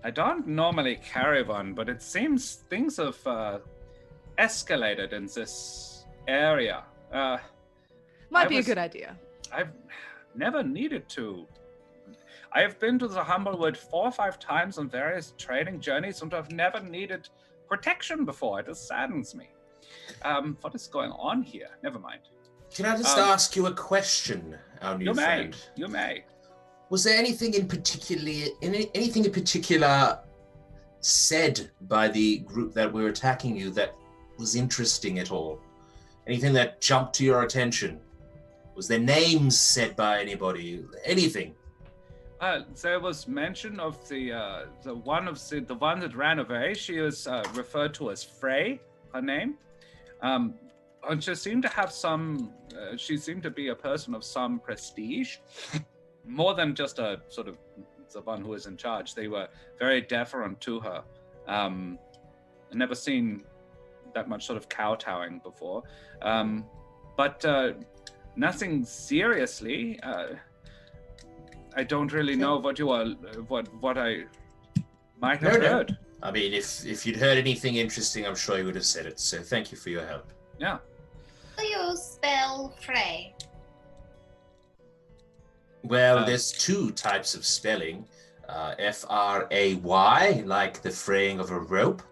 S2: I don't normally carry one, but it seems things have escalated in this area.
S3: Might be a good idea.
S2: I've never needed to. I have been to the Humblewood 4 or 5 times on various trading journeys, and I've never needed protection before. It just saddens me. What is going on here? Never mind.
S6: Can I just ask you a question, our new friend?
S2: You may.
S6: Was there anything in particular said by the group that were attacking you that was interesting at all? Anything that jumped to your attention? Was there names said by anybody? Anything?
S2: There was mention of the one that ran away. She was referred to as Frey, her name. And she seemed to have she seemed to be a person of some prestige. More than just a sort of the one who was in charge. They were very deferent to her. I've never seen that much sort of kowtowing before. But nothing seriously. I don't really know what you are, what I might have
S6: No.
S2: heard.
S6: I mean, if you'd heard anything interesting, I'm sure you would have said it. So thank you for your help.
S2: Yeah.
S5: Do you spell fray?
S6: Well, there's two types of spelling. F-R-A-Y, like the fraying of a rope.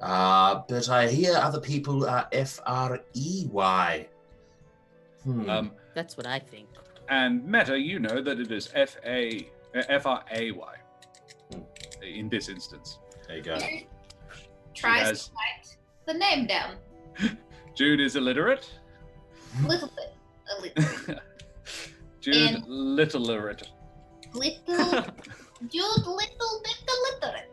S6: But I hear other people are F-R-E-Y.
S4: That's what I think.
S2: And Meta, you know that it is F-R-A-Y in this instance.
S6: There you go.
S5: Tries to write the name down.
S2: Jude is illiterate.
S5: Little bit. A little.
S2: Jude, little illiterate.
S5: Little. Jude, little bit illiterate.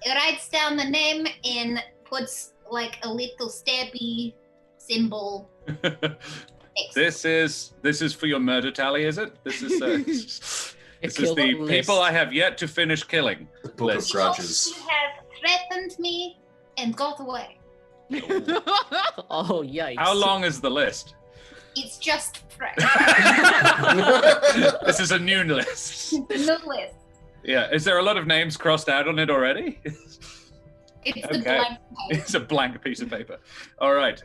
S5: He writes down the name and puts like a little stabby symbol.
S2: This is for your murder tally, is it? This is this is the
S4: list.
S2: people I have yet to finish killing.
S6: The Book of
S2: List.
S6: Grudges.
S5: You have threatened me and got away.
S4: Oh, yikes.
S2: How long is the list?
S5: It's just fresh.
S2: This is a new list.
S5: No list.
S2: Yeah, is there a lot of names crossed out on it already?
S5: It's
S2: Okay.
S5: the blank page.
S2: It's a blank piece of paper. All right,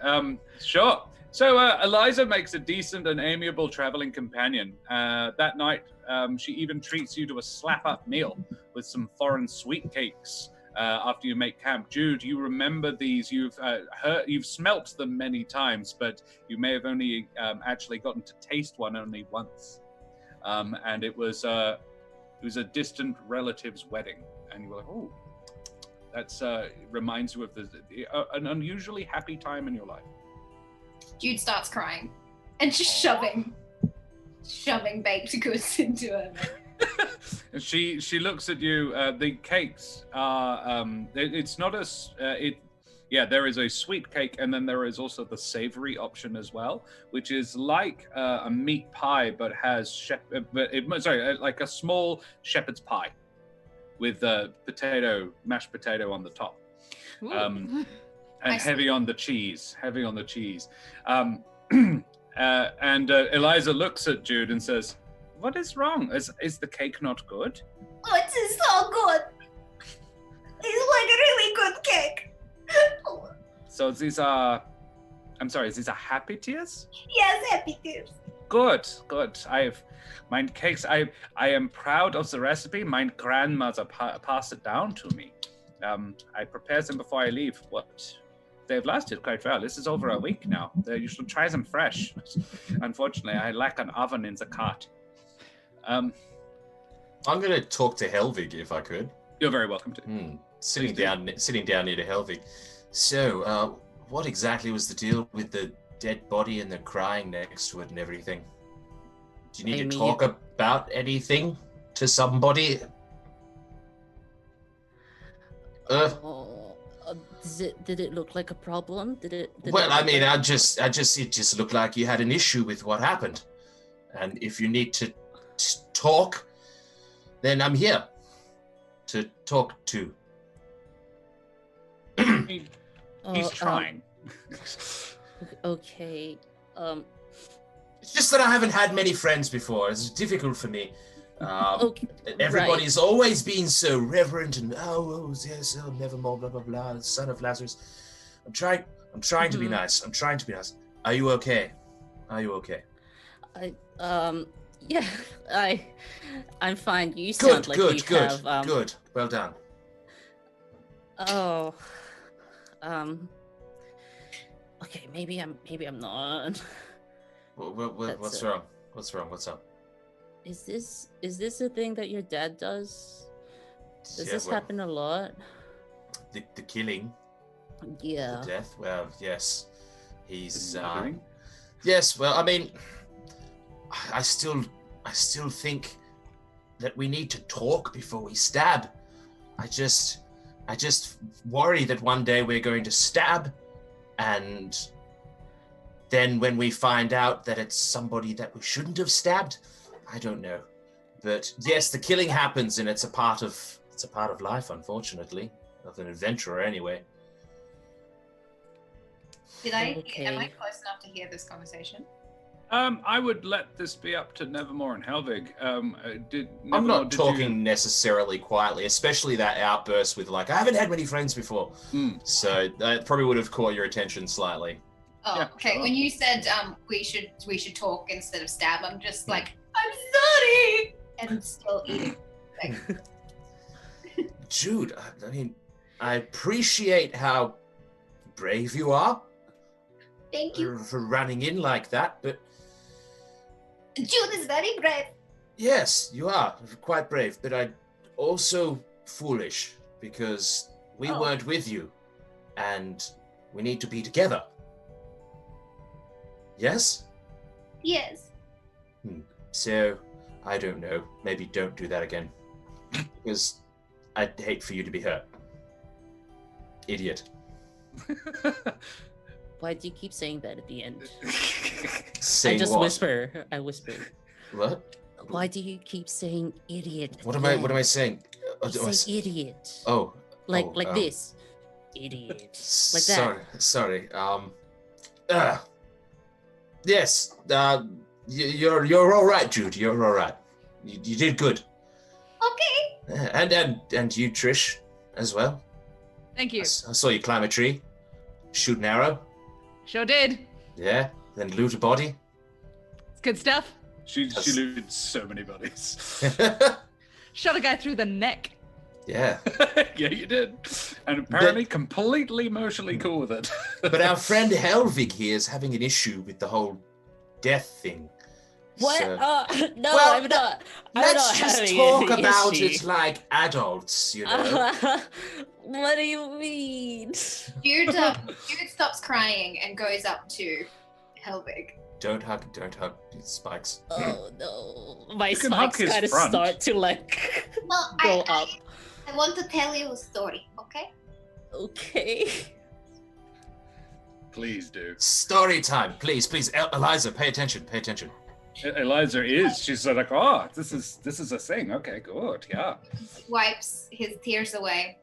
S2: sure. So Eliza makes a decent and amiable traveling companion. That night, she even treats you to a slap-up meal with some foreign sweet cakes after you make camp. Jude, you remember these. You've smelt them many times, but you may have only actually gotten to taste one only once. And it was a distant relative's wedding, and you were like, oh. That's reminds you of an unusually happy time in your life.
S5: Jude starts crying and just shoving baked goods into her.
S2: And she looks at you. The cakes are. It's not there is a sweet cake, and then there is also the savory option as well, which is like a meat pie, but has like a small shepherd's pie with mashed potato on the top, and heavy on the cheese. And Eliza looks at Jude and says, "What is wrong? Is the cake not good?"
S5: Oh, it is so good. It's like a really good cake.
S2: So these are happy tears?
S5: Yes, happy tears.
S2: Good. Mine cakes. I am proud of the recipe. My grandmother passed it down to me. I prepared them before I leave. They've lasted quite well. This is over a week now. You should try them fresh. Unfortunately, I lack an oven in the cart.
S6: I'm going to talk to Helvig if I could.
S2: You're very welcome to.
S6: Sitting down near to Helvig. So, what exactly was the deal with the dead body and the crying next to it and everything? Do you need to talk about anything to somebody?
S4: Did it look like a problem? It
S6: just looked like you had an issue with what happened. And if you need to talk, then I'm here to talk to.
S2: He's trying.
S4: Okay.
S6: It's just that I haven't had many friends before. It's difficult for me. Everybody's always been so reverent and Nevermore, blah blah blah, son of Lazarus. I'm trying to be nice. Are you okay?
S4: Yeah, I'm fine. You sound like you have
S6: good. Well done.
S4: Oh. Okay, maybe I'm not.
S6: What's wrong? What's up?
S4: Is this a thing that your dad does? Does this happen a lot?
S6: The killing?
S4: Yeah.
S6: The death? Well, yes. He's
S2: Yes,
S6: well, I mean, I still think that we need to talk before we stab. I just worry that one day we're going to stab, and then when we find out that it's somebody that we shouldn't have stabbed, I don't know. But yes, the killing happens, and it's a part of life, unfortunately, of an adventurer anyway.
S5: Am I close enough to hear this conversation?
S2: I would let this be up to Nevermore and Helvig.
S6: I'm not talking necessarily quietly, especially that outburst with like, I haven't had many friends before. So that probably would have caught your attention slightly.
S5: Oh,
S2: Yeah,
S5: okay.
S2: sure.
S5: When you said we should talk instead of stab, I'm just like, I'm sorry, and still eating. Like,
S6: Jude, I mean, I appreciate how brave you are
S5: thank you.
S6: for running in like that, but
S5: Jude is very brave.
S6: yes, you are quite brave, but I also foolish because we
S5: Oh.
S6: weren't with you and we need to be together. Yes?
S5: Yes.
S6: So, I don't know. Maybe don't do that again. Because I'd hate for you to be hurt. Idiot.
S4: Why do you keep saying that at the end?
S6: Saying
S4: I just
S6: what?
S4: whisper. I whisper.
S6: What?
S4: Why do you keep saying idiot?
S6: What am I saying?
S4: You say idiot.
S6: Oh.
S4: Like
S6: oh,
S4: this. Idiot. Like
S6: sorry,
S4: that.
S6: Sorry. Yes. You're all right, Jude. You're all right. You did good.
S5: Okay.
S6: And you, Trish, as well.
S3: Thank you.
S6: I saw you climb a tree, shoot an arrow.
S3: Sure did.
S6: Yeah. Then loot a body.
S3: It's good stuff.
S2: She looted so many bodies.
S3: Shot a guy through the neck.
S6: Yeah.
S2: Yeah, you did. And apparently completely emotionally cool with it.
S6: But our friend Helvig here is having an issue with the whole death thing.
S4: What?
S6: So-
S4: No,
S6: Well,
S4: I'm not. I'm
S6: Let's
S4: not
S6: just
S4: having
S6: talk
S4: any
S6: about
S4: issue.
S6: it like adults, you know.
S4: What do you mean?
S5: Jude stops crying and goes up to Helvig.
S6: Don't hug, Spikes.
S4: Oh no, my
S2: You can hug
S4: spikes
S2: his
S4: kind of
S2: front.
S4: start to like
S5: No,
S4: go up.
S5: I want to tell you a story, okay?
S4: Okay.
S2: Please do.
S6: Story time, please. Eliza, pay attention.
S2: Eliza is. She's like, oh, this is a thing. Okay, good. Yeah.
S5: Wipes his tears away.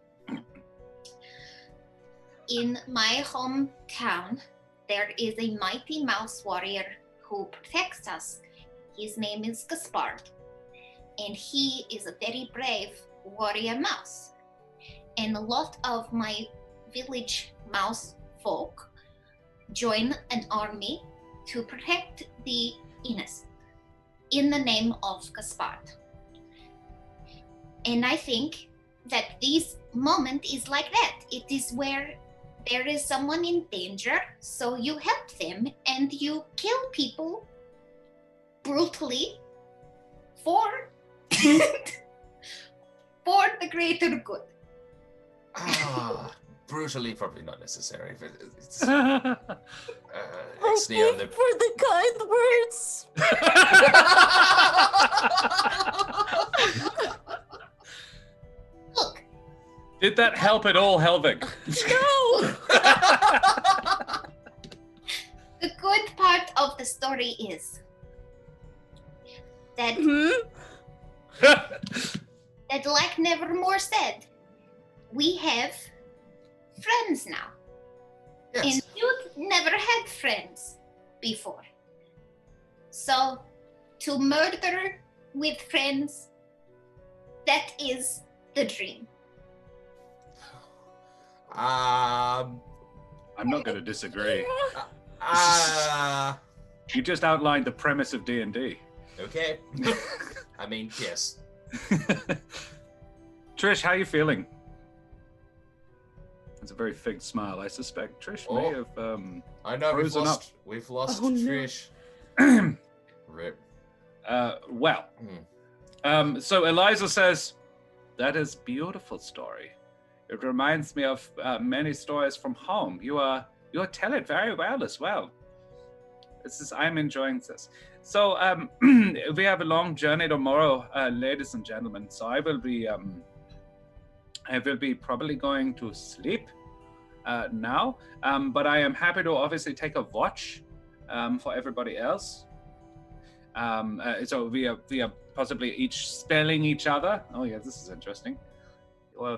S5: In my hometown, there is a mighty mouse warrior who protects us. His name is Gaspard, and he is a very brave warrior mouse. And a lot of my village mouse folk join an army to protect the innocent in the name of Gaspard. And I think that this moment is like that. It is where there is someone in danger, so you help them and you kill people brutally for for the greater good.
S6: Brutally, probably not necessary, but it's
S4: Thank you
S6: the
S4: for the kind words.
S5: Look,
S2: Did that help at all, Helvig?
S4: No.
S5: the good part of the story is that that like Nevermore said, we have friends now.
S6: yes.
S5: And Jude never had friends before. So, to murder with friends, that is the dream.
S6: Um.
S2: I'm not going to disagree.
S6: Uh.
S2: You just outlined the premise of D&D.
S6: Okay. I mean, yes.
S2: Trish, how are you feeling? It's a very fake smile. I suspect Trish may have.
S6: I know we've
S2: Frozen
S6: lost. We've lost
S4: Oh, no.
S6: Trish. Rip.
S2: Well. So Eliza says, "That is beautiful story. It reminds me of many stories from home. You tell it very well as well. I'm enjoying this. So we have a long journey tomorrow, ladies and gentlemen. So I will be probably going to sleep now. But I am happy to obviously take a watch for everybody else. So we are possibly each spelling each other. Oh yeah, this is interesting.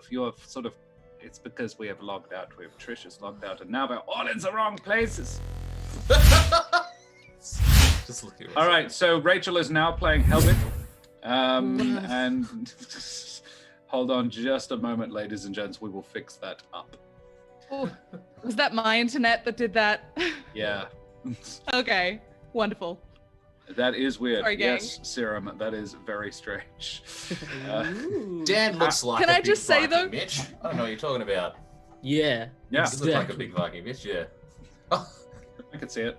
S2: You have sort of. It's because we have logged out. We have Trish is logged out, and now we're all in the wrong places.
S6: Just looking.
S2: All right, so Rachel is now playing Helvig. And hold on just a moment, ladies and gents. We will fix that up.
S3: Oh, was that my internet that did that?
S2: Yeah.
S3: Okay, wonderful.
S2: That is weird.
S3: Sorry, gang.
S2: Yes, Serum. That is very strange.
S6: Dan looks like
S3: Can
S6: a
S3: I
S6: big
S3: just say,
S6: Viking,
S3: though-
S6: Mitch. I don't know what you're talking about.
S4: Yeah.
S2: Yeah,
S6: You look like a big Viking, Mitch. Yeah.
S2: I can see it.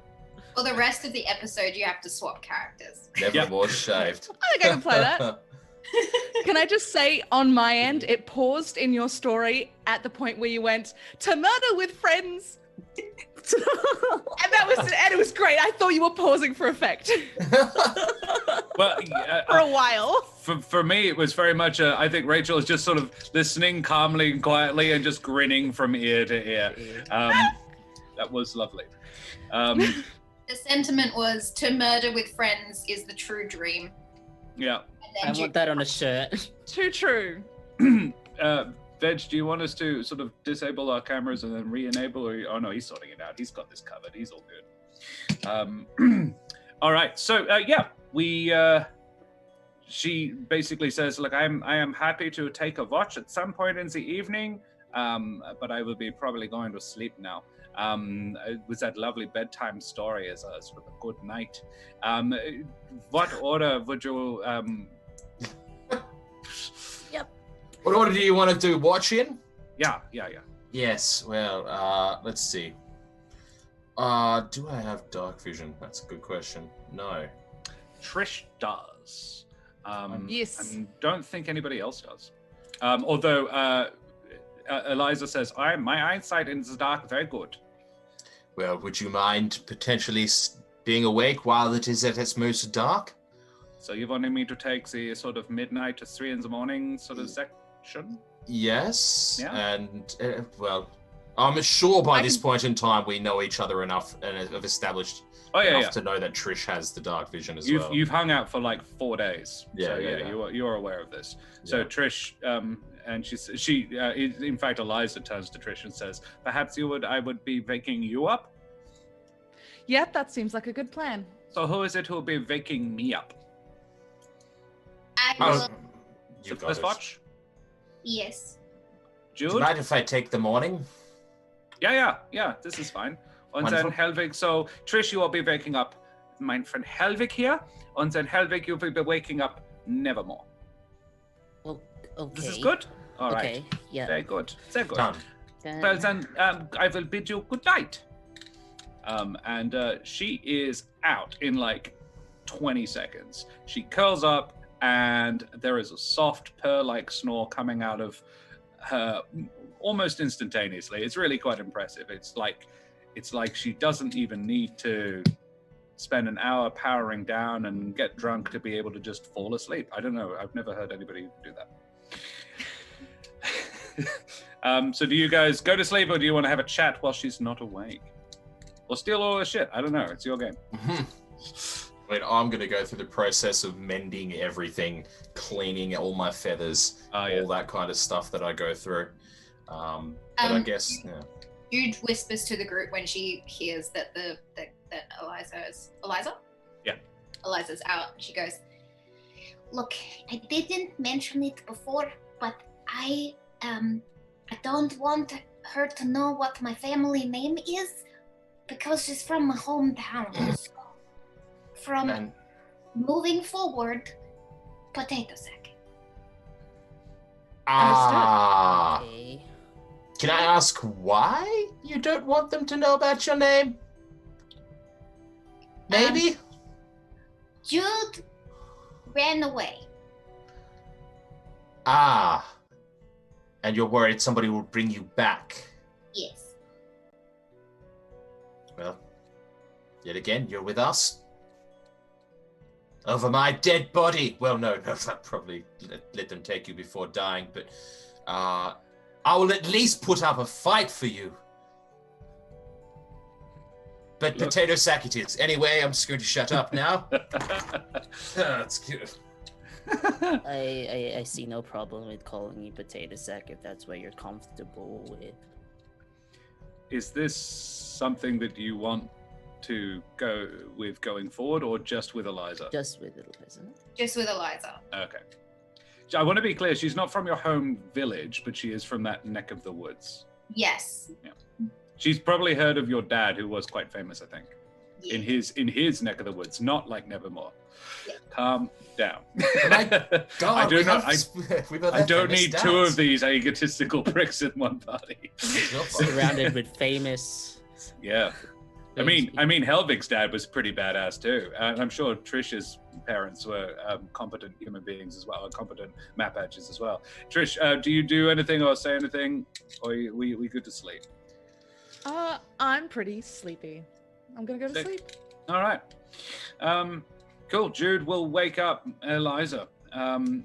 S5: For the rest of the episode, you have to swap characters.
S6: Nevermore shaved.
S3: I think I can play that. Can I just say, on my end, it paused in your story at the point where you went to murder with friends. And it was great. I thought you were pausing for effect
S2: Well,
S3: for a while.
S2: for me, it was very much. I think Rachel is just sort of listening calmly and quietly and just grinning from ear to ear. That was lovely.
S5: The sentiment was to murder with friends is the true dream.
S2: Yeah.
S5: And
S4: I
S5: then
S4: want that on a shirt.
S3: Too true.
S2: Veg, do you want us to sort of disable our cameras and then re-enable? Or oh no, he's sorting it out. He's got this covered. He's all good. All right. So we. She basically says, "Look, I am happy to take a watch at some point in the evening, but I will be probably going to sleep now. It was that lovely bedtime story as a sort of a good night. What order would you?"
S6: What order do you want to do watch in?
S2: Yeah.
S6: Yes, well, let's see. Do I have dark vision? That's a good question. No.
S2: Trish does.
S3: Yes.
S2: I don't think anybody else does. Although Eliza says, my eyesight in the dark very good.
S6: Well, would you mind potentially being awake while it is at its most dark?
S2: So you wanted me to take the sort of midnight to 3 a.m. sort of section?
S6: Yes.
S2: Yeah.
S6: And, well, I'm sure by this point in time we know each other enough and have established enough to know that Trish has the dark vision as well.
S2: You've hung out for like 4 days.
S6: Yeah,
S2: So
S6: yeah.
S2: you are aware of this. So
S6: Yeah.
S2: Trish, and she in fact, Eliza turns to Trish and says, "Perhaps I would be waking you up.
S3: Yep, that seems like a good plan.
S2: So who is it who will be waking me up?
S5: I
S6: Oh,
S5: will,
S6: you
S2: The
S6: got
S2: first
S6: it.
S2: watch?
S5: yes.
S6: Do you
S2: Jude?
S6: mind if I take the morning?
S2: Yeah, this is fine. And then
S6: Wonderful.
S2: Helvig, so Trish, you will be waking up my friend Helvig here. And then Helvig, you will be waking up Nevermore.
S4: Well, okay.
S2: This is good? All right.
S4: Okay, yeah.
S2: Very good. Very good.
S6: Done.
S2: Well, then I will bid you good night. And she is out in like 20 seconds. She curls up, and there is a soft purr-like snore coming out of her almost instantaneously. It's really quite impressive. It's like she doesn't even need to spend an hour powering down and get drunk to be able to just fall asleep. I don't know. I've never heard anybody do that. So do you guys go to sleep, or do you want to have a chat while she's not awake? Or steal all her shit? I don't know. It's your game.
S6: I mean, I'm going to go through the process of mending everything, cleaning all my feathers, all that kind of stuff that I go through. But I guess, yeah.
S5: Jude whispers to the group when she hears that that Eliza?
S2: Yeah.
S5: Eliza's out. She goes, "Look, I didn't mention it before, but I don't want her to know what my family name is because she's from my hometown. So from
S6: And
S5: moving forward, potato sack."
S4: Okay.
S6: Can I ask why you don't want them to know about your name? Maybe?
S5: Jude ran away.
S6: And you're worried somebody will bring you back.
S5: Yes.
S6: Well, yet again, you're with us. Over my dead body. Well, no, I'll probably let them take you before dying, but I will at least put up a fight for you. But
S2: Look.
S6: potato sack it is. Anyway, I'm just going to shut up now. That's good.
S4: I see no problem with calling you potato sack if that's what you're comfortable with.
S2: Is this something that you want to go with going forward, or just with Eliza?
S4: Just with Eliza.
S5: Just with Eliza.
S2: Okay. I want to be clear, she's not from your home village, but she is from that neck of the woods.
S5: Yes.
S2: She's probably heard of your dad, who was quite famous, I think,
S5: Yeah.
S2: in his neck of the woods, not like Nevermore.
S5: Yeah.
S2: Calm down.
S6: God,
S2: I don't need two of these egotistical pricks in one party.
S4: Surrounded with famous.
S2: Yeah. I mean, Helvig's dad was pretty badass too. And I'm sure Trish's parents were competent human beings as well, and competent Mapaches as well. Trish, do you do anything or say anything, or we good to sleep?
S3: I'm pretty sleepy. I'm gonna go to sleep.
S2: All right. Cool. Jude will wake up Eliza. Can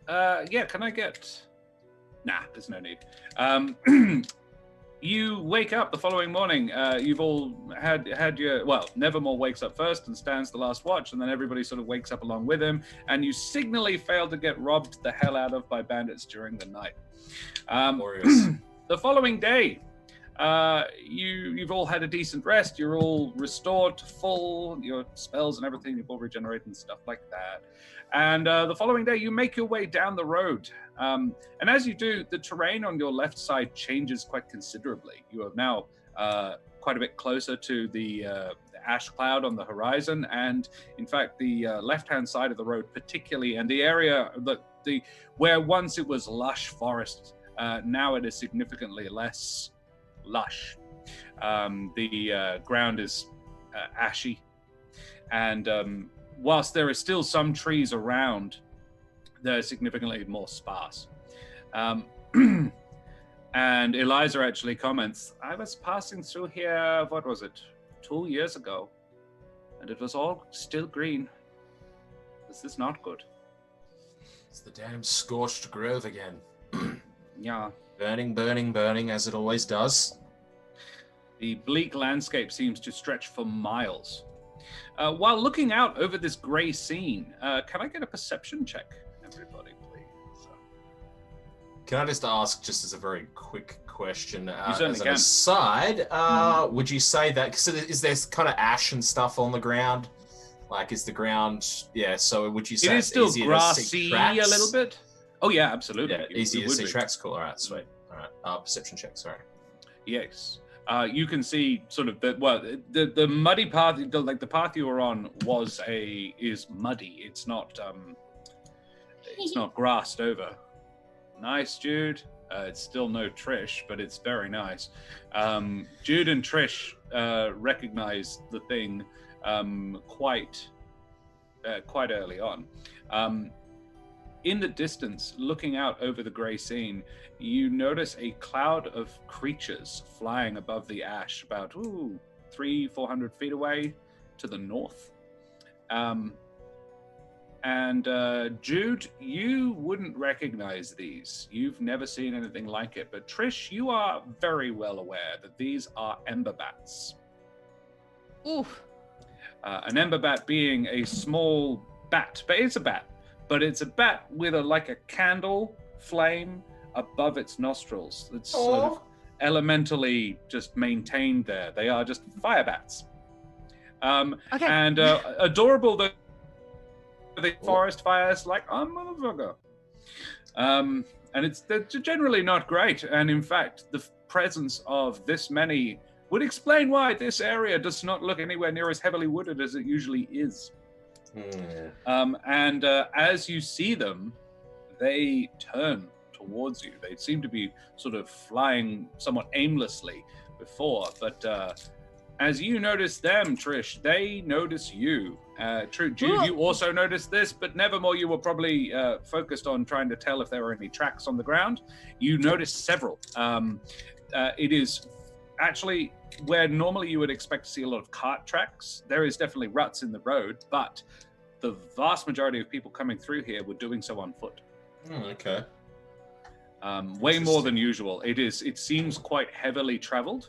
S2: I get? Nah, there's no need. You wake up the following morning. You've all had your... Well, Nevermore wakes up first and stands the last watch, and then everybody sort of wakes up along with him, and you signally fail to get robbed the hell out of by bandits during the night. The following day, you've all had a decent rest. You're all restored to full. Your spells and everything, you've all regenerated and stuff like that. And the following day, you make your way down the road. And as you do, the terrain on your left side changes quite considerably. You are now quite a bit closer to the ash cloud on the horizon. And in fact, the left-hand side of the road particularly, and the area where once it was lush forest, now it is significantly less lush. The ground is ashy. And whilst there are still some trees around, they're significantly more sparse. And Eliza actually comments, I was passing through here, what was it, 2 years ago, and it was all still green. This is not good.
S6: It's the damn Scorched Grove again.
S2: Yeah.
S6: Burning, burning, burning, as it always does.
S2: The bleak landscape seems to stretch for miles. While looking out over this grey scene, can I get a perception check, everybody, please?
S6: Can I just ask, just as a very quick question, as
S2: certainly
S6: an
S2: can.
S6: aside, would you say that, so is there kind of ash and stuff on the ground? Like, is the ground, so would you say
S2: it is still
S6: easier
S2: grassy
S6: to see
S2: a little bit? Oh, yeah, absolutely.
S6: Yeah, easier to see tracks. Cool, all right, sweet. All right, perception check, sorry.
S2: Yes. You can see sort of the muddy path, like the path you were on is muddy. It's not grassed over. Nice, Jude. It's still no Trish, but it's very nice. Jude and Trish recognize the thing quite early on. In the distance, looking out over the grey scene, you notice a cloud of creatures flying above the ash about 300-400 feet away to the north. And Jude, you wouldn't recognize these. You've never seen anything like it. But Trish, you are very well aware that these are Ember Bats.
S3: Ooh.
S2: An Ember Bat being a small bat, but it's a bat. But it's a bat with a candle flame above its nostrils. It's sort of elementally just maintained there. They are just fire bats.
S3: Okay.
S2: And adorable, the forest fires like a motherfucker. And they're generally not great. And in fact, the presence of this many would explain why this area does not look anywhere near as heavily wooded as it usually is. And as you see them, they turn towards you. They seem to be sort of flying somewhat aimlessly before, but as you notice them, Trish, they notice you. True, Jude, you also noticed this, but Nevermore, you were probably focused on trying to tell if there were any tracks on the ground. You noticed several. It is actually where normally you would expect to see a lot of cart tracks. There is definitely ruts in the road, but the vast majority of people coming through here were doing so on foot.
S6: Okay.
S2: Way more than usual. It seems quite heavily traveled.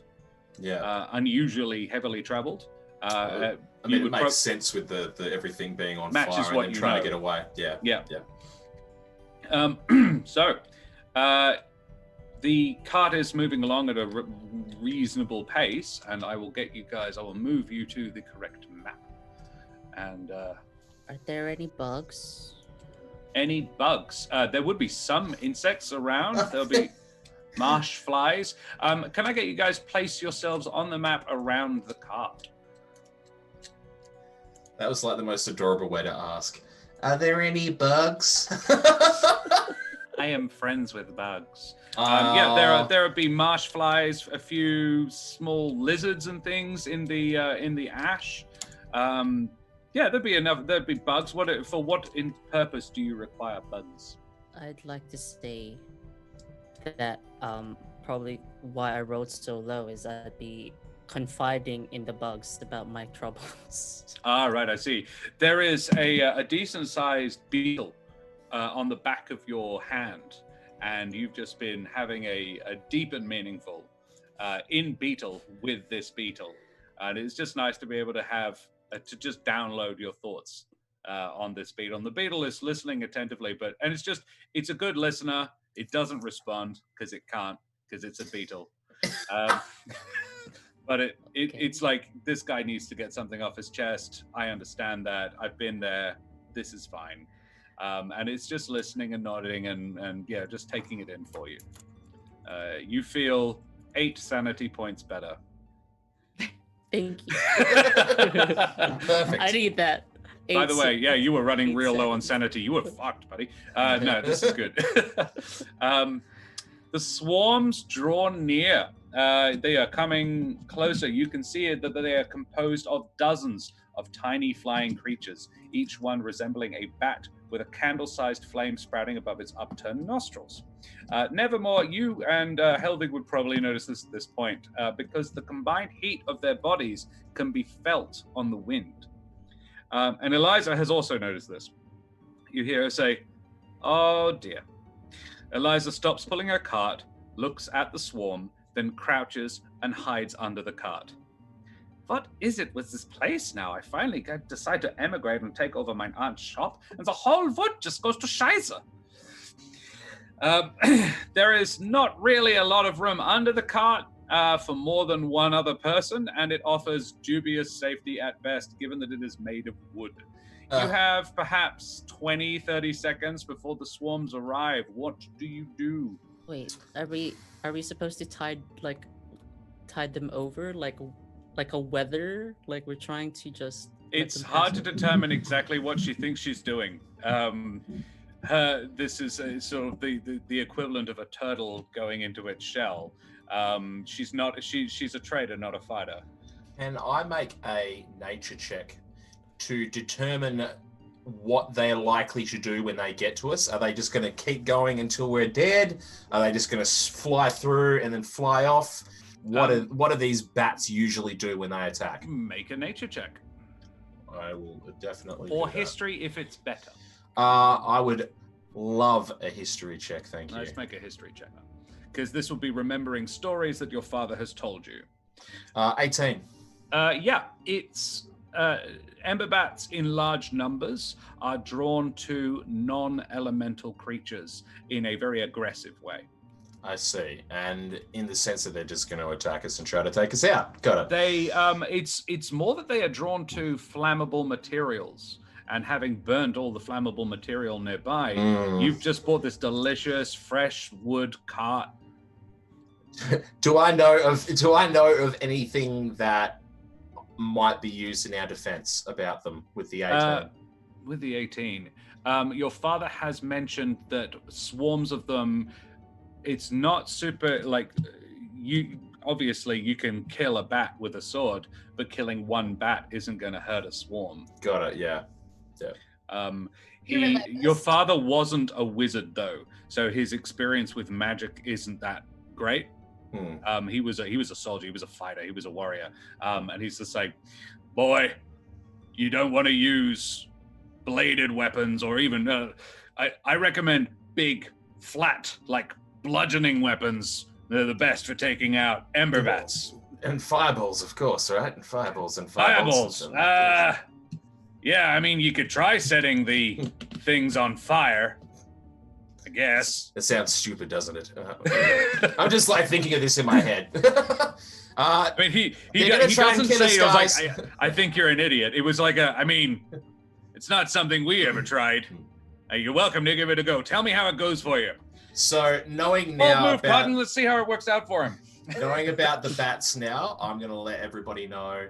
S6: Yeah.
S2: Unusually heavily traveled.
S6: I mean, it makes sense with the everything being on fire and then trying to get away. Yeah.
S2: So, The cart is moving along at a reasonable pace, and I will move you to the correct map. And
S4: Are there any bugs?
S2: any bugs? There would be some insects around. There'll be marsh flies. Can I get you guys place yourselves on the map around the cart?
S6: That was like the most adorable way to ask. Are there any bugs?
S2: I am friends with bugs. Yeah, there would be marsh flies, a few small lizards and things in the ash. Yeah, there'd be enough. There'd be bugs. For what in purpose do you require bugs?
S4: I'd like to say that probably why I rolled so low is I'd be confiding in the bugs about my troubles.
S2: Ah, right, I see. There is a decent-sized beetle on the back of your hand, and you've just been having a deep and meaningful in beetle with this beetle, and it's just nice to be able to have to just download your thoughts on this beetle. And the beetle is listening attentively, and it's a good listener. It doesn't respond because it can't, because it's a beetle. But it's like, this guy needs to get something off his chest. I understand that. I've been there. This is fine. And it's just listening and nodding and yeah, just taking it in for you. You feel 8 sanity points better.
S4: Thank you.
S6: Perfect.
S4: I need that.
S2: By the way, yeah, you were running real low on sanity. You were fucked, buddy. No, this is good. The swarms draw near. They are coming closer. You can see that they are composed of dozens of tiny flying creatures, each one resembling a bat with a candle-sized flame sprouting above its upturned nostrils. Nevermore, you and Helvig would probably notice this at this point, because the combined heat of their bodies can be felt on the wind. And Eliza has also noticed this. You hear her say, "Oh dear." Eliza stops pulling her cart, looks at the swarm, then crouches and hides under the cart. What is it with this place now? I finally decide to emigrate and take over my aunt's shop, and the whole wood just goes to Scheiße. There is not really a lot of room under the cart for more than one other person, and it offers dubious safety at best, given that it is made of wood. You have perhaps 20, 30 seconds before the swarms arrive. What do you do?
S4: Wait, are we supposed to tie them over like a weather? Like we're trying to just...
S2: It's hard to determine exactly what she thinks she's doing. This is sort of the equivalent of a turtle going into its shell. She's a trader, not a fighter.
S6: Can I make a nature check to determine what they're likely to do when they get to us? Are they just going to keep going until we're dead? Are they just going to fly through and then fly off? What do these bats usually do when they attack?
S2: Make a nature check.
S6: I will definitely.
S2: Or history if it's better.
S6: I would love a history check, thank you.
S2: Let's make a history check. Because this will be remembering stories that your father has told you.
S6: 18.
S2: Yeah, it's... Ember Bats in large numbers are drawn to non-elemental creatures in a very aggressive way.
S6: I see. And in the sense that they're just going to attack us and try to take us out. Got it.
S2: They, it's more that they are drawn to flammable materials. And having burnt all the flammable material nearby, you've just bought this delicious fresh wood cart.
S6: Do I know of anything that might be used in our defense about them with the 18?
S2: With the 18. Your father has mentioned that swarms of them, it's not super, like, you can kill a bat with a sword, but killing one bat isn't going to hurt a swarm.
S6: Got it, yeah.
S2: Your father wasn't a wizard, though, so his experience with magic isn't that great. He was a soldier, he was a fighter, he was a warrior, and he's just like, boy, you don't want to use bladed weapons, or even I recommend big, flat, like bludgeoning weapons. They're the best for taking out ember bats.
S6: And fireballs, of course, right? And fireballs.
S2: Yeah, I mean, you could try setting the things on fire. I guess.
S6: It sounds stupid, doesn't it? I'm just like thinking of this in my head.
S2: I mean, he
S6: They're gonna try and
S2: doesn't
S6: kill
S2: say,
S6: us,
S2: it was
S6: guys.
S2: like, I think you're an idiot. It was like it's not something we ever tried. You're welcome to give it a go. Tell me how it goes for you.
S6: So knowing
S2: Bold
S6: now
S2: move,
S6: about
S2: Paladin. Let's see how it works out for him.
S6: knowing about the bats now, I'm gonna let everybody know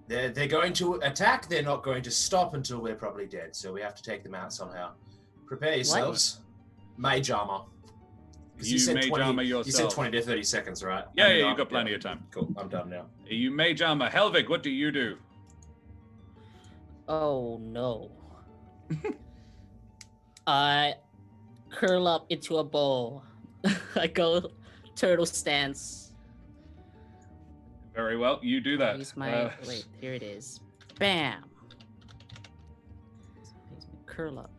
S6: they're going to attack. They're not going to stop until we're probably dead. So we have to take them out somehow. Prepare yourselves. Mage armor. 'Cause
S2: You mage armor yourself.
S6: You said 20 to 30 seconds, right?
S2: Yeah,
S6: I mean,
S2: you got plenty of time.
S6: Cool. I'm done now.
S2: You mage armor. Helvig, what do you do?
S4: Oh no. I curl up into a ball. I go turtle stance.
S2: Very well. You do that.
S4: Use my wait, here it is. Bam. Curl up.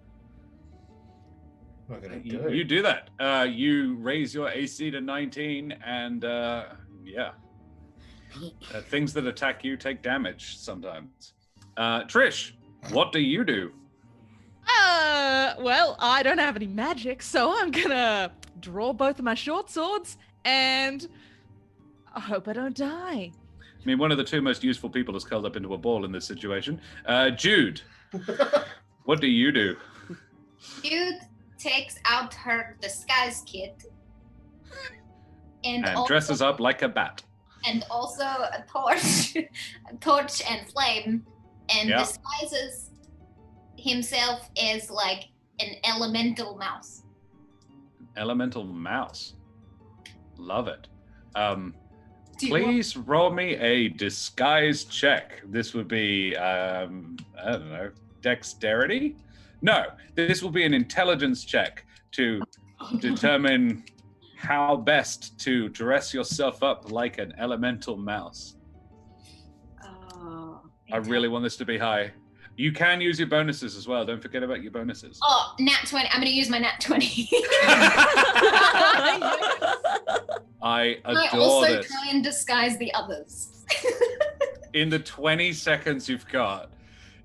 S6: What am I gonna do?
S2: You do that. You raise your AC to 19, and things that attack you take damage sometimes. Trish, what do you do?
S3: Well, I don't have any magic, so I'm gonna draw both of my short swords and I hope I don't die.
S2: I mean, one of the two most useful people is curled up into a ball in this situation. Jude, what do you do?
S5: Jude takes out her disguise kit and
S2: Dresses up like a bat.
S5: and also a torch, and flame, and disguises himself as like an elemental mouse.
S2: Elemental mouse. Love it.
S5: Do you
S2: Please roll me a disguise check. This would be, I don't know, dexterity? No, this will be an intelligence check to determine how best to dress yourself up like an elemental mouse. I really want this to be high. You can use your bonuses as well. Don't forget about your bonuses.
S5: Oh, nat 20. I'm going to use my nat 20.
S2: I adore
S5: I also
S2: this.
S5: try and disguise the others.
S2: In the 20 seconds you've got,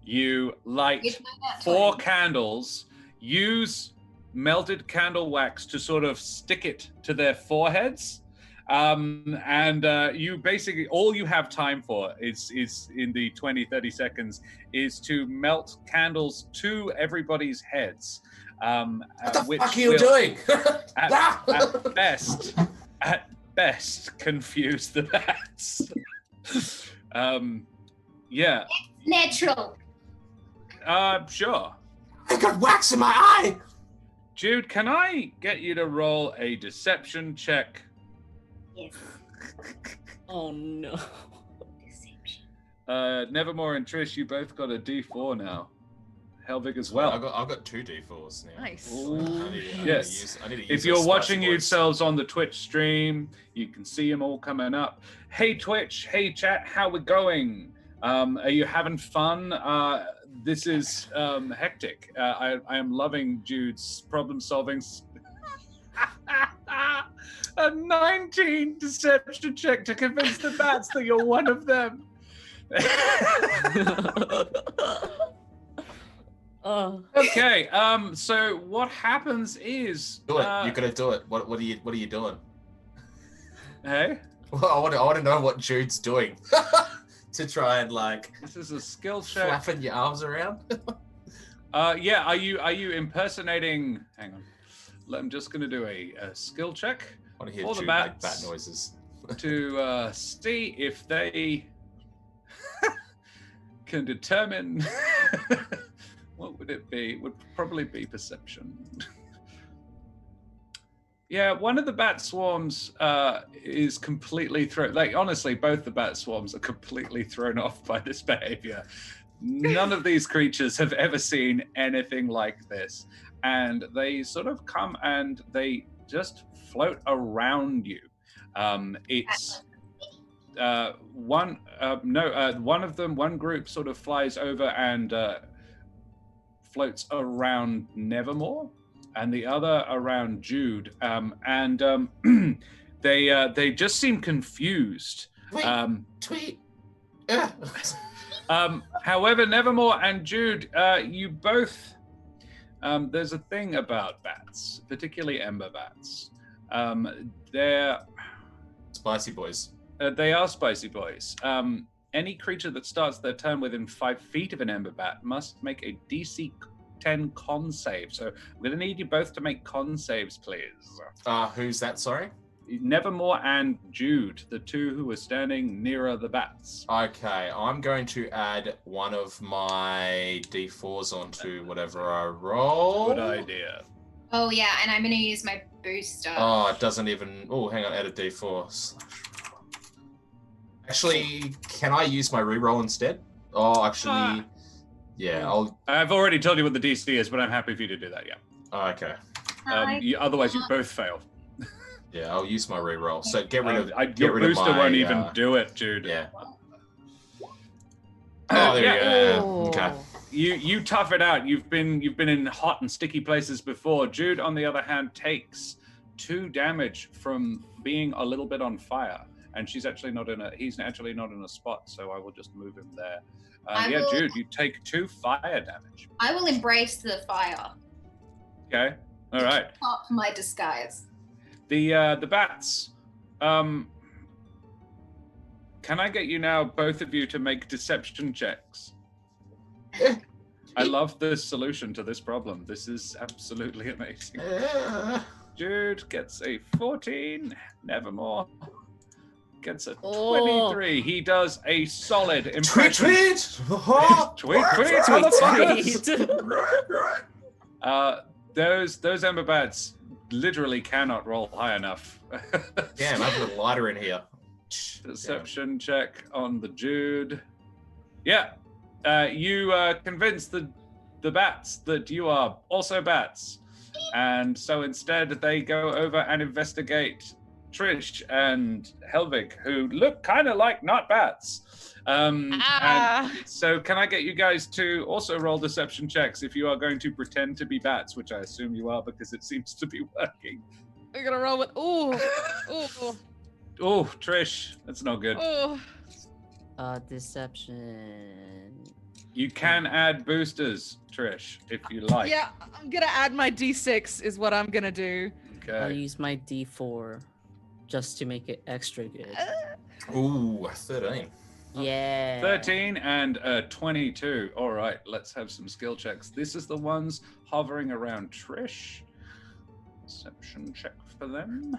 S2: you light
S5: With my nat
S2: 4
S5: 20.
S2: candles, use melted candle wax to sort of stick it to their foreheads. You basically, all you have time for is in the 20, 30 seconds is to melt candles to everybody's heads.
S6: What the fuck are you doing?
S2: At best, confuse the bats. Yeah.
S5: Natural.
S2: Sure.
S6: I got wax in my eye.
S2: Jude, can I get you to roll a deception check?
S5: Yes.
S4: Oh no.
S5: Deception.
S2: Nevermore and Trish, you both got a D4 now. Helvig as well.
S6: I've got 2 D4s now.
S3: Nice.
S2: Yes.
S6: I need to use
S2: If
S6: those
S2: you're
S6: spicy
S2: watching
S6: boys.
S2: yourselves on the Twitch stream, you can see them all coming up. Hey Twitch, hey chat, how we going? Are you having fun? This is hectic. I am loving Jude's problem solving. A 19 deception check to convince the bats that you're one of them.
S4: Oh.
S2: Okay, so what happens is
S6: Do it. You're gonna do it. What are you doing?
S2: Hey,
S6: Well, I want to know what Jude's doing to try and like
S2: this is a skill check.
S6: flapping your arms around.
S2: Yeah, are you impersonating? Hang on, I'm just gonna do a skill check
S6: I want to hear
S2: All the
S6: Jude make
S2: bats.
S6: bat noises.
S2: to see if they can determine. What would it be? It would probably be perception. Yeah, one of the bat swarms is completely thrown. Like, honestly, both the bat swarms are completely thrown off by this behavior. None of these creatures have ever seen anything like this. And they sort of come and they just float around you. It's one of them, one group sort of flies over and floats around Nevermore, and the other around Jude, they just seem confused.
S6: Tweet.
S2: However, Nevermore and Jude, you both There's a thing about bats, particularly ember bats. They're
S6: Spicy boys.
S2: They are spicy boys. Any creature that starts their turn within 5 feet of an ember bat must make a DC 10 con save. So I'm going to need you both to make con saves, please.
S6: Who's that, sorry?
S2: Nevermore and Jude, the two who are standing nearer the bats.
S6: Okay, I'm going to add one of my D4s onto whatever I roll.
S2: Good idea.
S5: Oh yeah, and I'm gonna use my booster.
S6: Oh, it doesn't even... Oh, hang on, add a D4. Actually, can I use my reroll instead? Oh, actually... Yeah,
S2: I've already told you what the DC is, but I'm happy for you to do that, yeah.
S6: Okay.
S2: Otherwise, you both fail.
S6: Yeah, I'll use my reroll. So get rid of
S2: your booster won't even do it, Jude.
S6: Yeah. Oh, there you go. Okay.
S2: You tough it out. You've been in hot and sticky places before. Jude, on the other hand, takes 2 damage from being a little bit on fire, and he's actually not in a spot. So I will just move him there. Jude, you take 2 fire damage.
S5: I will embrace the fire.
S2: Okay. All right.
S5: Top my disguise.
S2: The bats. Can I get you now, both of you, to make deception checks? I love this solution to this problem. This is absolutely amazing. Jude gets a 14. Nevermore gets a 23. He does a solid impression.
S6: Tweet!
S2: Tweet, motherfuckers! Those Ember Bats literally cannot roll high enough.
S6: Damn, I've got a lighter in here.
S2: Deception check on the Jude. Yeah, you convince the bats that you are also bats, and so instead they go over and investigate Trish and Helvig, who look kind of like not bats. And so can I get you guys to also roll deception checks if you are going to pretend to be bats, which I assume you are because it seems to be working.
S3: We're gonna roll with
S2: Oh, Trish, that's not good.
S4: Deception.
S2: You can add boosters, Trish, if you like.
S3: Yeah, I'm gonna add my D6 is what I'm gonna do.
S2: Okay.
S4: I'll use my D4 just to make it extra good.
S6: Ooh, 13.
S4: Yeah.
S2: 13 and 22. All right, let's have some skill checks. This is the ones hovering around Trish. Deception check for them.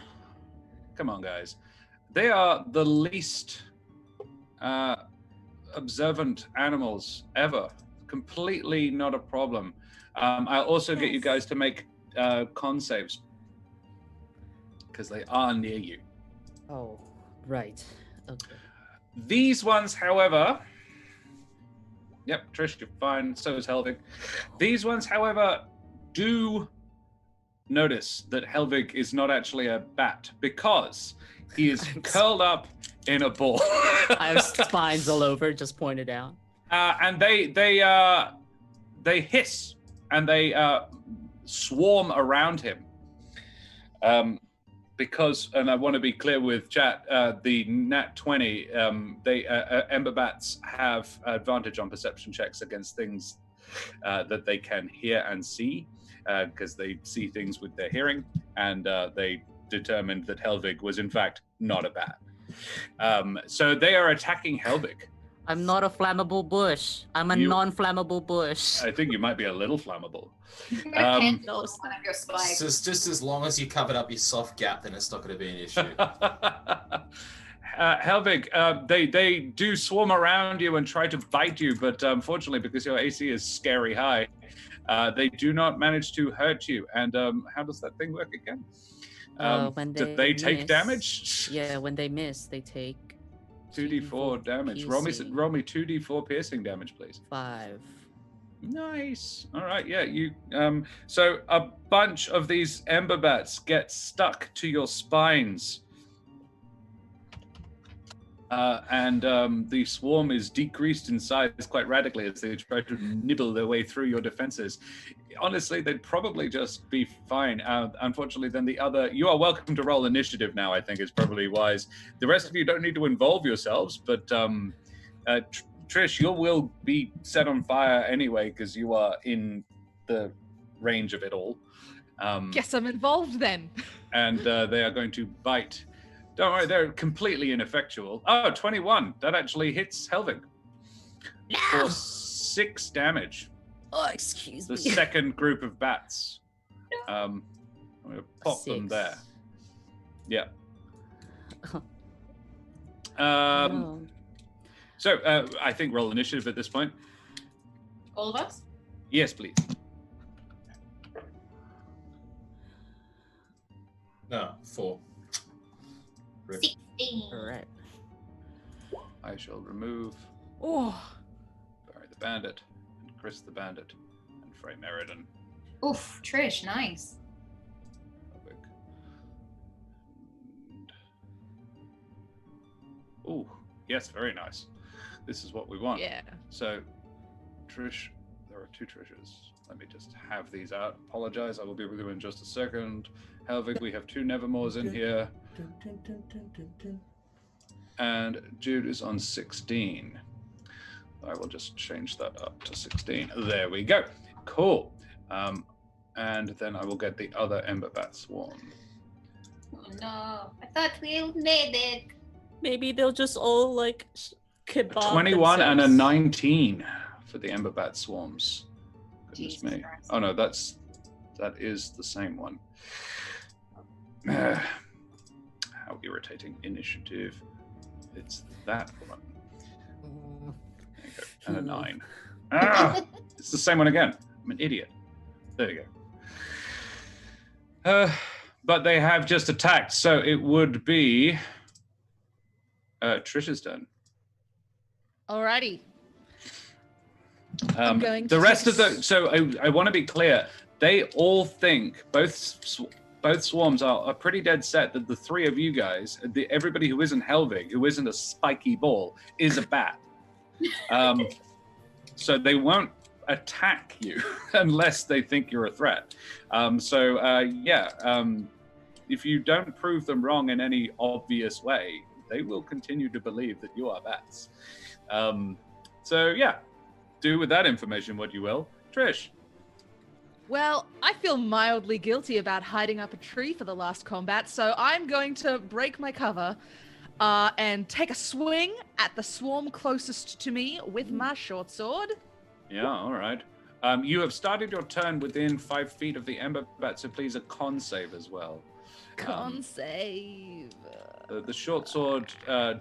S2: Come on, guys. They are the least observant animals ever. Completely not a problem. I'll also get you guys to make con saves because they are near you.
S4: Oh, right. Okay.
S2: These ones, however... Yep, Trish, you're fine. So is Helvig. These ones, however, do notice that Helvig is not actually a bat because he is curled up in a ball.
S4: I have spines all over, just pointed out.
S2: And they hiss and they swarm around him. Because, and I want to be clear with chat, the Nat 20, Ember Bats have advantage on perception checks against things that they can hear and see, because they see things with their hearing, and they determined that Helvig was in fact not a bat. So they are attacking Helvig.
S4: I'm not a flammable bush. I'm a non-flammable bush.
S2: I think you might be a little flammable.
S5: One of your spikes.
S6: Just as long as you covered up your soft gap, then it's not going to be an issue.
S2: Helvig, they do swarm around you and try to bite you, but unfortunately, because your AC is scary high, they do not manage to hurt you. And how does that thing work again? Do they take damage?
S4: Yeah, when they miss, they take
S2: 2d4 damage. Roll me 2d4 piercing damage, please.
S4: 5.
S2: Nice. All right. Yeah. You. So a bunch of these Ember Bats get stuck to your spines, and the swarm is decreased in size quite radically as they try to nibble their way through your defenses. Honestly, they'd probably just be fine. Unfortunately, then you are welcome to roll initiative now, I think is probably wise. The rest of you don't need to involve yourselves, but Trish, you will be set on fire anyway because you are in the range of it all.
S3: Guess I'm involved then.
S2: And they are going to bite. Don't worry, they're completely ineffectual. Oh, 21. That actually hits Helvig for 6 damage.
S4: Oh, excuse
S2: The
S4: me.
S2: second group of bats. I'm going to pop them
S4: 6.
S2: there. Yeah.
S4: Oh.
S2: So I think roll initiative at this point.
S7: All of us?
S2: Yes, please.
S6: No, 4. Rip.
S5: 16.
S4: All right.
S2: I shall remove
S3: Oh,
S2: Barry the Bandit, and Chris the Bandit, and Frey Meriden.
S7: Oof, Trish, nice.
S2: Ooh, yes, very nice. This is what we want.
S3: yeah.
S2: So, Trish, there are 2 Trishes. Let me just have these out. Apologize, I will be with you in just a second. Helvig, we have 2 Nevermores in here. And Jude is on 16. I will just change that up to 16. There we go. Cool. And then I will get the other Ember Bat swarm.
S5: Oh no, I thought we made it.
S4: Maybe they'll just all like kebab
S2: 21 and a
S4: themselves.
S2: 19 for the Ember Bat swarms. Goodness
S7: Jesus
S2: me.
S7: Christ.
S2: Oh no, that is the same one. How irritating. Initiative. It's that one.
S4: Mm.
S2: There you go. And a 9. Ah! It's the same one again. I'm an idiot. There you go. But they have just attacked, so it would be Trish's turn.
S3: Alrighty. I'm going
S2: The
S3: to
S2: rest
S3: take
S2: of the so I want to be clear. They all think both swarms are pretty dead set that the 3 of you guys, everybody who isn't Helvig, who isn't a spiky ball, is a bat. So they won't attack you unless they think you're a threat. If you don't prove them wrong in any obvious way, they will continue to believe that you are bats. Do with that information what you will. Trish.
S3: Well, I feel mildly guilty about hiding up a tree for the last combat, so I'm going to break my cover and take a swing at the swarm closest to me with my short sword.
S2: Yeah, all right. You have started your turn within 5 feet of the Ember Bat, so please a con save as well.
S3: Con save.
S2: The short sword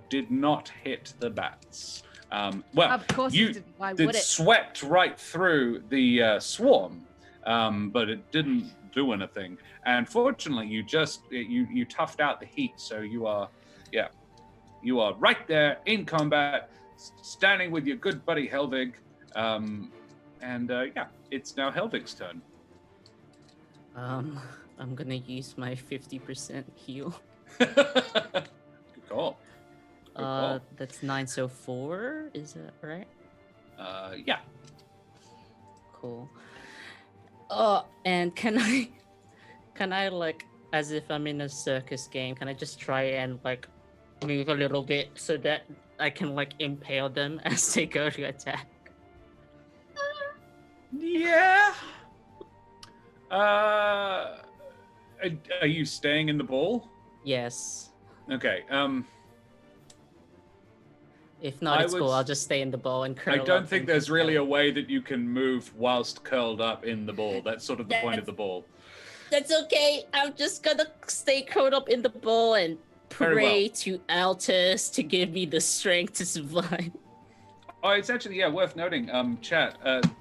S2: did not hit the bats.
S3: Of course it didn't. Why would
S2: it
S3: it?
S2: swept right through the swarm, but it didn't do anything. And fortunately, you toughed out the heat, so you are right there in combat, standing with your good buddy Helvig. It's now Helvig's turn.
S4: I'm gonna use my 50% heal.
S2: Good call. Good call.
S4: That's 9, so 4. Is that right?
S2: Yeah.
S4: Cool. And can I like, as if I'm in a circus game, can I just try and like move a little bit so that I can like impale them as they go to attack?
S2: Yeah. Are you staying in the ball?
S4: Yes.
S2: Okay.
S4: If not, it's cool. I'll just stay in the ball and curl
S2: I don't
S4: up
S2: think
S4: and
S2: there's
S4: just
S2: really
S4: go.
S2: a way that you can move whilst curled up in the ball. That's sort of the point of the ball.
S4: That's okay. I'm just gonna stay curled up in the ball and
S2: Very
S4: pray
S2: well.
S4: to Altus to give me the strength to survive.
S2: Oh, it's actually worth noting, chat.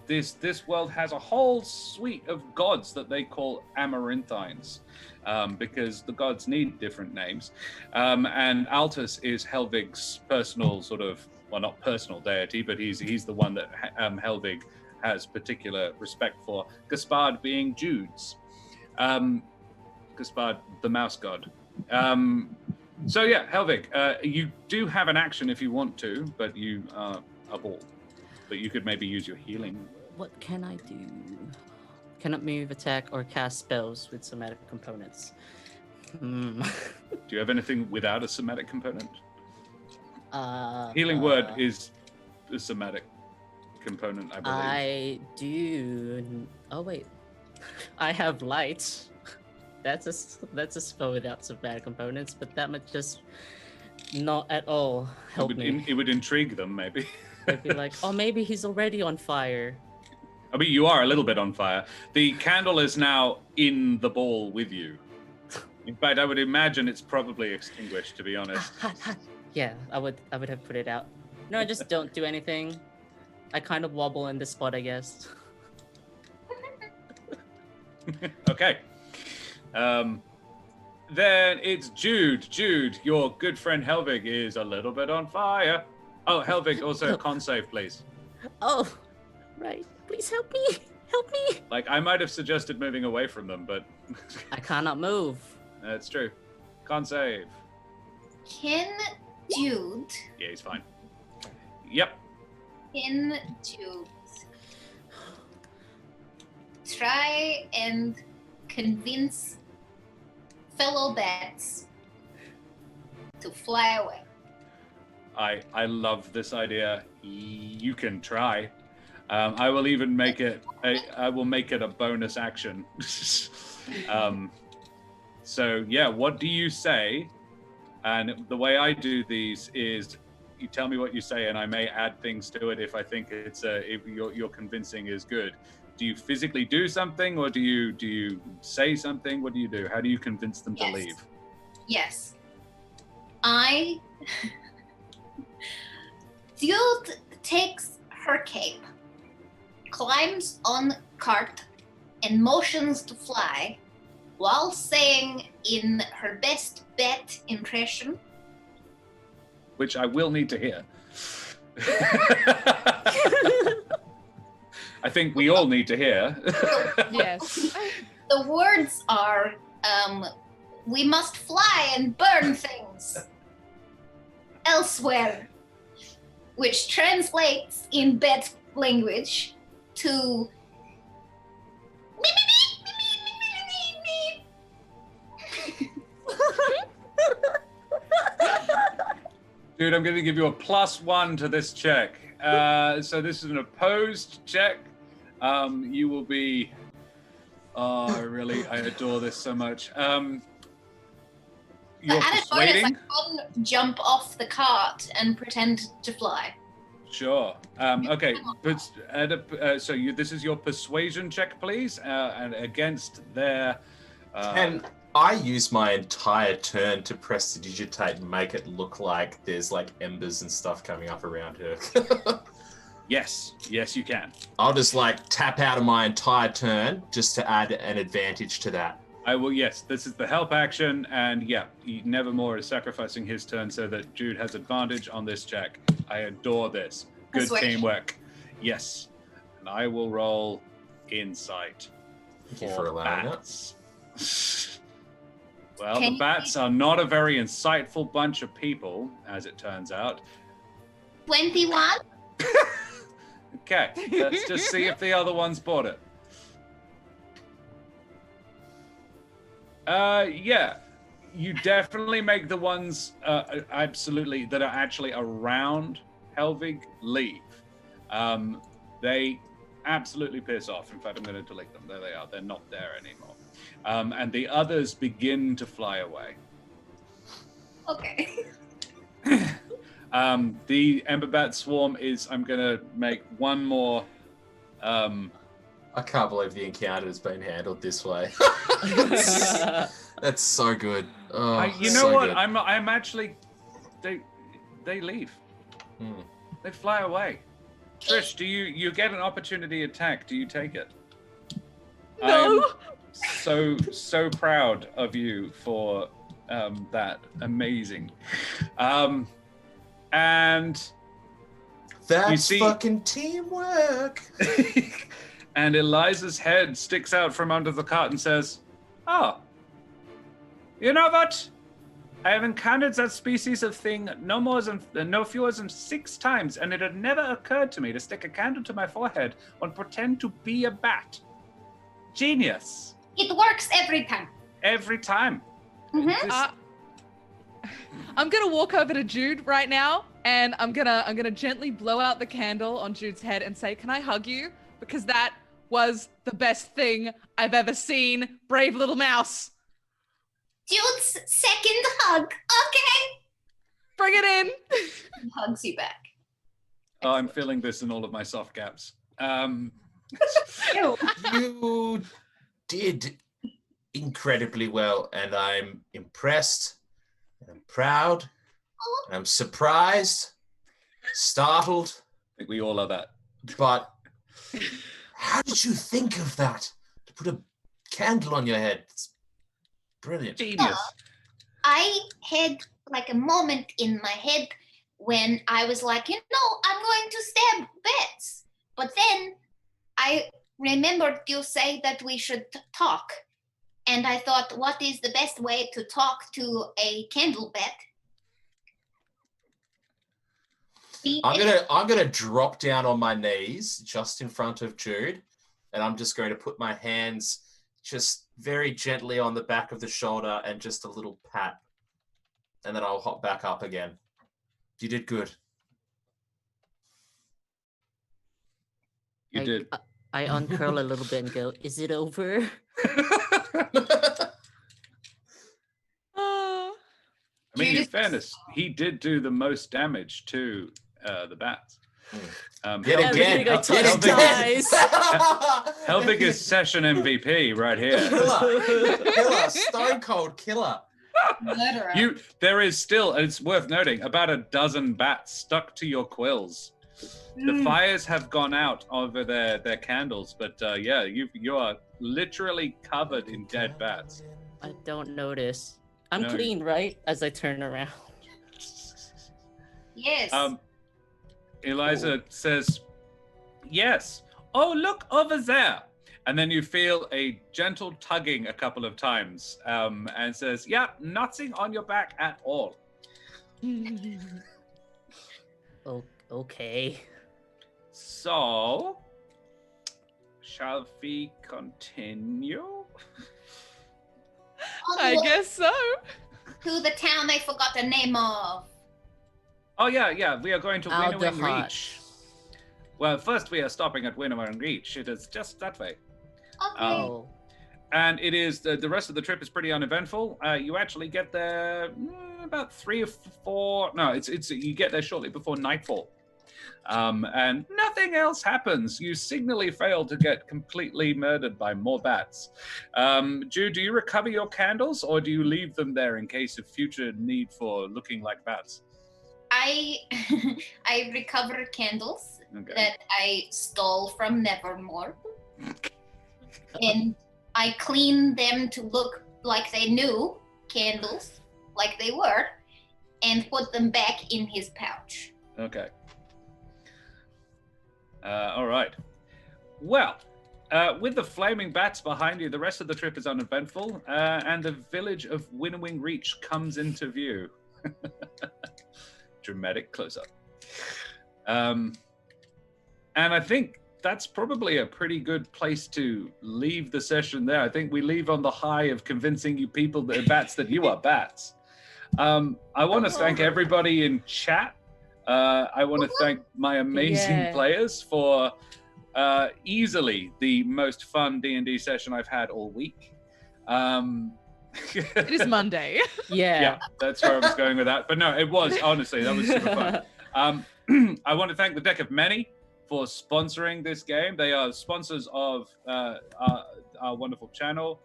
S2: This world has a whole suite of gods that they call amaranthines, because the gods need different names. And Altus is Helvig's personal sort of, well, not personal deity, but he's the one that Helvig has particular respect for. Gaspard being Jude's. Gaspard, the mouse god. Helvig, you do have an action if you want to, but you are a ball. But you could maybe use your healing.
S4: What can I do? Cannot move, attack, or cast spells with somatic components.
S2: Do you have anything without a somatic component? Healing
S4: Healing
S2: word is a somatic component, I believe.
S4: I do. Oh wait, I have light. That's a spell without some bad components, but that might just not at all help me.
S2: It would intrigue them, maybe.
S4: They'd be like, oh, maybe he's already on fire.
S2: I mean, you are a little bit on fire. The candle is now in the ball with you. In fact, I would imagine it's probably extinguished, to be honest.
S4: Yeah, I would have put it out. No, just don't do anything. I kind of wobble in this spot, I guess.
S2: Okay. Then it's Jude. Jude, your good friend Helvig is a little bit on fire. Oh, Helvig, also con save, please.
S4: Oh, right. Please help me. Help me.
S2: Like, I might have suggested moving away from them, but
S4: I cannot move.
S2: that's true. Con save.
S5: Can Jude,
S2: Yeah, he's fine. Yep.
S5: try and convince fellow bats to fly away?
S2: I love this idea. You can try. I will even make it. I will make it a bonus action. So yeah, what do you say? And the way I do these is, you tell me what you say, and I may add things to it if I think it's if your convincing is good. Do you physically do something, or do you say something? What do you do? How do you convince them to leave?
S5: Yes. Jude takes her cape, climbs on cart, and motions to fly, while saying in her best bet impression,
S2: Which I will need to hear. I think we all need to hear.
S3: Yes.
S5: the words are, we must fly and burn things elsewhere, which translates in bet language to
S2: Dude, I'm going to give you a +1 to this check. So this is an opposed check. You will be... Oh, I adore this so much. You're
S5: added bonus, I
S2: persuading?
S5: can jump off the cart and pretend to fly.
S2: Sure. Okay. But, so this is your persuasion check, please, and against their...
S6: Can I use my entire turn to prestidigitate and make it look like there's like embers and stuff coming up around her?
S2: Yes, you can.
S6: I'll just like tap out of my entire turn just to add an advantage to that.
S2: I will, yes. This is the help action, and yeah, Nevermore is sacrificing his turn so that Jude has advantage on this check. I adore this. Good
S5: Persuasion.
S2: teamwork. Yes. And I will roll insight.
S6: Thank you for allowing that.
S2: bats. Well,
S5: Can
S2: the
S5: you-
S2: bats are not a very insightful bunch of people, as it turns out.
S5: 21?
S2: Okay, let's just see if the other ones bought it. Yeah, you definitely make the ones absolutely that are actually around Helvig leave. They absolutely piss off. In fact, I'm going to delete them. There they are. They're not there anymore. And the others begin to fly away.
S5: Okay.
S2: The Ember Bat swarm is, I'm going to make one more...
S6: I can't believe the encounter has been handled this way. That's so good. Oh,
S2: you know
S6: so
S2: what?
S6: good.
S2: I'm actually... They leave. They fly away. Trish, do you get an opportunity attack? Do you take it?
S3: No.
S2: I'm so proud of you for that. Amazing. And
S6: That's
S2: you see-
S6: fucking teamwork.
S2: and Eliza's head sticks out from under the cart and says, "Oh, you know what? I have encountered that species of thing no fewer than 6 times, and it had never occurred to me to stick a candle to my forehead and pretend to be a bat. Genius.
S5: It works every time.
S2: Every time."
S5: Mhm.
S2: This-
S3: I'm gonna walk over to Jude right now, and I'm gonna gently blow out the candle on Jude's head and say, "Can I hug you?" Because that was the best thing I've ever seen. Brave little mouse.
S5: Jude's second hug. Okay.
S3: Bring it in.
S7: He hugs you back.
S2: Oh, I'm feeling this in all of my soft gaps.
S7: Ew.
S6: You did incredibly well, and I'm impressed, and I'm proud, and I'm surprised, startled.
S2: I think we all are that.
S6: But how did you think of that? To put a candle on your head? It's brilliant.
S2: Genius.
S5: I had like a moment in my head when I was like, I'm going to stab bats. But then I remembered you say that we should talk. And I thought, what is the best way to talk to a candle bat?
S6: I'm gonna drop down on my knees just in front of Jude, and I'm just going to put my hands just very gently on the back of the shoulder and just a little pat, and then I'll hop back up again. You did good.
S2: You did.
S4: I uncurl a little bit and go, is it over?
S2: I mean, in fairness, he did do the most damage to the bats.
S6: Yet again,
S4: Everything I touch dies.
S2: Helvig is session MVP right here.
S6: Killer, stone cold killer.
S7: Murderer.
S2: There is still, it's worth noting, about a dozen bats stuck to your quills. The fires have gone out over their candles, but yeah, you are literally covered in dead bats.
S4: I don't notice. I'm
S2: No.
S4: clean, right? As I turn around.
S5: Yes.
S2: Eliza says, yes. Oh, look over there. And then you feel a gentle tugging a couple of times and says, yeah, nothing on your back at all.
S4: Oh, okay.
S2: So, shall we continue?
S3: I guess so.
S5: To the town I forgot the name of.
S2: Oh, yeah, we are going to Winnowing
S4: Alderhot.
S2: Reach. Well, first we are stopping at Winnowing Reach. It is just that way.
S5: Okay.
S4: Oh.
S2: And it is, the rest of the trip is pretty uneventful. You actually get there about 3 or 4, no, it's you get there shortly before nightfall. And nothing else happens. You signally fail to get completely murdered by more bats. Jude, do you recover your candles or do you leave them there in case of future need for looking like bats?
S5: I recover candles
S2: Okay.
S5: that I stole from Nevermore. And I clean them to look like they new candles, like they were, and put them back in his pouch.
S2: Okay. All right. Well, with the flaming bats behind you, the rest of the trip is uneventful, and the village of Winnowing Reach comes into view. Dramatic close-up. And I think that's probably a pretty good place to leave the session there. I think we leave on the high of convincing you people that are bats that you are bats. I want to thank everybody in chat. I want to thank my amazing players for easily the most fun D&D session I've had all week.
S3: It is Monday.
S2: Yeah, that's where I was going with that. But no, it was, honestly, that was super fun. I want to thank the Deck of Many for sponsoring this game. They are sponsors of our wonderful channel.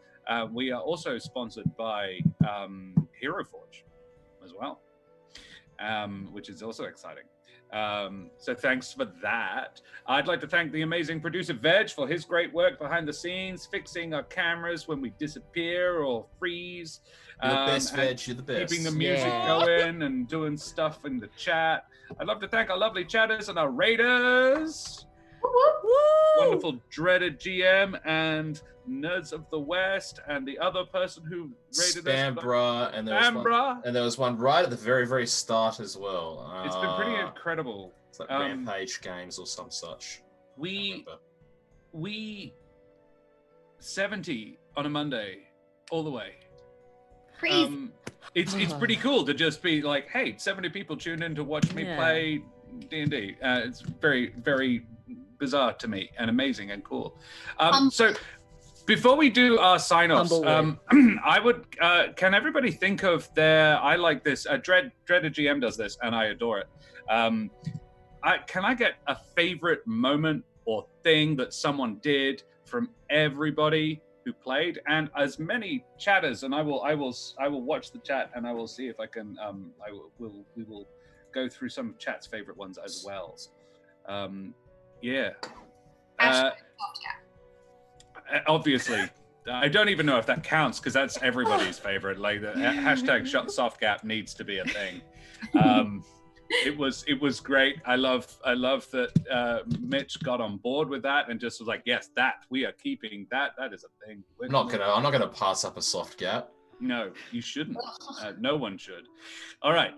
S2: We are also sponsored by Hero Forge as well, which is also exciting. So thanks for that. I'd like to thank the amazing producer Veg for his great work behind the scenes, fixing our cameras when we disappear or freeze.
S6: You're the best,
S2: and
S6: Veg. You're the best.
S2: keeping the music going and doing stuff in the chat. I'd love to thank our lovely chatters and our raiders. Wonderful dreaded GM and Nerds of the West and the other person who raided us.
S6: Spambra, and there was one,
S2: Spambra.
S6: and there was one right at the very, very start as well.
S2: It's been pretty incredible.
S6: It's like Rampage Games or some such.
S2: We 70 on a Monday all the way.
S5: Crazy.
S2: It's pretty cool to just be like, hey, 70 people tuned in to watch me play D&D. It's very, very bizarre to me and amazing and cool. So before we do our sign-offs, I would, can everybody think of I like this, Dread a GM does this and I adore it. Can I get a favorite moment or thing that someone did from everybody who played, and as many chatters, and I will watch the chat and I will see if I can, we will go through some of chat's favorite ones as well. Obviously, I don't even know if that counts because that's everybody's favorite. Like the hashtag soft gap needs to be a thing. It was great. I love that Mitch got on board with that and just was like, yes, that we are keeping that. That is a thing. I'm not gonna pass up a soft gap. No, you shouldn't. No one should. All right.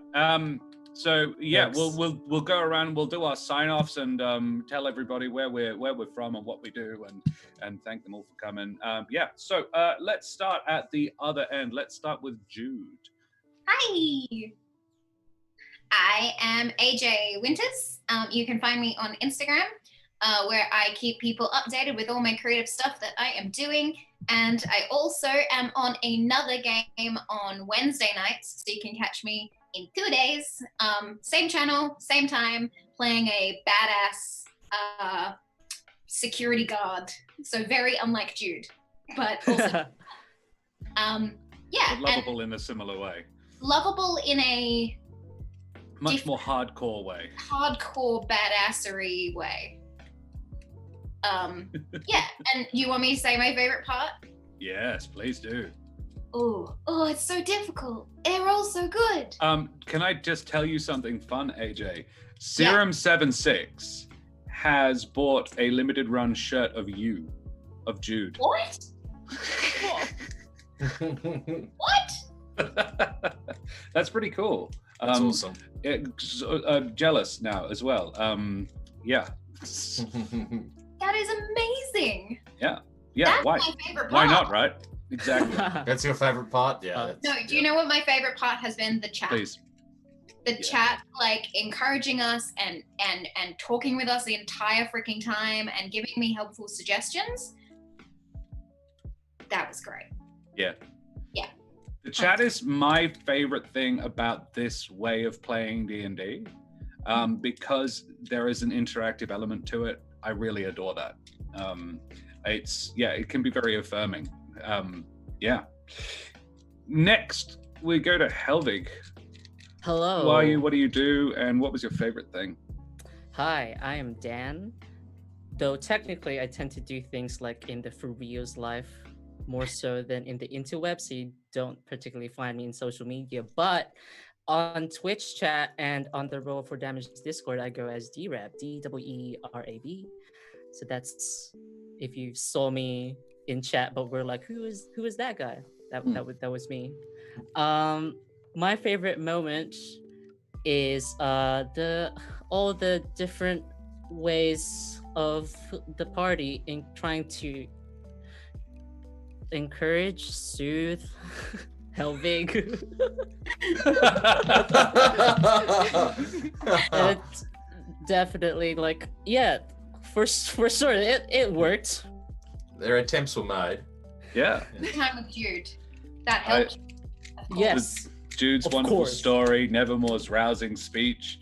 S2: So yeah, we'll go around. We'll do our sign-offs and tell everybody where we're from and what we do, and thank them all for coming. So let's start at the other end. Let's start with Jude.
S5: Hi. I am AJ Winters. You can find me on Instagram, where I keep people updated with all my creative stuff that I am doing. And I also am on another game on Wednesday nights, so you can catch me in 2 days. Same channel, same time, playing a badass security guard. So very unlike Jude, but also,
S2: But lovable in a similar way.
S5: Lovable in a
S2: much more hardcore way.
S5: Hardcore badassery way. And you want me to say my favorite part?
S2: Yes, please do.
S5: Oh, it's so difficult. They're all so good.
S2: Can I just tell you something fun, AJ? Serum76 has bought a limited run shirt of Jude.
S5: What? What?
S2: That's pretty cool.
S6: That's awesome.
S2: Jealous now as well. Yeah.
S5: That is amazing.
S2: Yeah.
S5: That's
S2: Why?
S5: my favorite part.
S2: Why not? Right? Exactly.
S6: That's your favorite part? Yeah.
S5: No, do you know what my favorite part has been? The chat.
S2: Please.
S5: The chat, like encouraging us and talking with us the entire freaking time and giving me helpful suggestions. That was great.
S2: Yeah.
S5: Yeah.
S2: The chat is my favorite thing about this way of playing D&D, because there is an interactive element to it. I really adore that. It can be very affirming. Next, we go to Helvig.
S4: Hello.
S2: Who are you? What do you do? And what was your favorite thing?
S4: Hi, I am Dan. Though technically, I tend to do things like in the for real's life more so than in the interweb, so you don't particularly find me in social media. But on Twitch chat and on the Roll for Damage Discord, I go as DRAB, DWERAB. So that's if you saw me in chat, but we're like, who is that guy? That was me. My favorite moment is all the different ways of the party in trying to encourage, soothe Helvig. And it's definitely for sure it worked.
S6: Their attempts were made.
S2: Yeah.
S5: Good time with Jude. That helped.
S4: Yes.
S2: Jude's wonderful story, Nevermore's rousing speech,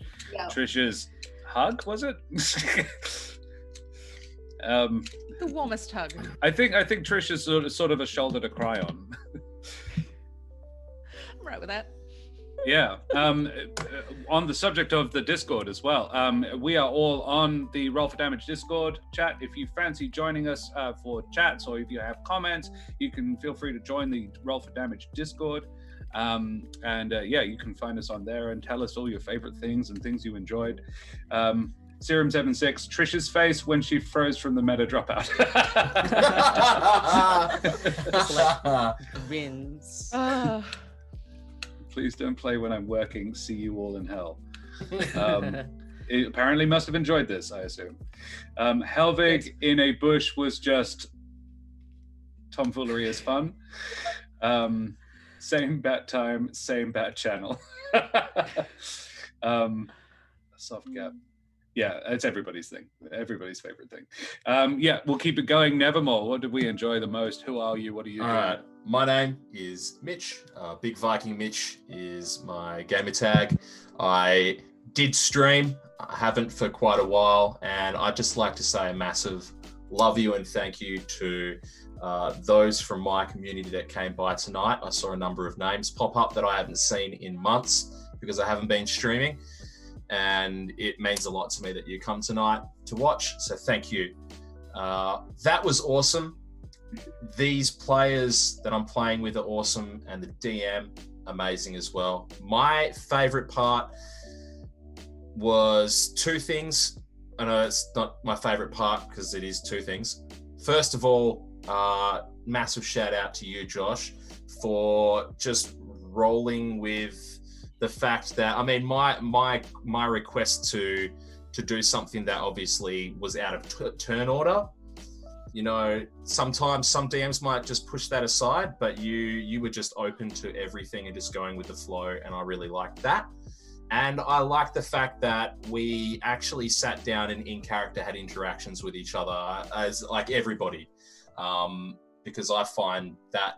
S2: Trish's hug, was it?
S3: The warmest hug.
S2: I think Trish is sort of a shoulder to cry on.
S3: I'm right with that.
S2: Yeah. On the subject of the Discord as well, we are all on the Roll for Damage Discord chat. If you fancy joining us for chats, or if you have comments, you can feel free to join the Roll for Damage Discord. You can find us on there and tell us all your favorite things and things you enjoyed. Serum76, Trish's face when she froze from the meta dropout.
S4: Grins.
S2: Please don't play when I'm working. See you all in hell. It apparently must have enjoyed this, I assume. Helvig in a bush was just tomfoolery is fun. Same bat time, same bat channel. Soft gap. Yeah, it's everybody's thing. Everybody's favorite thing. Yeah, we'll keep it going. Nevermore, what did we enjoy the most? Who are you? What are you doing?
S6: All right. My name is Mitch. Big Viking Mitch is my gamer tag. I did stream. I haven't for quite a while. And I'd just like to say a massive love you and thank you to those from my community that came by tonight. I saw a number of names pop up that I haven't seen in months because I haven't been streaming. And it means a lot to me that you come tonight to watch. So thank you. That was awesome. These players that I'm playing with are awesome, and the DM amazing as well. My favorite part was two things. I know it's not my favorite part because it is two things. First of all, massive shout out to you, Josh, for just rolling with the fact that, I mean, my request to do something that obviously was out of turn order. You know, sometimes some DMs might just push that aside, but you were just open to everything and just going with the flow, and I really liked that. And I like the fact that we actually sat down and in character had interactions with each other as like everybody, because I find that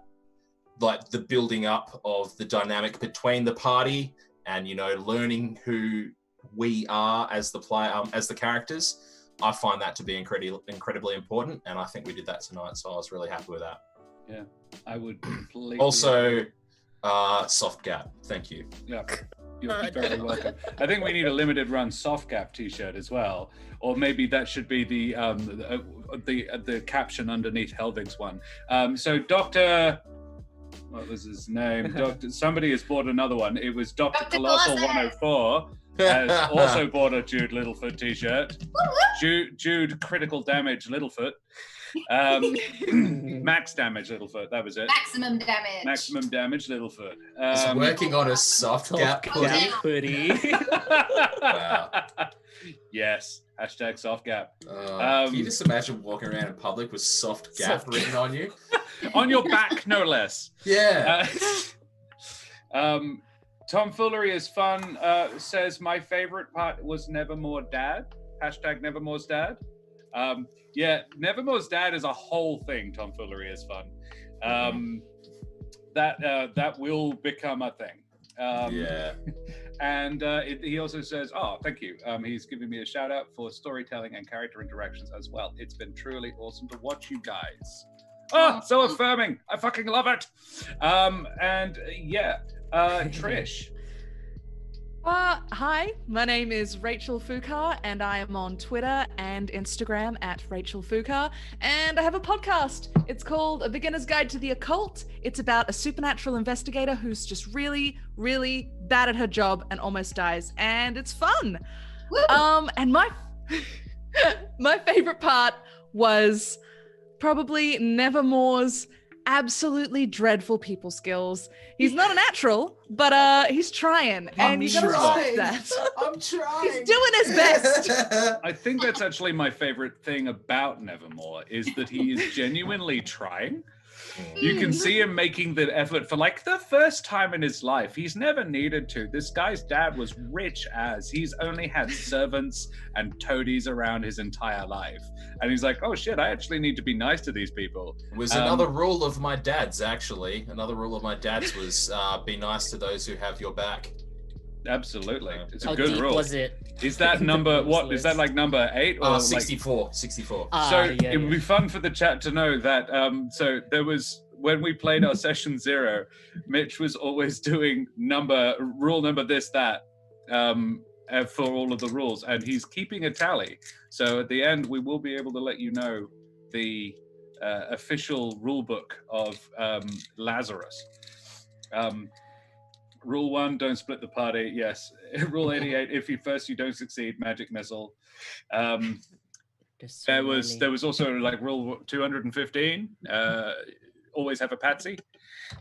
S6: like the building up of the dynamic between the party and, you know, learning who we are as the player, as the characters, I find that to be incredibly important, and I think we did that tonight, so I was really happy with that.
S2: Yeah, I would completely.
S6: Also, soft gap. Thank you.
S2: Yeah, you're very welcome. I think we need a limited run soft gap T-shirt as well, or maybe that should be the caption underneath Helvig's one. So Doctor. What was his name? Doctor. Somebody has bought another one. It was Dr. Colossal 104. Has also bought a Jude Littefoot T-shirt. Jude Critical Damage Littefoot. Max Damage Littefoot. That was it.
S7: Maximum damage.
S2: Maximum Damage Littefoot.
S6: He's working on a soft gap hoodie. Wow.
S2: Yes. Hashtag soft gap.
S6: Can you just imagine walking around in public with soft gap written on you?
S2: On your back, no less.
S6: Yeah.
S2: Tomfoolery is fun, says my favorite part was Nevermore Dad. Hashtag Nevermore's Dad. Yeah, Nevermore's Dad is a whole thing. Tomfoolery is fun. That will become a thing.
S6: Yeah.
S2: And he also says, oh, thank you. He's giving me a shout out for storytelling and character interactions as well. It's been truly awesome to watch you guys. Oh, so affirming. I fucking love it. And yeah, Trish.
S3: Hi, my name is Rachel Fukar, and I am on Twitter and Instagram at Rachel Fukar, and I have a podcast. It's called A Beginner's Guide to the Occult. It's about a supernatural investigator who's just really, really bad at her job and almost dies, and it's fun.
S7: Woo!
S3: And my favorite part was probably Nevermore's absolutely dreadful people skills. He's not a natural, but he's trying, and you gotta respect that.
S6: I'm trying.
S3: He's doing his best.
S2: I think that's actually my favorite thing about Nevermore is that he is genuinely trying. You can see him making the effort for like the first time in his life. He's never needed to. This guy's dad was rich as. He's only had servants and toadies around his entire life. And he's like, oh shit, I actually need to be nice to these people.
S6: It was another rule of my dad's, actually. Another rule of my dad's was be nice to those who have your back.
S2: Absolutely. It's a
S4: How
S2: good
S4: deep
S2: rule.
S4: was it?
S2: Is that number, what, is that like number 8? Or
S6: 64. 64.
S2: So it would be fun for the chat to know that, so there was, when we played our session 0, Mitch was always doing rule number this, that, for all of the rules, and he's keeping a tally. So at the end, we will be able to let you know the official rule book of Lazarus. Rule 1, don't split the party. Yes. Rule 88, if you don't succeed, magic missile. There was also like rule 215, always have a patsy.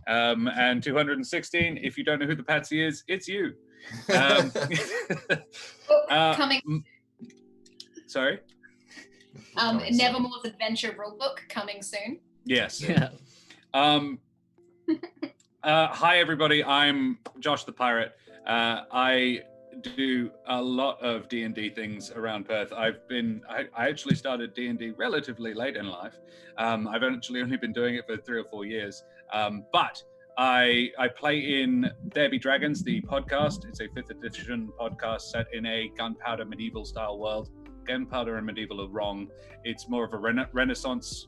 S2: And 216, if you don't know who the patsy is, it's you.
S7: Coming.
S2: Sorry?
S7: Nevermore's Adventure Rulebook coming soon.
S2: Yes.
S4: Yeah.
S2: Hi, everybody. I'm Josh the Pirate. I do a lot of D&D things around Perth. I actually started D&D relatively late in life. I've actually only been doing it for 3 or 4 years. But I play in There Be Dragons, the podcast. It's a 5th edition podcast set in a gunpowder medieval style world. Gunpowder and medieval are wrong. It's more of a Renaissance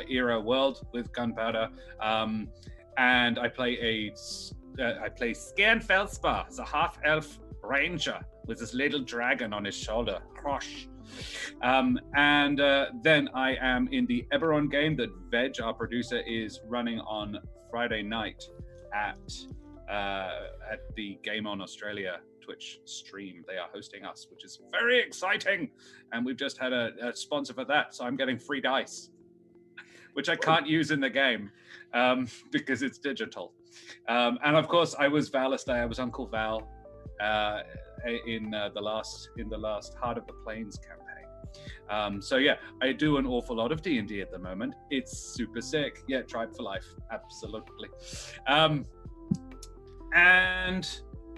S2: era world with gunpowder. And I play Scanfelspar, the half-elf ranger with this little dragon on his shoulder. Crush. And then I am in the Eberron game that Veg, our producer, is running on Friday night at the Game On Australia Twitch stream. They are hosting us, which is very exciting. And we've just had a sponsor for that, so I'm getting free dice, which I can't use in the game because it's digital. And of course, I was Valistay. I was Uncle Val in the last Heart of the Plains campaign. So yeah, I do an awful lot of D&D at the moment. It's super sick. Yeah, Tribe for life, absolutely. And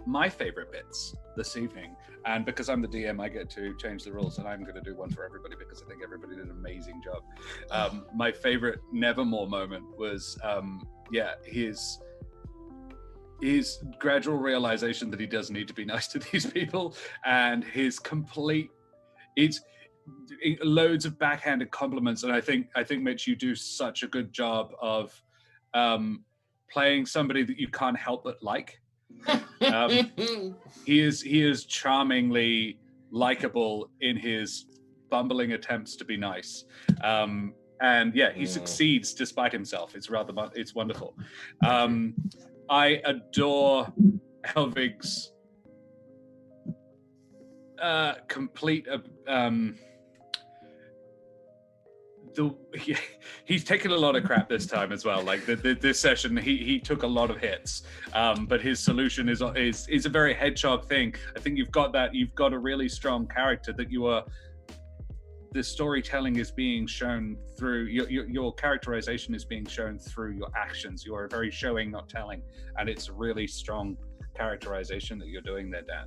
S2: my favorite bits this evening, and because I'm the DM, I get to change the rules, and I'm going to do one for everybody because I think everybody did an amazing job. My favorite Nevermore moment was, his gradual realization that he does need to be nice to these people, and his complete, it's loads of backhanded compliments. And I think Mitch, you do such a good job of playing somebody that you can't help but like. He is charmingly likable in his bumbling attempts to be nice. And yeah, he succeeds despite himself. It's wonderful. I adore Helvig's complete he's taken a lot of crap this time as well. Like this session, he took a lot of hits, but his solution is a very hedgehog thing. I think you've got a really strong character that the storytelling is being shown through your characterization is being shown through your actions. You are very showing, not telling, and it's a really strong characterization that you're doing there, Dan.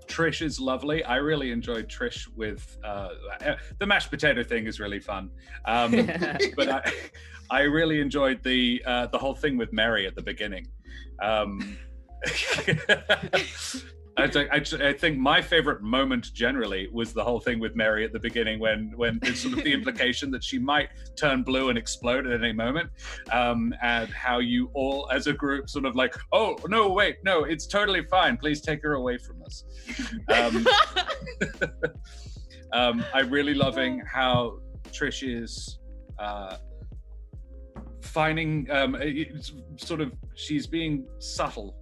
S2: Trish is lovely. I really enjoyed Trish with the mashed potato thing is really fun, but I really enjoyed the whole thing with Mary at the beginning. I think my favorite moment generally was the whole thing with Mary at the beginning when there's sort of the implication that she might turn blue and explode at any moment, and how you all as a group sort of like, oh, no, wait, no, it's totally fine. Please take her away from us. I'm really loving how Trish is finding, it's sort of, she's being subtle.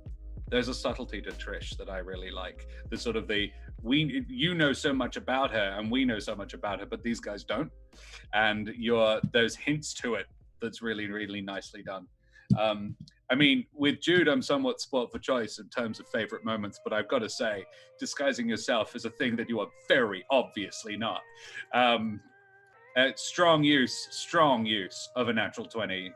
S2: There's a subtlety to Trish that I really like. The sort of you know so much about her and we know so much about her, but these guys don't. And there's hints to it that's really, really nicely done. I mean, with Jude, I'm somewhat spoilt for choice in terms of favorite moments, but I've got to say, disguising yourself is a thing that you are very obviously not. Strong use of a natural 20.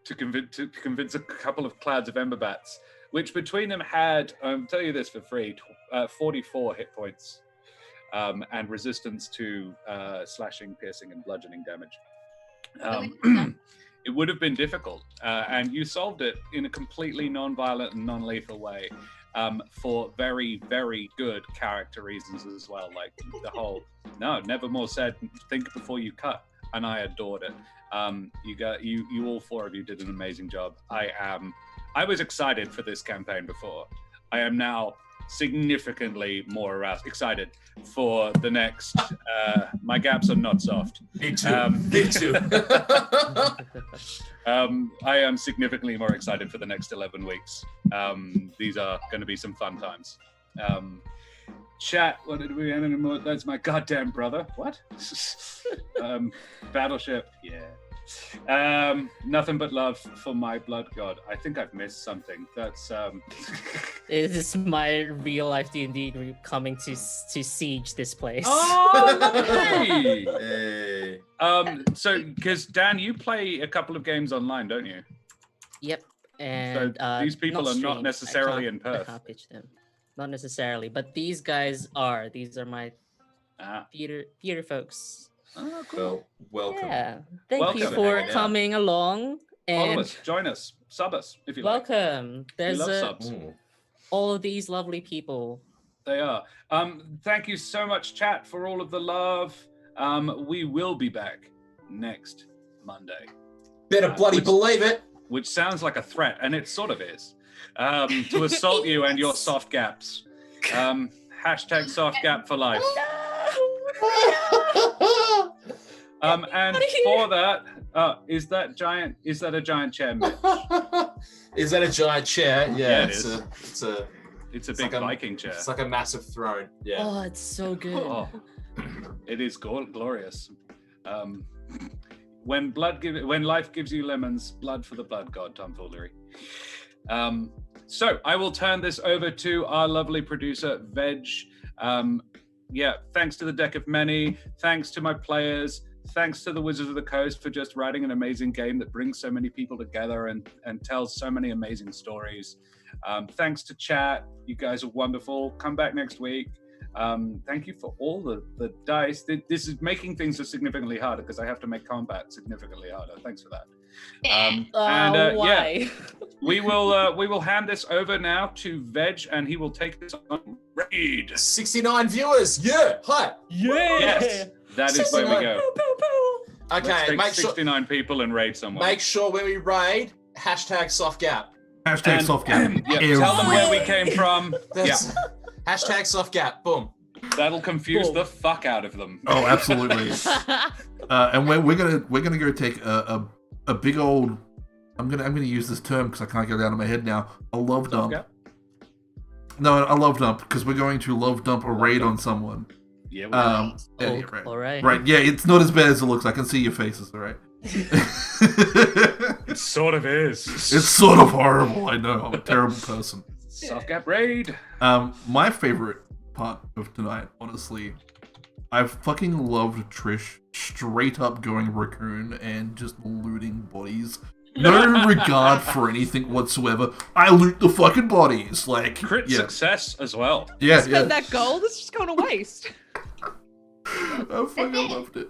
S2: To convince a couple of clouds of Ember Bats, which between them had, I'll tell you this for free, 44 hit points, and resistance to slashing, piercing, and bludgeoning damage. It would have been difficult, and you solved it in a completely non-violent and non-lethal way, for very, very good character reasons as well. Like the whole, Nevermore said, think before you cut, and I adored it. You all four of you did an amazing job. I was excited for this campaign before. I am now significantly more excited for the next. My gaps are not soft.
S6: Me too. Me too.
S2: I am significantly more excited for the next 11 weeks. These are going to be some fun times. Chat, what did we anymore? That's my goddamn brother. What? Battleship, yeah. Nothing but love for my blood god. I think I've missed something. That's
S4: This is my real life D&D group coming to siege this place.
S2: Oh, hey!
S6: Hey.
S2: So because Dan, you play a couple of games online, don't you?
S4: Yep. And
S2: So these people are not
S4: streamed.
S2: necessarily
S4: I
S2: in
S4: can't
S2: Perth.
S4: pitch them. Not necessarily, but these guys are. These are my theater folks.
S2: Oh, cool.
S6: Well, welcome.
S4: Yeah. Thank you
S2: Welcome.
S4: for
S6: Hanging out.
S4: coming along.
S2: Follow
S4: And
S2: us, join us, sub us if you like.
S4: welcome.
S2: We
S4: There's
S2: love subs.
S4: all of these lovely people.
S2: They are. Thank you so much, chat, for all of the love. We will be back next Monday.
S6: Better bloody believe it.
S2: Which sounds like a threat, and it sort of is. To assault you and your soft gaps. Hashtag soft gap for life. And for that, is that a giant chair, Mitch?
S6: Is that a giant chair?
S2: Yeah, it
S6: it's
S2: is.
S6: It's
S2: a big Viking chair.
S6: It's like a massive throne. Yeah.
S4: Oh, it's so good.
S2: Oh, it is glorious. When life gives you lemons, blood for the blood god, tomfoolery. So I will turn this over to our lovely producer, Veg. Thanks to the Deck of Many. Thanks to my players. Thanks to the Wizards of the Coast for just writing an amazing game that brings so many people together and tells so many amazing stories. Thanks to chat. You guys are wonderful. Come back next week. Thank you for all the dice. This is making things significantly harder because I have to make combat significantly harder. Thanks for that.
S4: Why?
S2: We will hand this over now to Veg, and he will take this on raid.
S6: 69 viewers. Yeah. Hi.
S4: Yeah.
S2: Yes, that is where we go.
S6: Okay.
S2: Let's take
S6: Make sure.
S2: 69 people and raid someone.
S6: Make sure when we raid, hashtag soft gap.
S8: Hashtag soft gap.
S2: Tell them where we came from.
S6: That's- Hashtag soft gap. Boom.
S2: That'll confuse the fuck out of them.
S8: Oh, absolutely. And we're gonna go take a big old. I'm gonna use this term because I can't get it out of my head now. A love dump.
S2: Gap?
S8: No, a love dump because we're going to love dump a raid on someone.
S2: Yeah.
S8: Right.
S4: All right.
S8: Right. Yeah, it's not as bad as it looks. I can see your faces. All right.
S2: It sort of is.
S8: It's sort of horrible. I know. I'm a terrible person.
S2: Soft gap raid.
S8: My favorite part of tonight, honestly, I fucking loved Trish straight up going raccoon and just looting bodies. No regard for anything whatsoever. I loot the fucking bodies. Like
S2: Crit success as well.
S8: Yeah,
S3: Spend that gold, it's just going to waste.
S8: I fucking loved it.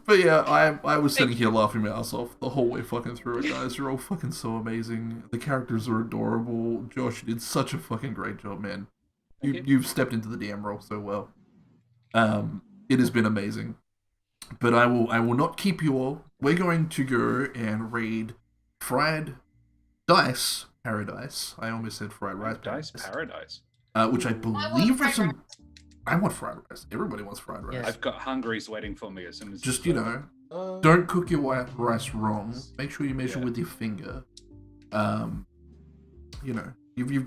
S8: But yeah, I was sitting here laughing my ass off the whole way fucking through it, guys. You're all fucking so amazing. The characters are adorable. Josh, you did such a fucking great job, man. You've stepped into the DM role so well. It has been amazing. But I will not keep you all. We're going to go and raid Fried Dice Paradise. I almost said Fried Rice
S2: Dice Paradise.
S8: Which I believe is some. I want fried rice. Everybody wants fried rice.
S4: Yes.
S2: I've got Hungries waiting for me as soon as.
S8: Just, don't cook your white rice wrong. Make sure you measure with your finger. If you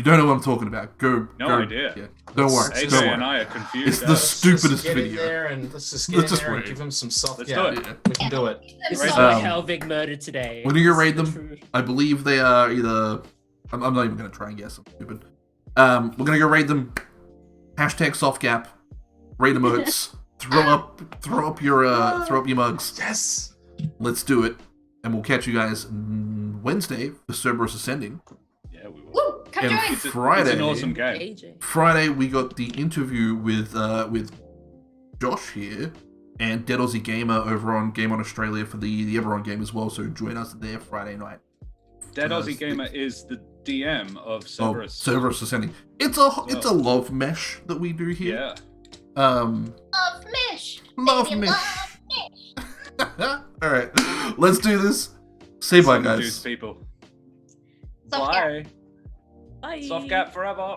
S8: don't know what I'm talking about, go.
S2: Idea.
S8: Yeah, don't worry.
S2: AJ
S8: Don't
S2: and
S8: worry.
S2: I are confused.
S8: It's the stupidest
S6: Let's
S8: video.
S6: Let's just get in there and
S8: raid.
S6: give them some soft
S2: Let's
S6: gap.
S2: do it.
S8: Yeah.
S6: We can do it.
S4: This
S2: Right.
S4: is my Helvig murder today.
S8: We're gonna go raid
S4: This is
S8: them.
S4: the truth.
S8: I believe they are either. I'm not even gonna try and guess. I'm stupid. We're gonna go raid them. Hashtag soft gap. Raid emotes. throw up your mugs.
S6: Yes.
S8: Let's do it, and we'll catch you guys Wednesday for Cerberus Ascending.
S2: Yeah, we will.
S7: Woo! Come
S8: And
S7: join.
S8: Friday,
S2: It's an awesome game.
S4: AJ.
S8: Friday we got the interview with Josh here and Dead Aussie Gamer over on Game On Australia for the Eberron game as well. So join us there Friday night.
S2: Dead Aussie Gamer is the DM of Cerberus.
S8: Cerberus Ascending. It's a love mesh that we do here.
S2: Yeah.
S5: Love Mish.
S8: Love
S5: Baby,
S8: mesh.
S5: love Mish.
S8: All right, let's do this. Say bye,
S2: Some
S8: guys.
S2: juice people.
S5: Soft gap.
S2: Bye.
S4: Bye.
S2: Soft gap forever.